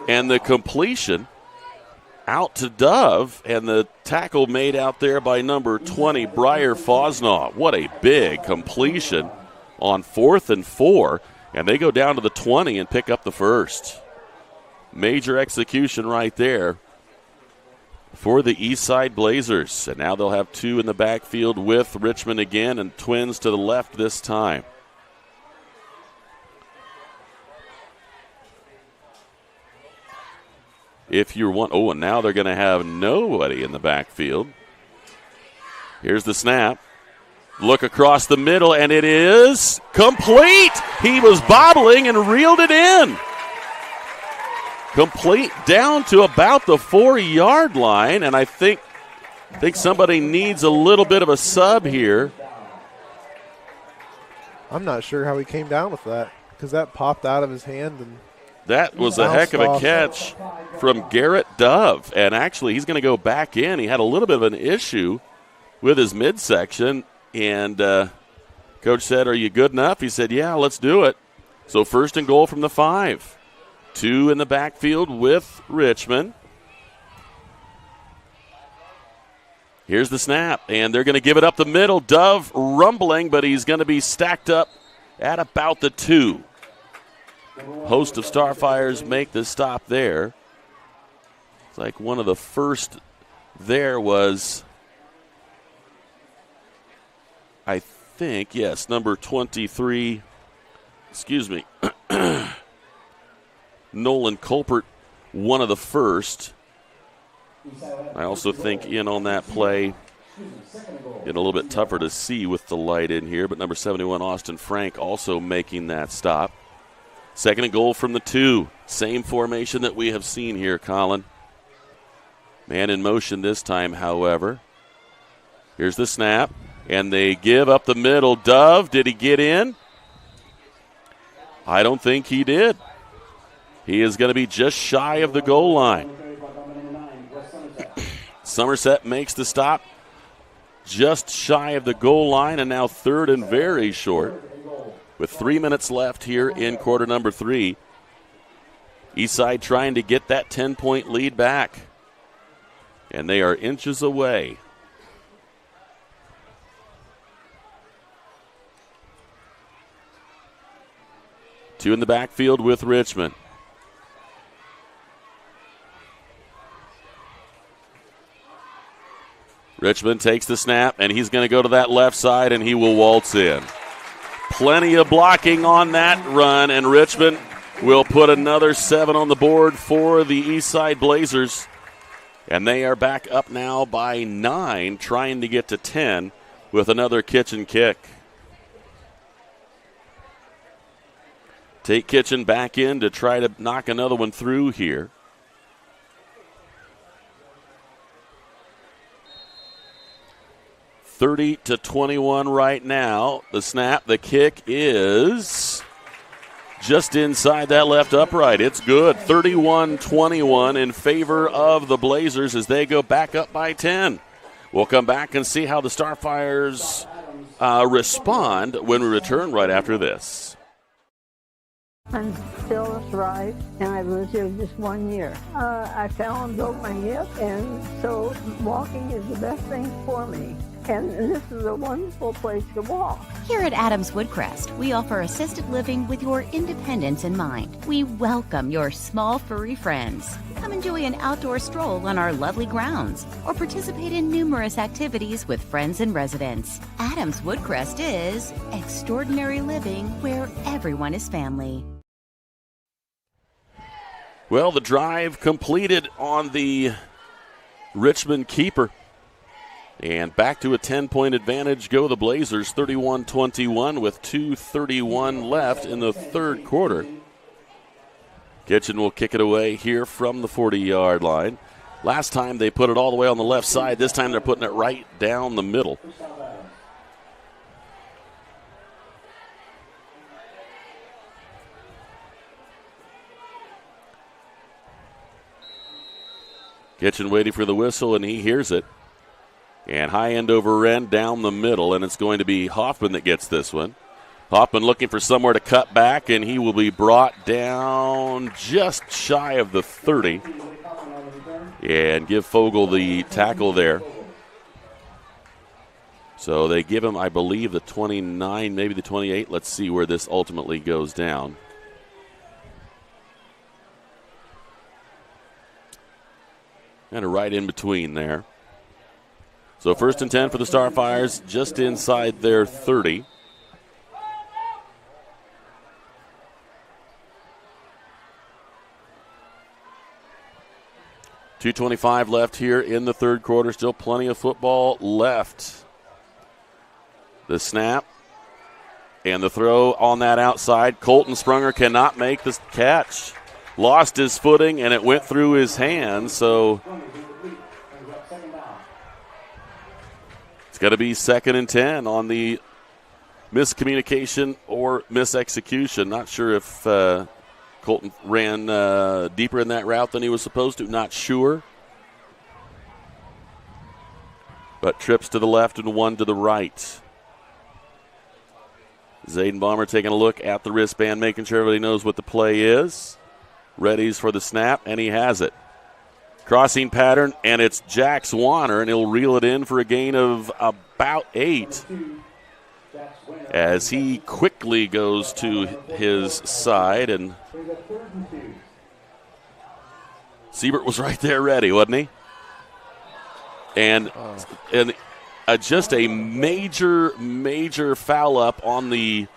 And the completion out to Dove, and the tackle made out there by number 20, Briar Fosnaw. What a big completion on 4th and 4, and they go down to the 20 and pick up the first. Major execution right there for the Eastside Blazers. And now they'll have 2 in the backfield with Richmond again, and twins to the left this time. If you're one, and now they're going to have nobody in the backfield. Here's the snap. Look across the middle, and it is complete. He was bobbling and reeled it in. Complete down to about the 4-yard line, and I think somebody needs a little bit of a sub here. I'm not sure how he came down with that, because that popped out of his hand and that was a heck of a catch from Garrett Dove, and actually he's going to go back in. He had a little bit of an issue with his midsection, and Coach said, "Are you good enough?" He said, "Yeah, let's do it." So 1st and goal from the 5. 2 in the backfield with Richmond. Here's the snap, and they're going to give it up the middle. Dove rumbling, but he's going to be stacked up at about the 2. Host of Starfires make the stop there. It's like one of the first there was, I think, yes, number 23, Nolan Colpert, one of the first. I also think in on that play, getting a little bit tougher to see with the light in here, but number 71, Austin Frank, also making that stop. 2nd and goal from the 2. Same formation that we have seen here, Colin. Man in motion this time, however. Here's the snap, and they give up the middle. Dove, did he get in? I don't think he did. He is going to be just shy of the goal line. Somerset makes the stop just shy of the goal line, and now 3rd and very short. With 3 minutes left here in quarter number 3. Eastside trying to get that 10-point lead back. And they are inches away. Two in the backfield with Richmond. Richmond takes the snap, and he's going to go to that left side, and he will waltz in. Plenty of blocking on that run, and Richmond will put another 7 on the board for the Eastside Blazers. And they are back up now by 9, trying to get to 10 with another Kitchen kick. Take Kitchen back in to try to knock another one through here. (30-21) right now. The snap, the kick is just inside that left upright. It's good. 31-21 in favor of the Blazers as they go back up by 10. We'll come back and see how the Starfires respond when we return right after this. I'm still a Thrive, and I've lived here just 1 year. I fell and broke my hip, and so walking is the best thing for me. And this is a wonderful place to walk. Here at Adams Woodcrest, we offer assisted living with your independence in mind. We welcome your small furry friends. Come enjoy an outdoor stroll on our lovely grounds or participate in numerous activities with friends and residents. Adams Woodcrest is extraordinary living where everyone is family. Well, the drive completed on the Richmond keeper. And back to a 10-point advantage go the Blazers, 31-21 with 2:31 left in the third quarter. Kitchen will kick it away here from the 40-yard line. Last time they put it all the way on the left side. This time they're putting it right down the middle. Kitchen waiting for the whistle, and he hears it. And high end over end down the middle, and it's going to be Hoffman that gets this one. Hoffman looking for somewhere to cut back, and he will be brought down just shy of the 30. and give Fogel the tackle there. So they give him, I believe, the 29, maybe the 28. Let's see where this ultimately goes down. Kind of right in between there. So 1st and 10 for the Starfires, just inside their 30. .225 left here in the third quarter. Still plenty of football left. The snap and the throw on that outside. Colton Sprunger cannot make the catch. Lost his footing, and it went through his hands, so it's going to be 2nd and 10 on the miscommunication or misexecution. Not sure if Colton ran deeper in that route than he was supposed to. Not sure. But trips to the left and one to the right. Zayden Balmer taking a look at the wristband, making sure everybody knows what the play is. Readies for the snap, and he has it. Crossing pattern, and it's Jack Swanner, and he'll reel it in for a gain of about 8. As he quickly goes to his side, and Siebert was right there ready, wasn't he? And just a major foul up on the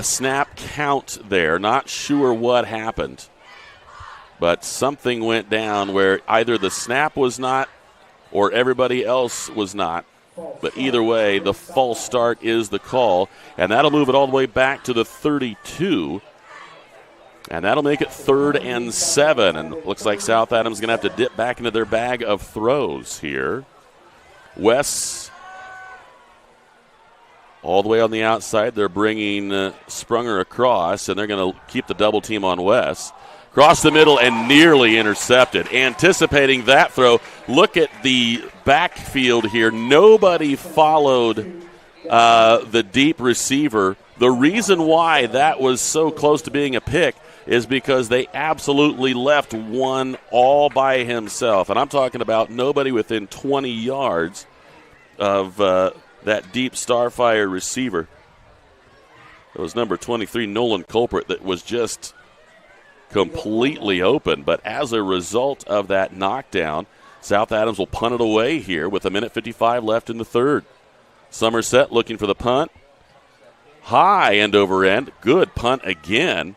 snap count there. Not sure what happened. But something went down where either the snap was not or everybody else was not. But either way, the false start is the call. And that'll move it all the way back to the 32. And that'll make it 3rd and 7. And looks like South Adams going to have to dip back into their bag of throws here. Wes all the way on the outside. They're bringing Sprunger across, and they're going to keep the double team on Wes. Across the middle and nearly intercepted. Anticipating that throw. Look at the backfield here. Nobody followed the deep receiver. The reason why that was so close to being a pick is because they absolutely left one all by himself. And I'm talking about nobody within 20 yards of that deep Starfire receiver. It was number 23, Nolan Culprit, that was just completely open. But as a result of that knockdown, South Adams will punt it away here with 1:55 left in the third. Somerset looking for the punt. High end over end. Good punt again.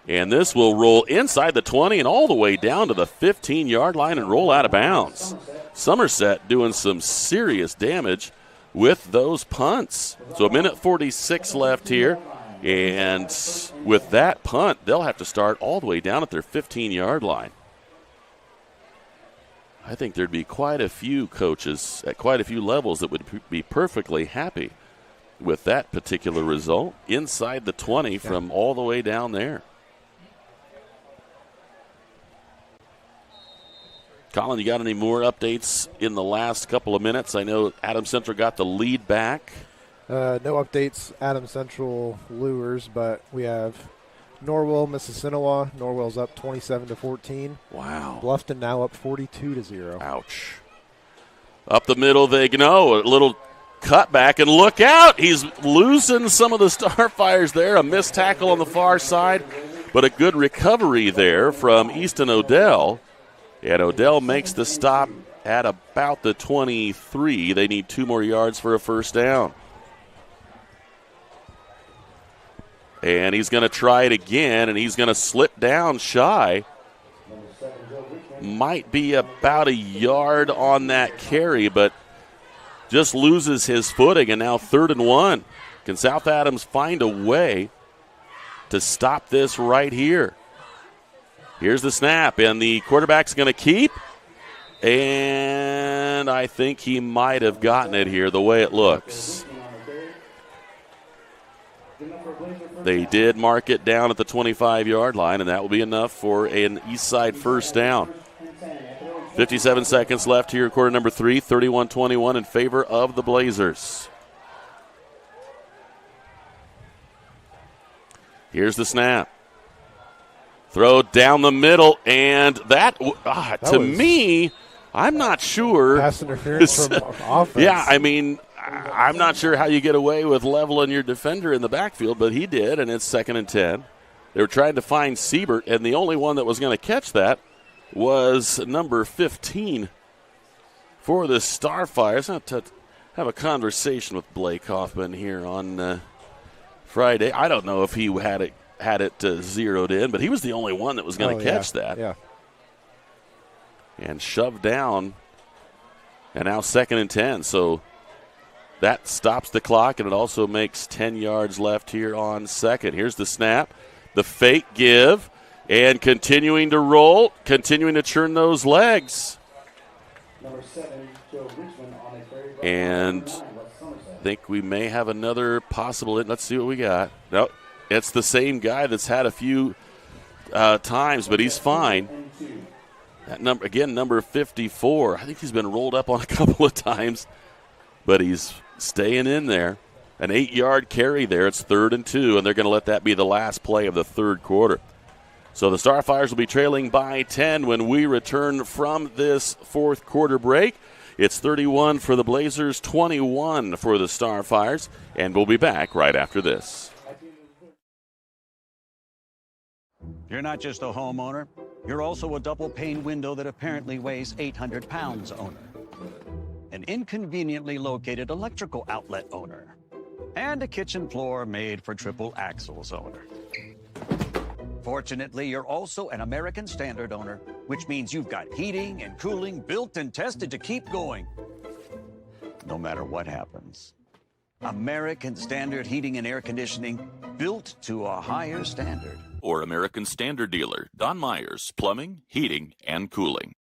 And this will roll inside the 20 and all the way down to the 15-yard line and roll out of bounds. Somerset doing some serious damage with those punts. So 1:46 left here. And with that punt, they'll have to start all the way down at their 15-yard line. I think there'd be quite a few coaches at quite a few levels that would be perfectly happy with that particular result. Inside the 20 from all the way down there. Colin, you got any more updates in the last couple of minutes? I know Adams Central got the lead back. No updates, Adams Central Lures, but we have Norwell, Mississinawa. Norwell's up 27-14. Wow. Bluffton now up 42-0. Ouch. Up the middle they go. A little cutback, and look out. He's losing some of the Starfires there. A missed tackle on the far side, but a good recovery there from Easton Odell. And Odell makes the stop at about the 23. They need 2 more yards for a first down. And he's going to try it again, and he's going to slip down shy. Might be about a yard on that carry, but just loses his footing, and now 3rd and 1. Can South Adams find a way to stop this right here? Here's the snap, and the quarterback's going to keep. And I think he might have gotten it here the way it looks. They did mark it down at the 25-yard line, and that will be enough for an Eastside first down. 57 seconds left here, quarter number 3, 31-21 in favor of the Blazers. Here's the snap. Throw down the middle, and to me, I'm not sure. Pass interference from offense. Yeah, I mean, I'm not sure how you get away with leveling your defender in the backfield, but he did, and it's 2nd and 10. They were trying to find Siebert, and the only one that was going to catch that was number 15 for the Starfires. I'm going to have a conversation with Blake Hoffman here on Friday. I don't know if he had it zeroed in, but he was the only one that was going to catch that. Yeah. And shoved down, and now 2nd and 10. So that stops the clock, and it also makes 10 yards left here on 2nd. Here's the snap, the fake give, and continuing to roll, continuing to churn those legs. Number 7, Joe Richmond on a very And I think we may have another possible. Let's see what we got. No, it's the same guy that's had a few times, but he's fine. That number again, number 54. I think he's been rolled up on a couple of times, but he's staying in there. An 8-yard carry there. It's 3rd and 2, and they're going to let that be the last play of the 3rd quarter. So the Starfires will be trailing by 10 when we return from this 4th quarter break. It's 31 for the Blazers, 21 for the Starfires, and we'll be back right after this. You're not just a homeowner. You're also a double-pane window that apparently weighs 800 pounds owner. An inconveniently located electrical outlet owner. And a kitchen floor made for triple axles owner. Fortunately, you're also an American Standard owner, which means you've got heating and cooling built and tested to keep going, no matter what happens. American Standard Heating and Air Conditioning, built to a higher standard. Or American Standard dealer, Don Myers, Plumbing, Heating, and Cooling.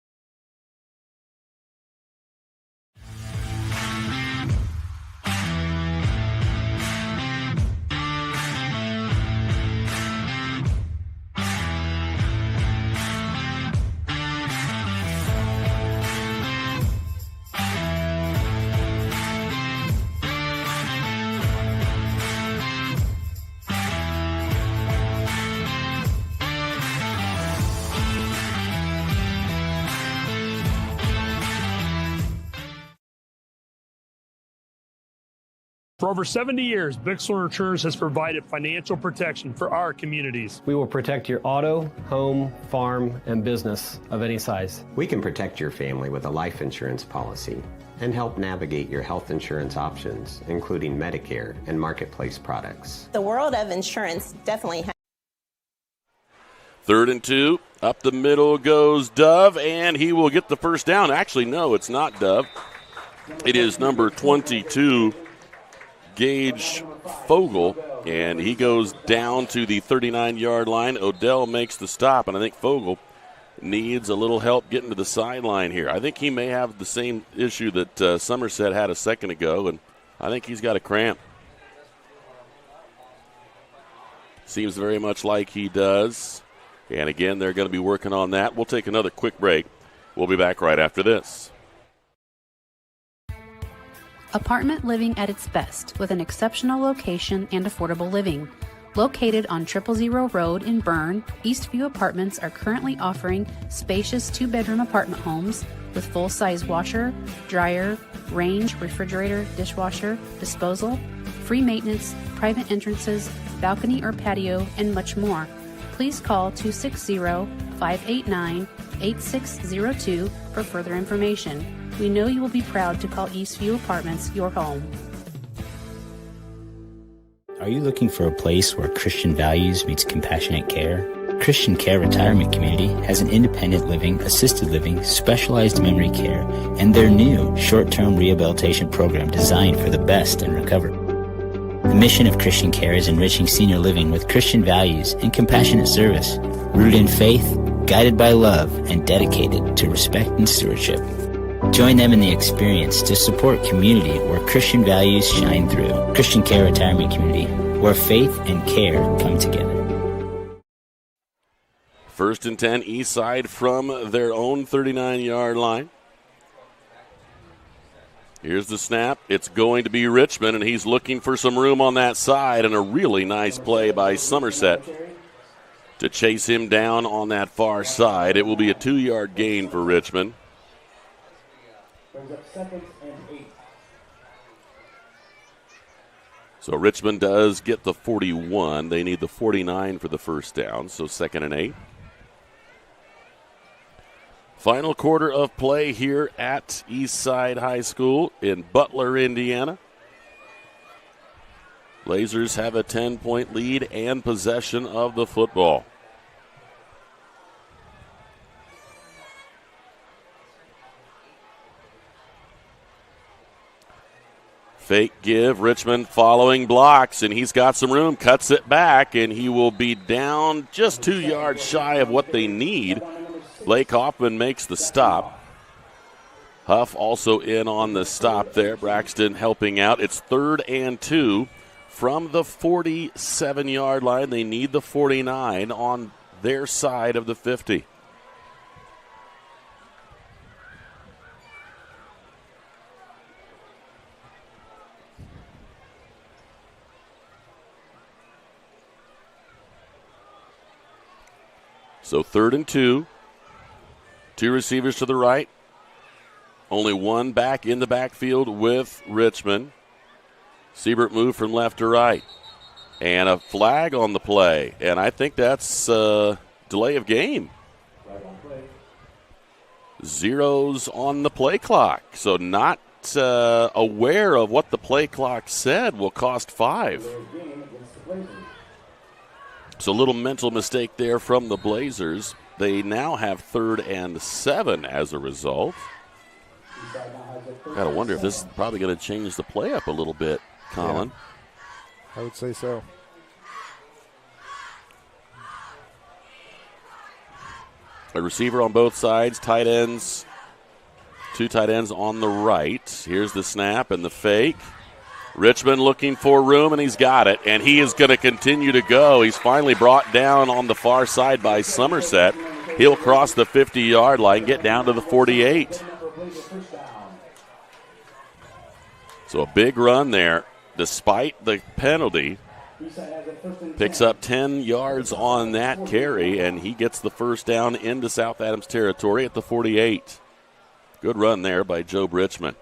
For over 70 years, Bixler Insurance has provided financial protection for our communities. We will protect your auto, home, farm, and business of any size. We can protect your family with a life insurance policy and help navigate your health insurance options, including Medicare and marketplace products. The world of insurance definitely has. 3rd and 2, up the middle goes Dove, and he will get the first down. Actually, no, it's not Dove. It is number 22, Gage Fogel, and he goes down to the 39-yard line. Odell makes the stop, and I think Fogel needs a little help getting to the sideline here. I think he may have the same issue that Somerset had a second ago, and I think he's got a cramp. Seems very much like he does. And again, they're going to be working on that. We'll take another quick break. We'll be back right after this. Apartment living at its best with an exceptional location and affordable living. Located on 000 Road in Berne, Eastview Apartments are currently offering spacious 2-bedroom apartment homes with full-size washer, dryer, range, refrigerator, dishwasher, disposal, free maintenance, private entrances, balcony or patio, and much more. Please call 260-589-8602 for further information. We know you will be proud to call Eastview Apartments your home. Are you looking for a place where Christian values meets compassionate care? Christian Care Retirement Community has an independent living, assisted living, specialized memory care, and their new short-term rehabilitation program designed for the best in recovery. The mission of Christian Care is enriching senior living with Christian values and compassionate service, rooted in faith, guided by love, and dedicated to respect and stewardship. Join them in the experience to support community where Christian values shine through. Christian Care Retirement Community, where faith and care come together. 1st and 10, Eastside from their own 39-yard line. Here's the snap. It's going to be Richmond, and he's looking for some room on that side, and a really nice play by Somerset. to chase him down on that far side. It will be a 2-yard gain for Richmond. Brings up 2nd and 8. So Richmond does get the 41. They need the 49 for the first down, so 2nd and 8. Final quarter of play here at Eastside High School in Butler, Indiana. Blazers have a 10-point lead and possession of the football. Fake give, Richmond following blocks, and he's got some room, cuts it back, and he will be down just 2 yards shy of what they need. Blake Hoffman makes the stop. Huff also in on the stop there. Braxton helping out. It's 3rd and 2 from the 47-yard line. They need the 49 on their side of the 50. So 3rd and 2. 2 receivers to the right. Only one back in the backfield with Richmond. Siebert moved from left to right. And a flag on the play. And I think that's delay of game. Zeros on the play clock. So not aware of what the play clock said will cost 5. So a little mental mistake there from the Blazers. They now have 3rd and 7 as a result. Got to wonder if this is probably going to change the play up a little bit, Colin. Yeah, I would say so. A receiver on both sides, tight ends. 2 tight ends on the right. Here's the snap and the fake. Richmond looking for room, and he's got it, and he is going to continue to go. He's finally brought down on the far side by Somerset. He'll cross the 50-yard line, get down to the 48. So a big run there, despite the penalty. Picks up 10 yards on that carry, and he gets the first down into South Adams territory at the 48. Good run there by Joe Richmond.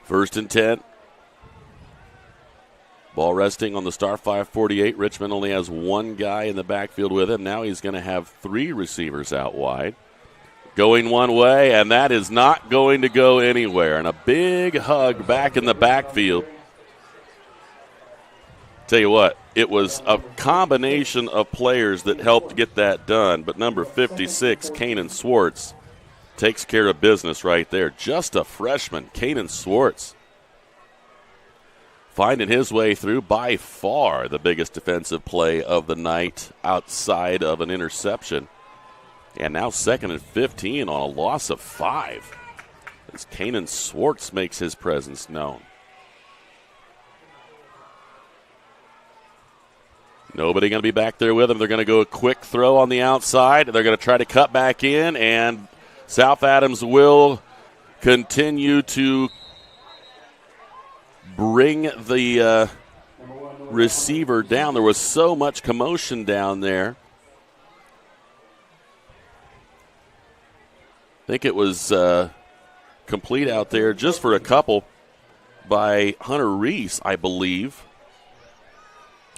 First and 10. Ball resting on the star 548. Richmond only has one guy in the backfield with him. Now he's going to have 3 receivers out wide. Going one way, and that is not going to go anywhere. And a big hug back in the backfield. Tell you what, it was a combination of players that helped get that done. But number 56, Kanan Swartz, takes care of business right there. Just a freshman, Kanan Swartz, finding his way through. By far the biggest defensive play of the night outside of an interception. And now 2nd and 15 on a loss of 5 as Kanan Swartz makes his presence known. Nobody going to be back there with him. They're going to go a quick throw on the outside. They're going to try to cut back in, and South Adams will continue to bring the receiver down. There was so much commotion down there. I think it was complete out there just for a couple by Hunter Reese, I believe.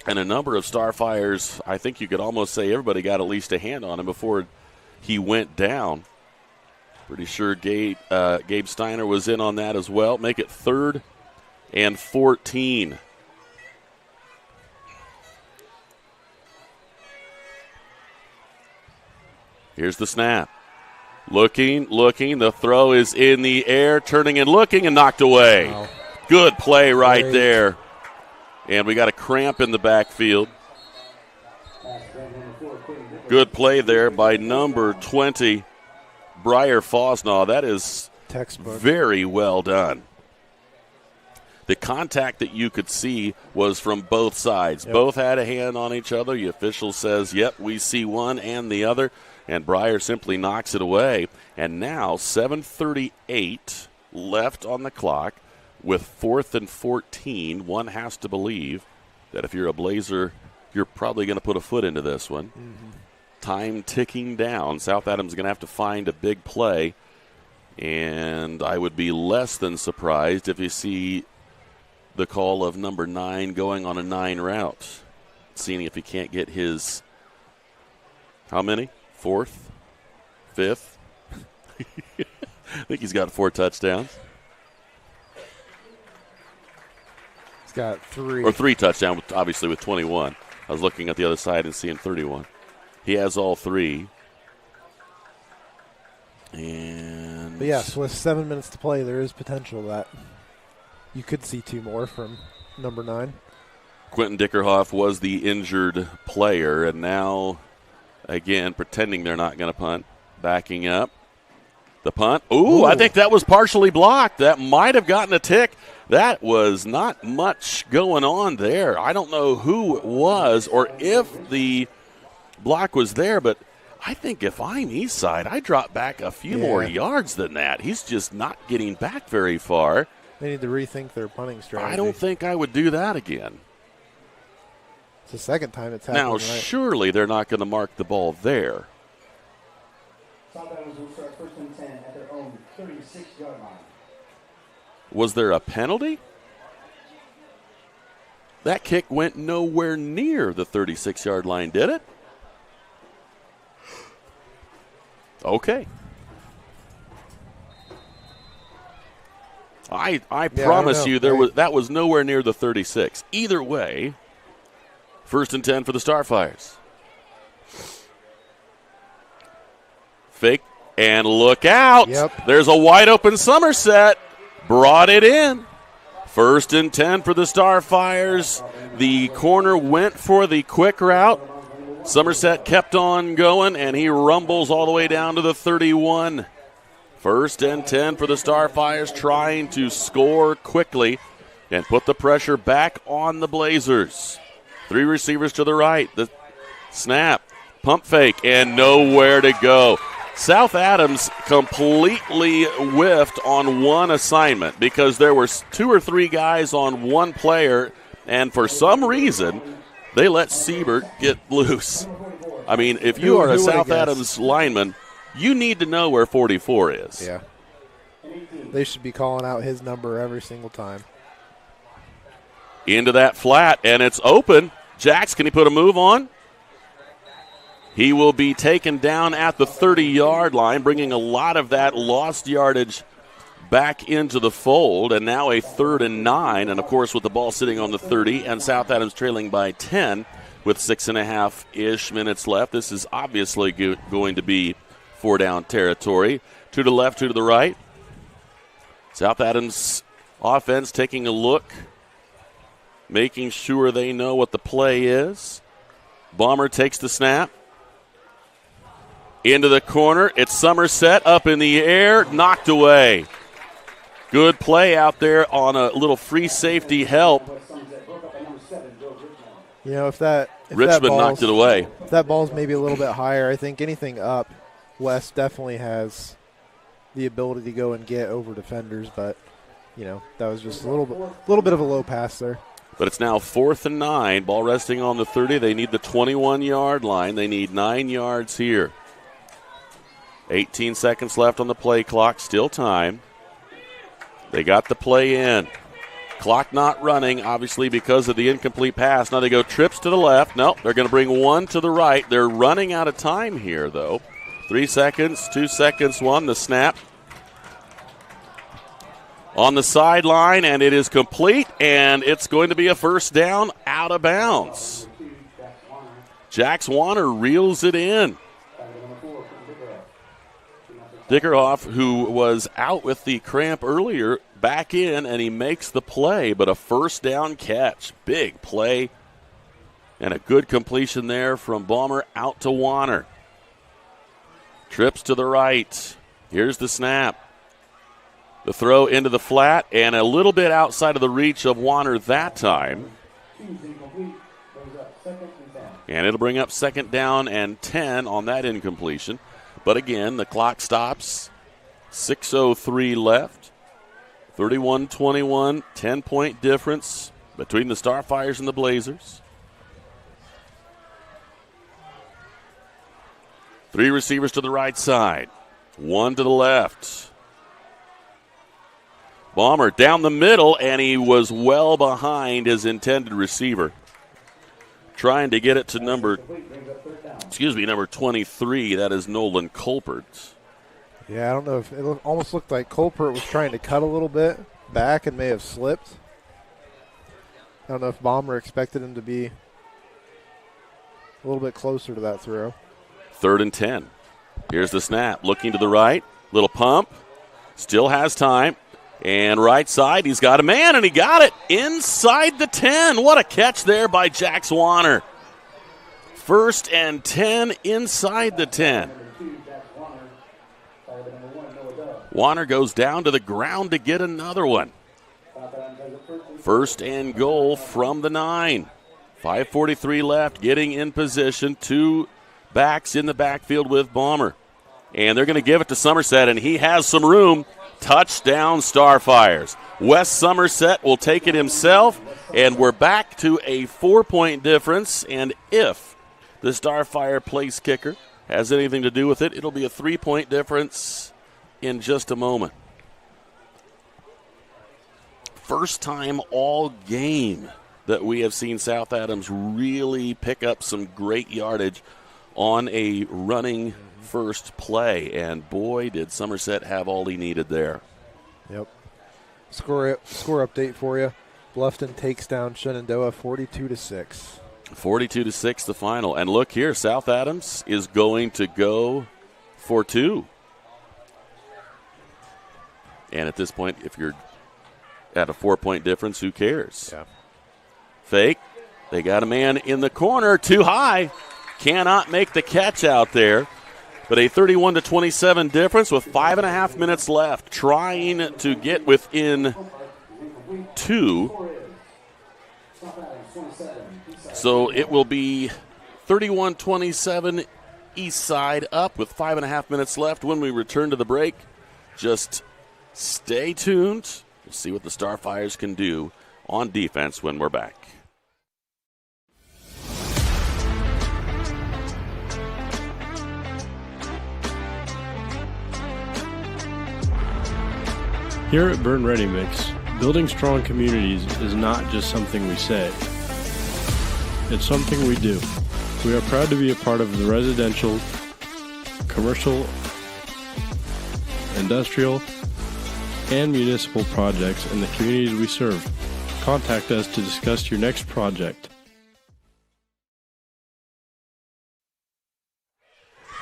And a number of Starfires, I think you could almost say everybody got at least a hand on him before he went down. Pretty sure Gabe Steiner was in on that as well. Make it 3rd and 14. Here's the snap. Looking. The throw is in the air, turning and looking, and knocked away. Wow. Good play right there. And we got a cramp in the backfield. Good play there by number 20, Briar Fosnaw. That is textbook. Very well done. The contact that you could see was from both sides. Yep. Both had a hand on each other. The official says, yep, we see one and the other. And Briar simply knocks it away. And now 7:38 left on the clock. with 4th and 14. One has to believe that if you're a Blazer, you're probably going to put a foot into this one. Mm-hmm. Time ticking down. South Adams is going to have to find a big play, and I would be less than surprised if you see the call of number 9 going on a 9 route, seeing if he can't get his, how many? 4th? 5th? I think he's got 4 touchdowns. He's got 3. Or 3 touchdowns, obviously, with 21. I was looking at the other side and seeing 31. He has all 3. And but yes, with 7 minutes to play, there is potential that you could see 2 more from number 9. Quentin Dickerhoff was the injured player, and now, again, pretending they're not going to punt, backing up. The punt. Ooh, I think that was partially blocked. That might have gotten a tick. That was not much going on there. I don't know who it was or if the block was there, but I think if I'm Eastside, I drop back a few more yards than that. He's just not getting back very far. They need to rethink their punting strategy. I don't think I would do that again. It's the second time it's happened. Now, surely they're not going to mark the ball there. South Adams will start 1st and 10 at their own 36-yard line. Was there a penalty? That kick went nowhere near the 36-yard line, did it? Okay. I promise you that was nowhere near the 36. Either way, 1st and 10 for the Starfires. Fake and look out. Yep. There's a wide open Somerset. Brought it in. 1st and 10 for the Starfires. The corner went for the quick route. Somerset kept on going, and he rumbles all the way down to the 31. 1st and 10 for the Starfires, trying to score quickly and put the pressure back on the Blazers. 3 receivers to the right. The snap, pump fake, and nowhere to go. South Adams completely whiffed on one assignment because there were 2 or 3 guys on one player, and for some reason, they let Siebert get loose. I mean, if you are a South Adams lineman, you need to know where 44 is. Yeah. They should be calling out his number every single time. Into that flat, and it's open. Jax, can he put a move on? He will be taken down at the 30-yard line, bringing a lot of that lost yardage back into the fold, and now a 3rd and 9, and, of course, with the ball sitting on the 30 and South Adams trailing by 10 with 6.5-ish minutes left. This is obviously going to be 4-down territory. 2 to the left, 2 to the right. South Adams offense taking a look, making sure they know what the play is. Bomber takes the snap. Into the corner. It's Somerset up in the air, knocked away. Good play out there on a little free safety help. You know, if Richmond knocked it away. If that ball's maybe a little bit higher, I think anything up, West definitely has the ability to go and get over defenders, but you know, that was just a little bit of a low pass there. But it's now 4th and 9, ball resting on the 30. They need the 21-yard line. They need 9 yards here. 18 seconds left on the play clock, still time. They got the play in. Clock not running, obviously, because of the incomplete pass. Now they go trips to the left. Nope, they're going to bring 1 to the right. They're running out of time here, though. 3 seconds, 2 seconds, 1, the snap. On the sideline, and it is complete, and it's going to be a 1st down out of bounds. Jax Warner reels it in. Dickerhoff, who was out with the cramp earlier, back in, and he makes the play, but a 1st down catch. Big play, and a good completion there from Ballmer out to Warner. Trips to the right. Here's the snap. The throw into the flat, and a little bit outside of the reach of Warner that time. And it'll bring up 2nd down and 10 on that incompletion. But again, the clock stops. 6:03 left. 31-21, 10-point difference between the Starfires and the Blazers. 3 receivers to the right side, 1 to the left. Bomber down the middle, and he was well behind his intended receiver. Trying to get it to number 23. That is Nolan Colpert. Yeah, I don't know if it almost looked like Colpert was trying to cut a little bit back and may have slipped. I don't know if Bomber expected him to be a little bit closer to that throw. 3rd and 10. Here's the snap. Looking to the right. Little pump. Still has time. And right side, he's got a man, and he got it inside the 10. What a catch there by Jax Warner. 1st and 10 inside the 10. Warner goes down to the ground to get another one. 1st and goal from the 9. 5:43 left, getting in position. 2 backs in the backfield with Bomber. And they're going to give it to Somerset, and he has some room. Touchdown Starfires. Wes Somerset will take it himself, and we're back to a 4-point difference. And if the Starfire place kicker has anything to do with it, it'll be a 3-point difference in just a moment. First time all game that we have seen South Adams really pick up some great yardage on a running first play, and boy, did Somerset have all he needed there. Yep. Score update for you. Bluffton takes down Shenandoah 42-6. 42-6 the final. And look here, South Adams is going to go for 2. And at this point, if you're at a 4-point difference, who cares? Yeah. Fake. They got a man in the corner, too high. Cannot make the catch out there. But a 31-27 difference with 5.5 minutes left. Trying to get within 2. So it will be 31-27 Eastside up with 5.5 minutes left when we return to the break. Just stay tuned. We'll see what the Starfires can do on defense when we're back. Here at Berne Ready Mix, building strong communities is not just something we say. It's something we do. We are proud to be a part of the residential, commercial, industrial, and municipal projects in the communities we serve. Contact us to discuss your next project.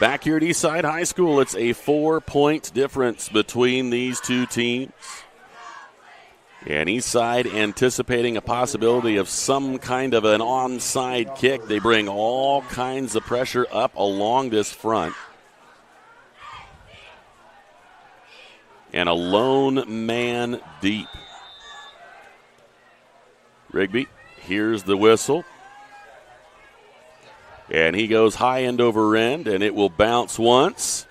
Back here at Eastside High School, it's a 4-point difference between these two teams. And Eastside anticipating a possibility of some kind of an onside kick. They bring all kinds of pressure up along this front. And a lone man deep. Rigby, here's the whistle. And he goes high end over end, and it will bounce once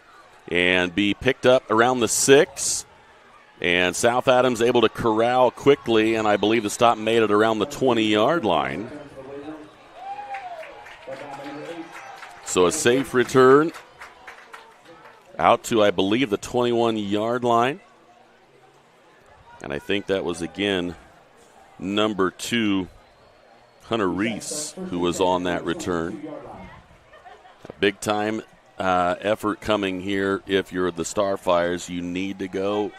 and be picked up around the 6. And South Adams able to corral quickly, and I believe the stop made it around the 20-yard line. So a safe return out to, I believe, the 21-yard line. And I think that was, again, number 2, Hunter Reese, who was on that return. A big-time effort coming here. If you're the Starfires, you need to go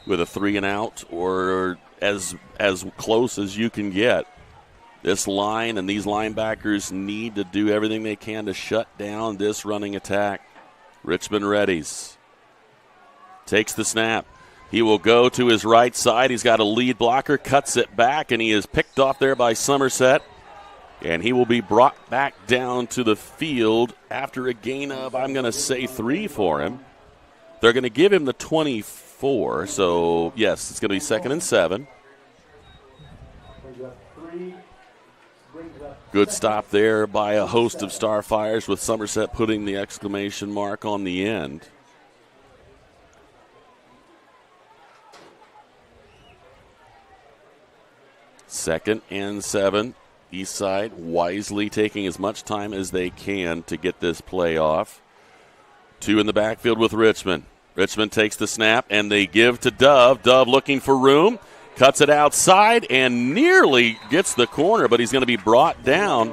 with a 3-and-out or as close as you can get. This line and these linebackers need to do everything they can to shut down this running attack. Richmond Reddies takes the snap. He will go to his right side. He's got a lead blocker, cuts it back, and he is picked off there by Somerset. And he will be brought back down to the field after a gain of, I'm going to say, 3 for him. They're going to give him the 24. So, yes, it's going to be 2nd and 7. Good stop there by a host of Starfires, with Somerset putting the exclamation mark on the end. 2nd and 7. Eastside wisely taking as much time as they can to get this play off. 2 in the backfield with Richmond. Richmond takes the snap, and they give to Dove. Dove looking for room. Cuts it outside and nearly gets the corner, but he's going to be brought down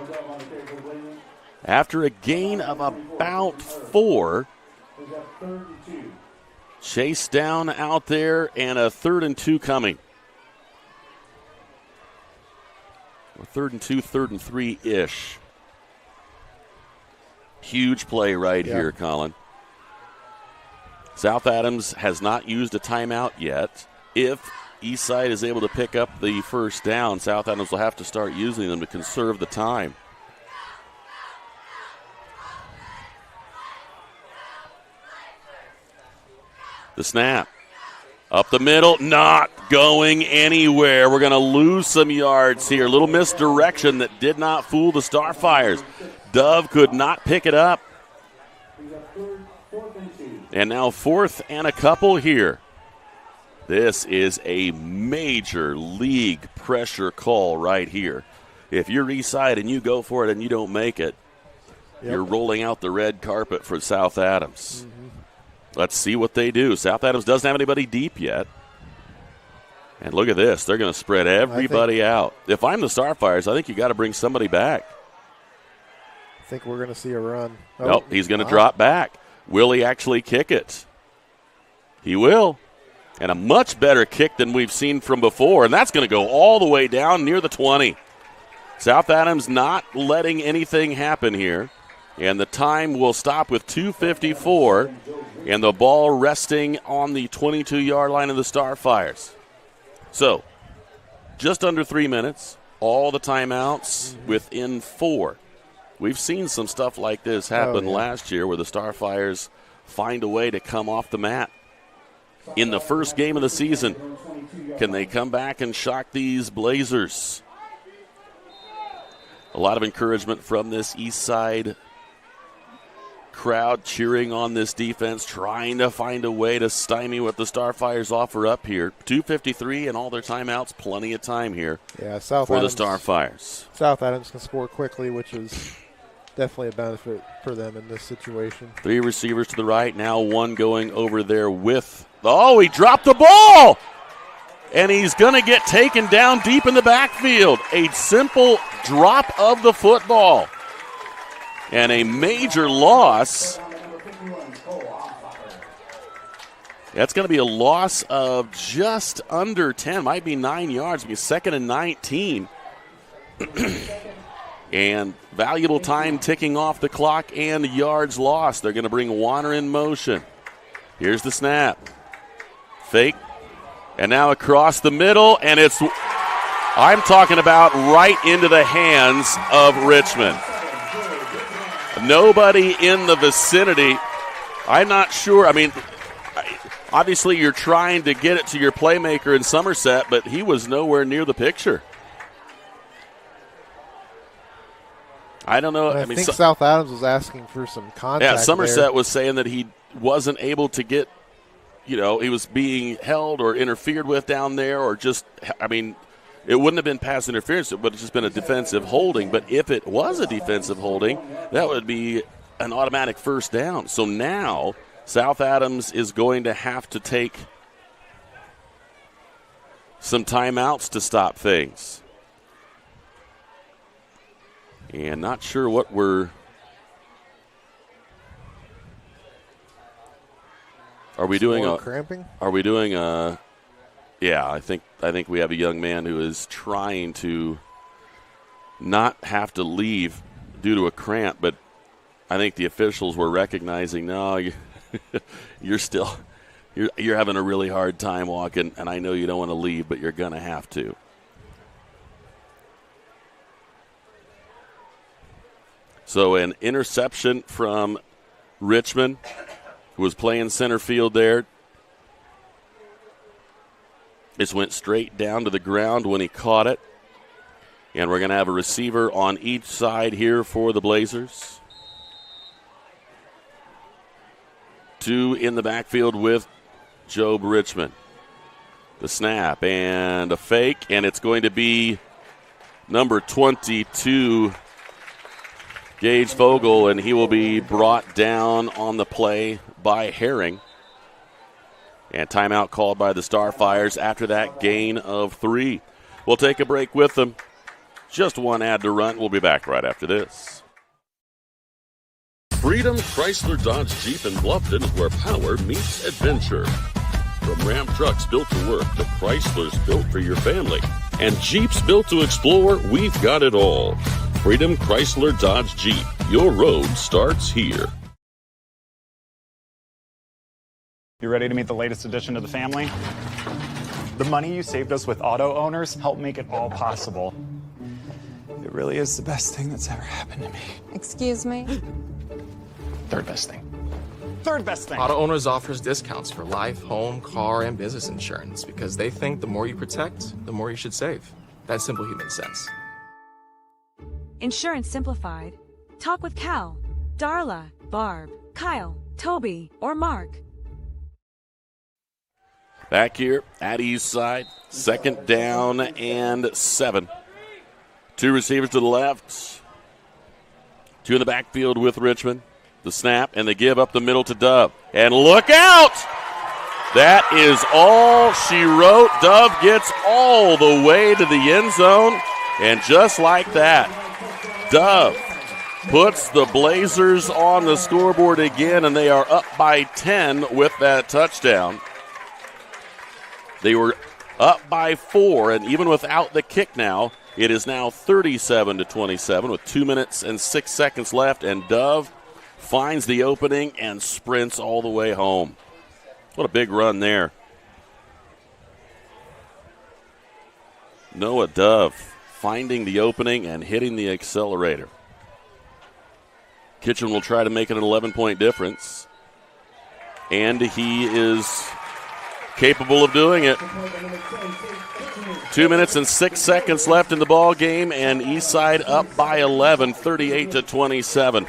after a gain of about 4. Chase down out there, and a 3rd and 2 coming. Or 3rd and 2, 3rd and 3-ish. Huge play right here, Colin. South Adams has not used a timeout yet. If Eastside is able to pick up the first down, South Adams will have to start using them to conserve the time. The snap. Up the middle, not going anywhere. We're going to lose some yards here. A little misdirection that did not fool the Starfires. Dove could not pick it up. And now 4th and a couple here. This is a major league pressure call right here. If you're Eastside and you go for it and you don't make it, you're rolling out the red carpet for South Adams. Let's see what they do. South Adams doesn't have anybody deep yet. And look at this. They're going to spread everybody out. If I'm the Starfires, I think you got to bring somebody back. I think we're going to see a run. Oh, nope, he's going to drop back. Will he actually kick it? He will. And a much better kick than we've seen from before. And that's going to go all the way down near the 20. South Adams not letting anything happen here. And the time will stop with 2:54. And the ball resting on the 22-yard line of the Starfires. So, just under 3 minutes. All the timeouts within 4. We've seen some stuff like this happen last year where the Starfires find a way to come off the mat. In the first game of the season, can they come back and shock these Blazers? A lot of encouragement from this Eastside crowd cheering on this defense, trying to find a way to stymie what the Starfires offer up here. 2:53 and all their timeouts, plenty of time here for the Starfires. South Adams can score quickly, which is definitely a benefit for them in this situation. 3 receivers to the right, now 1 going over there with, he dropped the ball! And he's going to get taken down deep in the backfield. A simple drop of the football. And a major loss. That's going to be a loss of just under 10. Might be 9 yards. It'll be 2nd and 19. And valuable time ticking off the clock and yards lost. They're going to bring Warner in motion. Here's the snap. Fake. And now across the middle. And I'm talking about right into the hands of Richmond. Nobody in the vicinity. I'm not sure. I mean, obviously you're trying to get it to your playmaker in Somerset, but he was nowhere near the picture. I don't know. I think South Adams was asking for some contact. Yeah, Somerset there. was saying that he wasn't able to get, he was being held or interfered with down there, or just, it wouldn't have been pass interference. It would have just been a defensive holding. But if it was a defensive holding, that would be an automatic first down. So now South Adams is going to have to take some timeouts to stop things. And not sure what Are we doing cramping? Are we doing a? Yeah, I think we have a young man who is trying to not have to leave due to a cramp, but I think the officials were recognizing, no, you're having a really hard time walking, and I know you don't want to leave, but you're going to have to. So an interception from Richmond, who was playing center field there. This went straight down to the ground when he caught it. And we're going to have a receiver on each side here for the Blazers. 2 in the backfield with Job Richmond. The snap and a fake, and it's going to be number 22, Gage Fogle, and he will be brought down on the play by Herring. And timeout called by the Starfires after that gain of 3. We'll take a break with them. Just one ad to run. We'll be back right after this. Freedom Chrysler Dodge Jeep in Bluffton is where power meets adventure. From Ram trucks built to work to Chryslers built for your family and Jeeps built to explore, we've got it all. Freedom Chrysler Dodge Jeep. Your road starts here. You ready to meet the latest addition to the family? The money you saved us with auto owners helped make it all possible. It really is the best thing that's ever happened to me. Excuse me? Third best thing. Third best thing. Auto Owners offers discounts for life, home, car, and business insurance because they think the more you protect, the more you should save. That's simple human sense. Insurance Simplified. Talk with Cal, Darla, Barb, Kyle, Toby, or Mark. Back here at Eastside, 2nd down and 7. 2 receivers to the left, 2 in the backfield with Richmond. The snap and the give up the middle to Dove. And look out! That is all she wrote. Dove gets all the way to the end zone. And just like that, Dove puts the Blazers on the scoreboard again, and they are up by 10 with that touchdown. They were up by 4, and even without the kick now, it is now 37-27 with 2 minutes and 6 seconds left, and Dove finds the opening and sprints all the way home. What a big run there. Noah Dove finding the opening and hitting the accelerator. Kitchen will try to make it an 11-point difference, and he is capable of doing it. 2 minutes and 6 seconds left in the ball game, and Eastside up by 11, 38-27.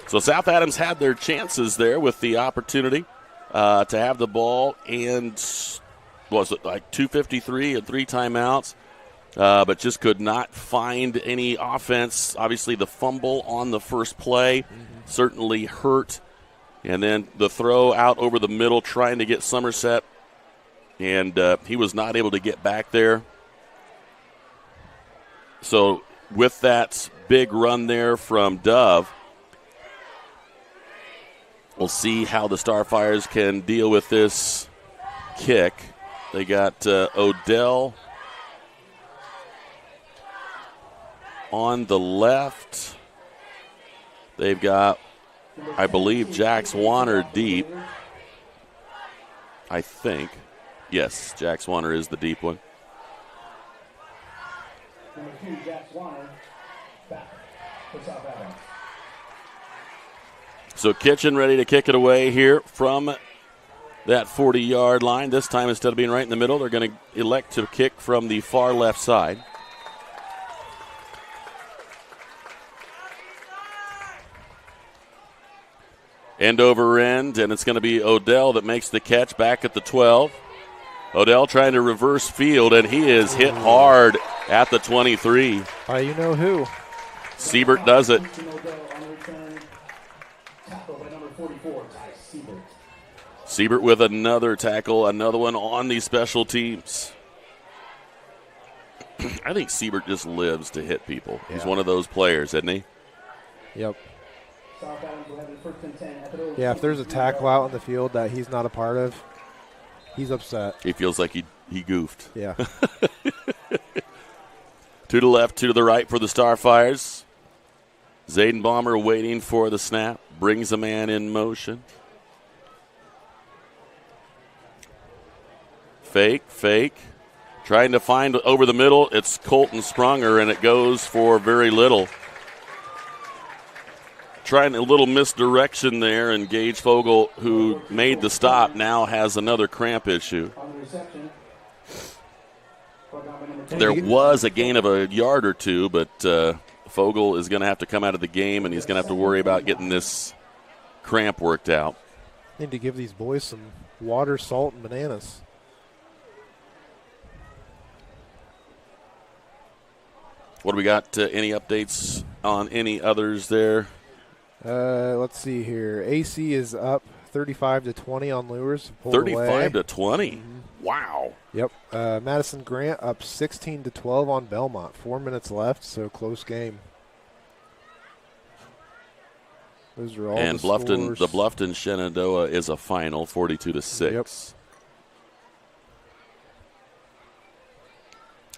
So South Adams had their chances there with the opportunity to have the ball, and was it like 2:53 and 3 timeouts, but just could not find any offense. Obviously, the fumble on the first play certainly hurt, and then the throw out over the middle trying to get Somerset, and he was not able to get back there. So with that big run there from Dove, we'll see how the Starfires can deal with this kick. They got Odell on the left. They've got, I believe, Jax Warner deep. I think. Yes, Jax Warner is the deep one. Number 2, Jax Warner, back for South Adams. So Kitchen ready to kick it away here from that 40-yard line. This time, instead of being right in the middle, they're going to elect to kick from the far left side. End over end, and it's going to be Odell that makes the catch back at the 12. Odell trying to reverse field, and he is hit hard at the 23. You know who. Siebert does it. Siebert with another tackle, another one on the special teams. I think Siebert just lives to hit people. Yeah. He's one of those players, isn't he? Yep. Yeah, if there's a tackle out in the field that he's not a part of, he's upset. He feels like he goofed. Yeah. 2 to the left, 2 to the right for the Starfires. Zayden Bomber waiting for the snap. Brings a man in motion. Fake. Trying to find over the middle. It's Colton Sprunger, and it goes for very little. Trying a little misdirection there, and Gage Fogle, who made the stop, now has another cramp issue. There was a gain of a yard or 2, but Fogle is going to have to come out of the game, and he's going to have to worry about getting this cramp worked out. Need to give these boys some water, salt, and bananas. What do we got? Any updates on any others there? Let's see here. AC is up 35-20 on Lures. 35-20. Mm-hmm. Wow. Yep. Madison Grant up 16-12 on Belmont. 4 minutes left, so close game. Those are all and the scores. The Bluffton Shenandoah is a final, 42-6. Yep.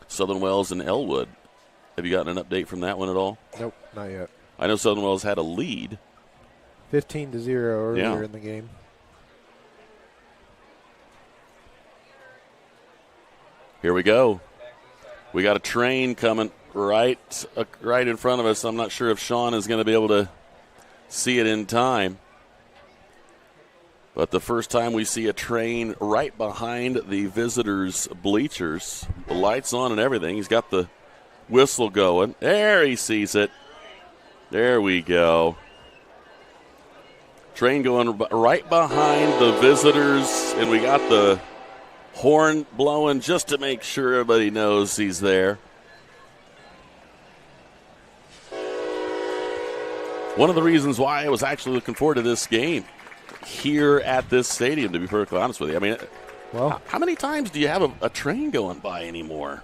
Southern Wells and Elwood. Have you gotten an update from that one at all? Nope, not yet. I know Southern Wells had a lead. 15-0 earlier in the game. Here we go. We got a train coming right in front of us. I'm not sure if Sean is going to be able to see it in time. But the first time we see a train right behind the visitors' bleachers, the lights on and everything. He's got the whistle going. There, he sees it. There we go. Train going right behind the visitors, and we got the horn blowing just to make sure everybody knows he's there. One of the reasons why I was actually looking forward to this game here at this stadium, to be perfectly honest with you. I mean, well, how many times do you have a train going by anymore?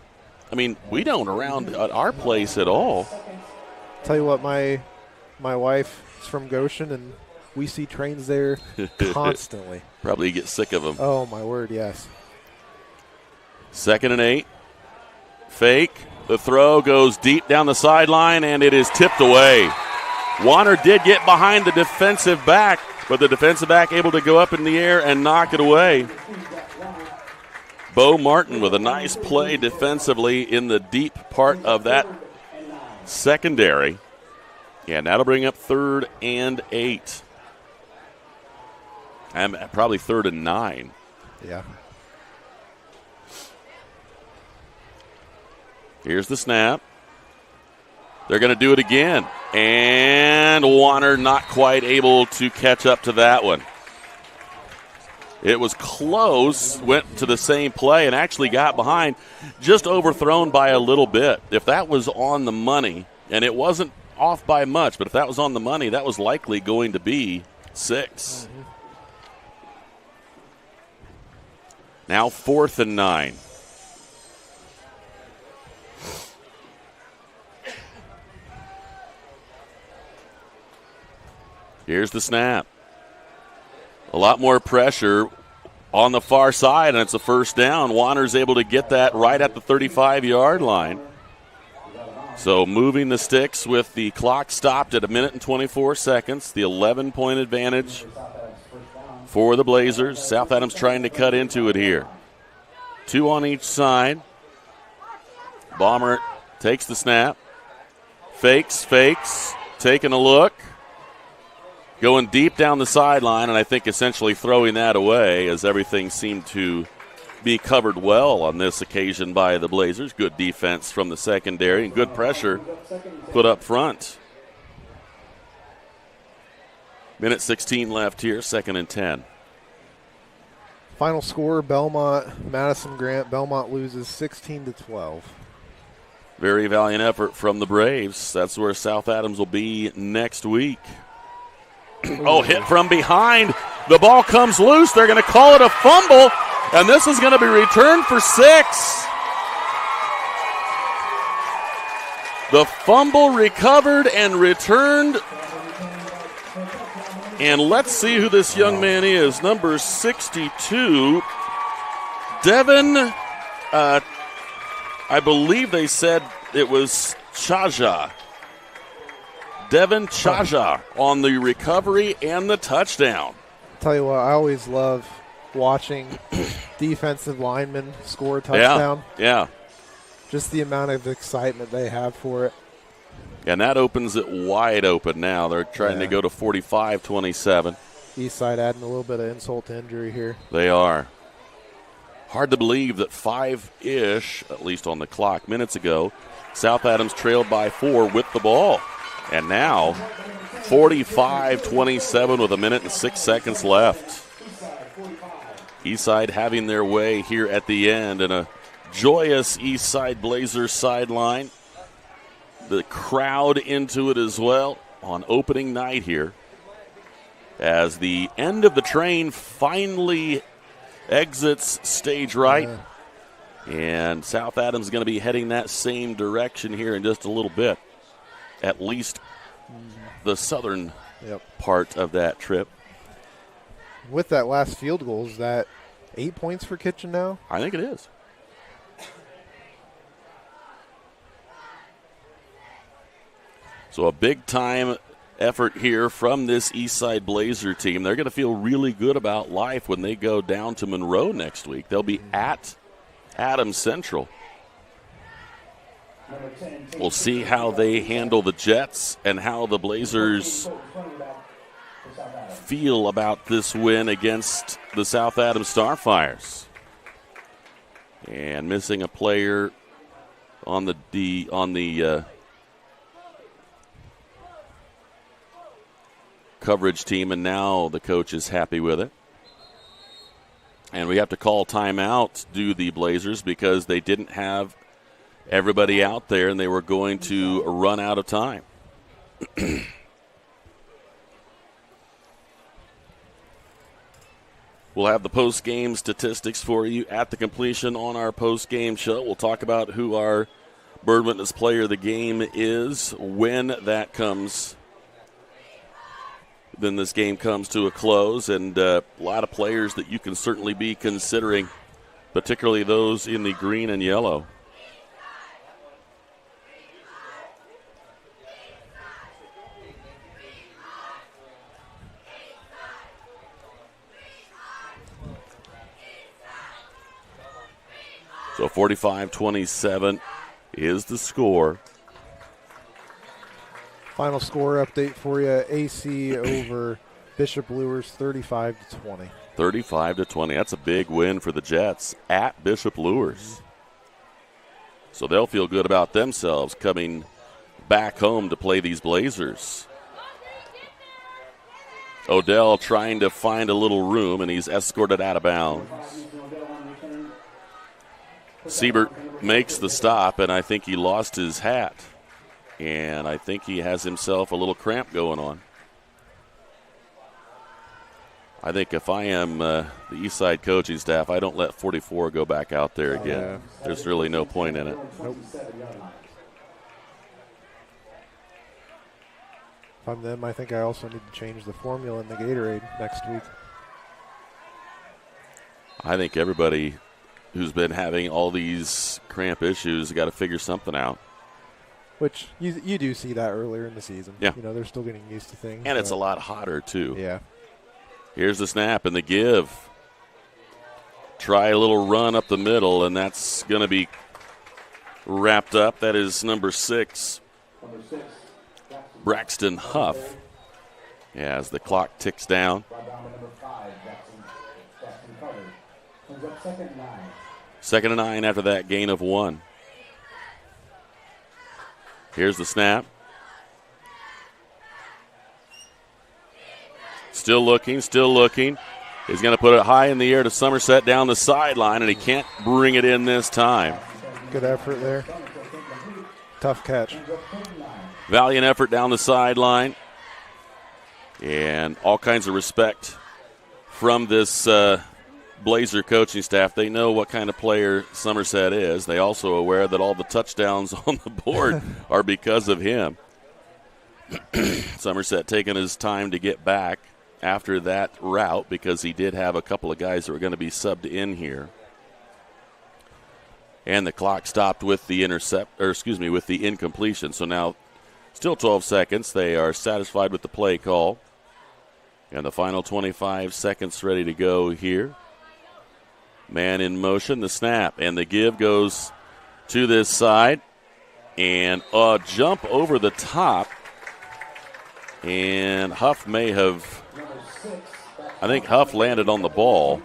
I mean, we don't around at our place at all. Tell you what, my wife is from Goshen, and we see trains there constantly. Probably get sick of them. Oh, my word, yes. 2nd and 8. Fake. The throw goes deep down the sideline, and it is tipped away. Warner did get behind the defensive back, but the defensive back able to go up in the air and knock it away. Bo Martin with a nice play defensively in the deep part of that secondary. And that'll bring up 3rd and 8. And probably 3rd and 9. Yeah. Here's the snap. They're going to do it again. And Warner not quite able to catch up to that one. It was close, went to the same play, and actually got behind, just overthrown by a little bit. If that was on the money, and it wasn't off by much, but if that was on the money, that was likely going to be 6. Mm-hmm. Now 4th and 9. Here's the snap. A lot more pressure on the far side, and it's a first down. Warner's able to get that right at the 35-yard line. So moving the sticks with the clock stopped at 1 minute and 24 seconds. The 11-point advantage for the Blazers. South Adams trying to cut into it here. 2 on each side. Bomber takes the snap. Fakes, taking a look. Going deep down the sideline, and I think essentially throwing that away as everything seemed to be covered well on this occasion by the Blazers. Good defense from the secondary and good pressure put up front. 1:16 left here, 2nd and 10. Final score, Belmont, Madison Grant. Belmont loses 16-12. Very valiant effort from the Braves. That's where South Adams will be next week. Oh, hit from behind. The ball comes loose. They're going to call it a fumble, and this is going to be returned for 6. The fumble recovered and returned. And let's see who this young man is. Number 62, Devin, I believe they said it was Chaja. Devin Chaja on the recovery and the touchdown. Tell you what, I always love watching defensive linemen score a touchdown. Yeah. Just the amount of excitement they have for it. And that opens it wide open now. They're trying to go to 45-27. Eastside adding a little bit of insult to injury here. They are. Hard to believe that 5-ish, at least on the clock, minutes ago, South Adams trailed by 4 with the ball. And now, 45-27 with 1 minute and 6 seconds left. Eastside having their way here at the end, and a joyous Eastside Blazers sideline. the crowd into it as well on opening night here, as the end of the train finally exits stage right. And South Adams is going to be heading that same direction here in just a little bit, at least the southern part of that trip. With that last field goal, is that 8 points for Kitchen now? I think it is. So a big-time effort here from this Eastside Blazer team. They're going to feel really good about life when they go down to Monroe next week. They'll be at Adams Central. We'll see how they handle the Jets and how the Blazers feel about this win against the South Adams Starfires. And missing a player on the coverage team, and now the coach is happy with it. And we have to call timeout, do the Blazers, because they didn't have everybody out there and they were going to run out of time. We'll have the post-game statistics for you at the completion on our post-game show. We'll talk about who our Bird Witness player of the game is when that comes. Then this game comes to a close, and a lot of players that you can certainly be considering, particularly those in the green and yellow. So 45-27 is the score. Final score update for you: AC over Bishop Lures, 35-20. 35-20. That's a big win for the Jets at Bishop Lures. So they'll feel good about themselves coming back home to play these Blazers. Odell trying to find a little room, and he's escorted out of bounds. Siebert makes the stop, and I think he lost his hat. And I think he has himself a little cramp going on. I think if I am the Eastside coaching staff, I don't let 44 go back out there again. Yeah. There's really no point in it. Nope. If I'm them, I think I also need to change the formula in the Gatorade next week. I think everybody who's been having all these cramp issues has got to figure something out. Which you do see that earlier in the season. Yeah. You know, they're still getting used to things. And it's a lot hotter, too. Yeah. Here's the snap and the give. Try a little run up the middle, and that's going to be wrapped up. That is number 6, Braxton Huff. Yeah, as the clock ticks down. Second and 9 after that gain of 1. Here's the snap. Still looking. He's going to put it high in the air to Somerset down the sideline, and he can't bring it in this time. Good effort there. Tough catch. Valiant effort down the sideline. And all kinds of respect from this Blazer coaching staff. They know what kind of player Somerset is. They also are aware that all the touchdowns on the board are because of him. Somerset taking his time to get back after that route because he did have a couple of guys that were going to be subbed in here. And the clock stopped with the with the incompletion. So now still 12 seconds. They are satisfied with the play call. And the final 25 seconds ready to go here. Man in motion, the snap, and the give goes to this side. And a jump over the top. And Huff I think Huff landed on the ball.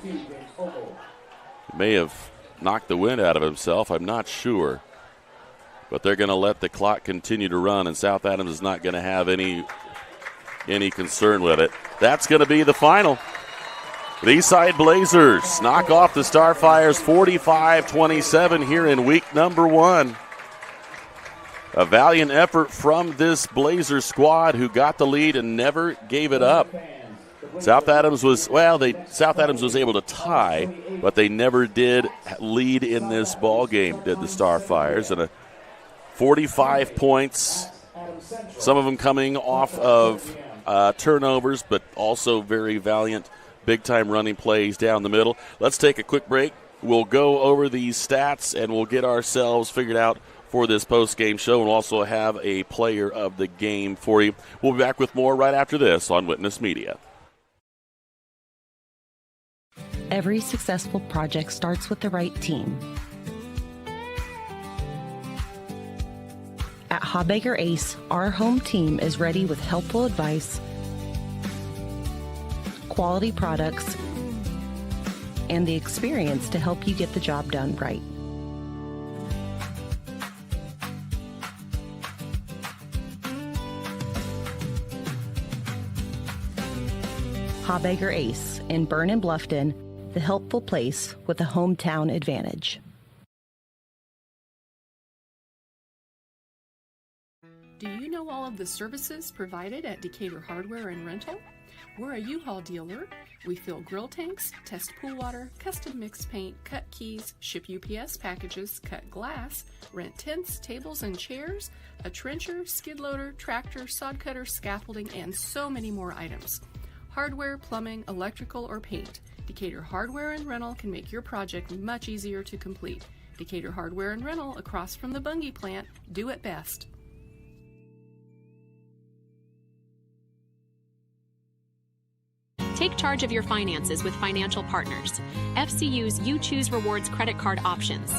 May have knocked the wind out of himself, I'm not sure. But they're going to let the clock continue to run, and South Adams is not going to have any concern with it. That's going to be the final. The Eastside Blazers knock off the Starfires 45-27 here in week number 1. A valiant effort from this Blazer squad who got the lead and never gave it up. South Adams was able to tie, but they never did lead in this ball game, did the Starfires. And 45 points, some of them coming off of turnovers, but also very valiant big-time running plays down the middle. Let's take a quick break. We'll go over these stats, and we'll get ourselves figured out for this post-game show, and we'll also have a player of the game for you. We'll be back with more right after this on Witness Media. Every successful project starts with the right team. At Hawbaker Ace, our home team is ready with helpful advice, quality products, and the experience to help you get the job done right. Hawbaker Ace in Berne and Bluffton, the helpful place with a hometown advantage. Do you know all of the services provided at Decatur Hardware and Rental? We're a U-Haul dealer. We fill grill tanks, test pool water, custom mix paint, cut keys, ship UPS packages, cut glass, rent tents, tables and chairs, a trencher, skid loader, tractor, sod cutter, scaffolding, and so many more items. Hardware, plumbing, electrical, or paint. Decatur Hardware and Rental can make your project much easier to complete. Decatur Hardware and Rental, across from the Bungie plant, do it best. Take charge of your finances with Financial Partners. FCU's You Choose Rewards credit card options.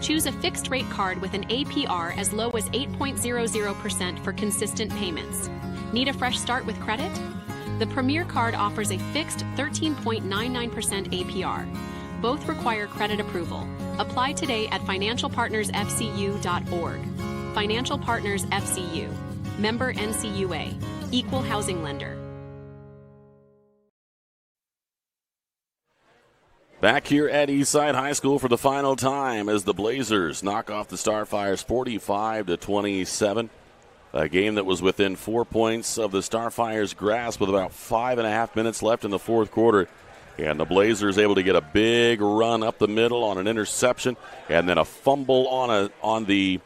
Choose a fixed rate card with an APR as low as 8.00% for consistent payments. Need a fresh start with credit? The Premier card offers a fixed 13.99% APR. Both require credit approval. Apply today at financialpartnersfcu.org. Financial Partners FCU. Member NCUA. Equal housing lender. Back here at Eastside High School for the final time as the Blazers knock off the Starfires 45-27. A game that was within 4 points of the Starfires' grasp with about 5.5 minutes left in the fourth quarter. And the Blazers able to get a big run up the middle on an interception, and then a fumble on the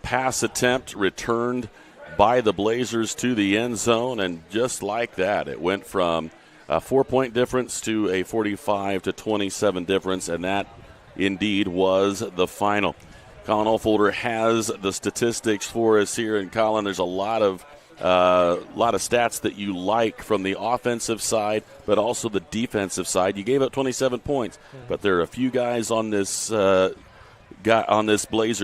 pass attempt returned by the Blazers to the end zone. And just like that, it went from a 4-point difference to a 45-27 difference, and that indeed was the final. Colin Olfolder has the statistics for us here, and Colin, there's a lot of stats that you like from the offensive side, but also the defensive side. You gave up 27 points, but there are a few guys on this Blazer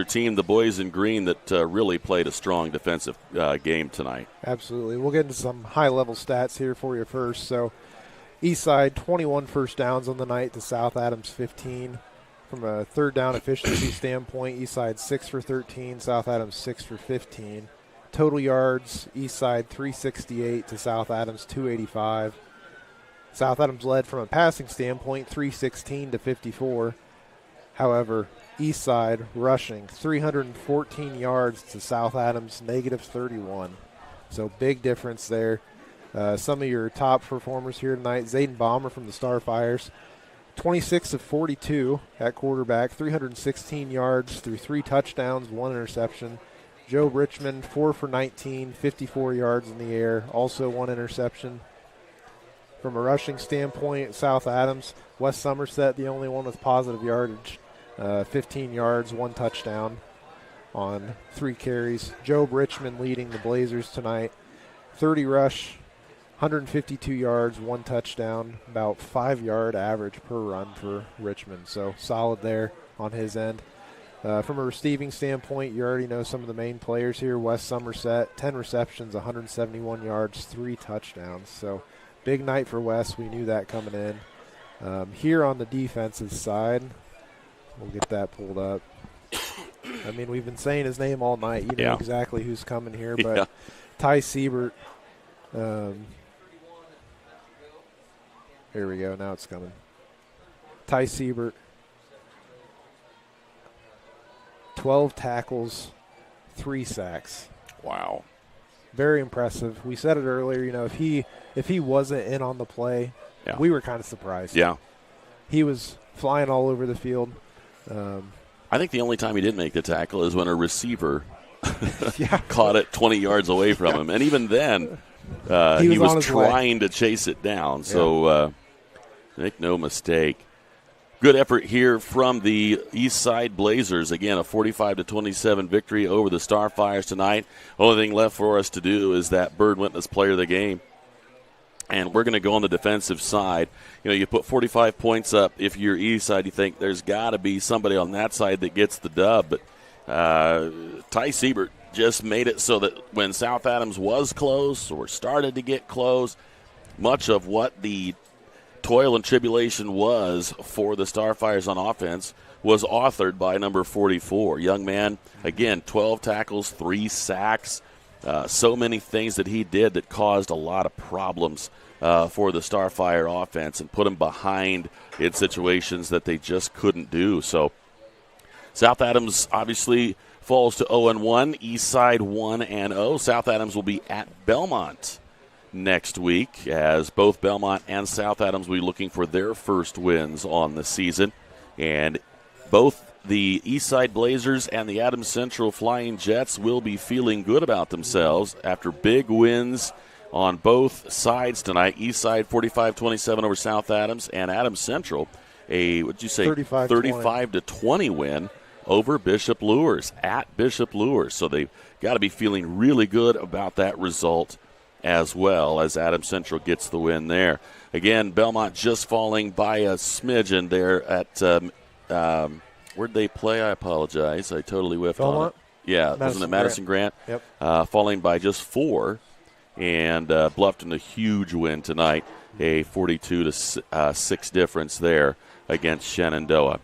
team, the boys in green, that really played a strong defensive game tonight. Absolutely. We'll get into some high-level stats here for you first. So, Eastside, 21 first downs on the night to South Adams 15. From a third down efficiency standpoint, Eastside 6 for 13, South Adams 6 for 15. Total yards, Eastside 368 to South Adams 285. South Adams led from a passing standpoint, 316 to 54. However, Eastside rushing 314 yards to South Adams negative 31. So big difference there. Some of your top performers here tonight, Zayden Balmer from the Starfires, 26 of 42 at quarterback, 316 yards through 3 touchdowns, 1 interception. Joe Richmond, 4 for 19, 54 yards in the air, also 1 interception. From a rushing standpoint, South Adams, West Somerset, the only one with positive yardage, 15 yards, 1 touchdown on 3 carries. Joe Richmond leading the Blazers tonight, 30 rush, 152 yards, 1 touchdown, about 5-yard average per run for Richmond. So solid there on his end. From a receiving standpoint, you already know some of the main players here. West Somerset, 10 receptions, 171 yards, 3 touchdowns. So big night for West. We knew that coming in. Here on the defensive side, we'll get that pulled up. I mean, we've been saying his name all night. You know exactly who's coming here. But Ty Siebert, here we go. Now it's coming. Ty Siebert, 12 tackles, 3 sacks. Wow. Very impressive. We said it earlier, if he wasn't in on the play, we were kind of surprised. Yeah. He was flying all over the field. I think the only time he didn't make the tackle is when a receiver caught it 20 yards away from him. And even then, he was trying to chase it down. So make no mistake. Good effort here from the Eastside Blazers. Again, a 45-27 victory over the Starfires tonight. Only thing left for us to do is that Bird Witness Player of the Game. And we're going to go on the defensive side. You put 45 points up. If you're Eastside, you think there's got to be somebody on that side that gets the dub. But Ty Siebert just made it so that when South Adams was close or started to get close, much of what the toil and tribulation was for the Starfires on offense was authored by number 44. Young man, again, 12 tackles, 3 sacks, so many things that he did that caused a lot of problems for the Starfire offense and put them behind in situations that they just couldn't do. So South Adams obviously falls to 0-1, Eastside 1-0. South Adams will be at Belmont next week, as both Belmont and South Adams will be looking for their first wins on the season. And both the Eastside Blazers and the Adams Central Flying Jets will be feeling good about themselves after big wins on both sides tonight. Eastside 45-27 over South Adams, and Adams Central a 35-20 win over Bishop Lures at Bishop Lures. So they've got to be feeling really good about that result as well, as Adams Central gets the win there. Again, Belmont just falling by a smidgen there at where'd they play? I apologize. I totally whiffed Belmont? on it. Yeah, wasn't it Madison Grant? Yep. Falling by just 4, and Bluffton a huge win tonight, a 42-6 difference there against Shenandoah.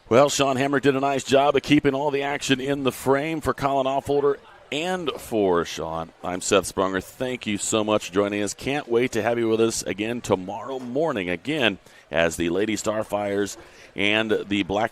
Well, Sean Hammer did a nice job of keeping all the action in the frame for Colin Auffolder and for Sean. I'm Seth Sprunger. Thank you so much for joining us. Can't wait to have you with us again tomorrow morning, again, as the Lady Starfires and the Black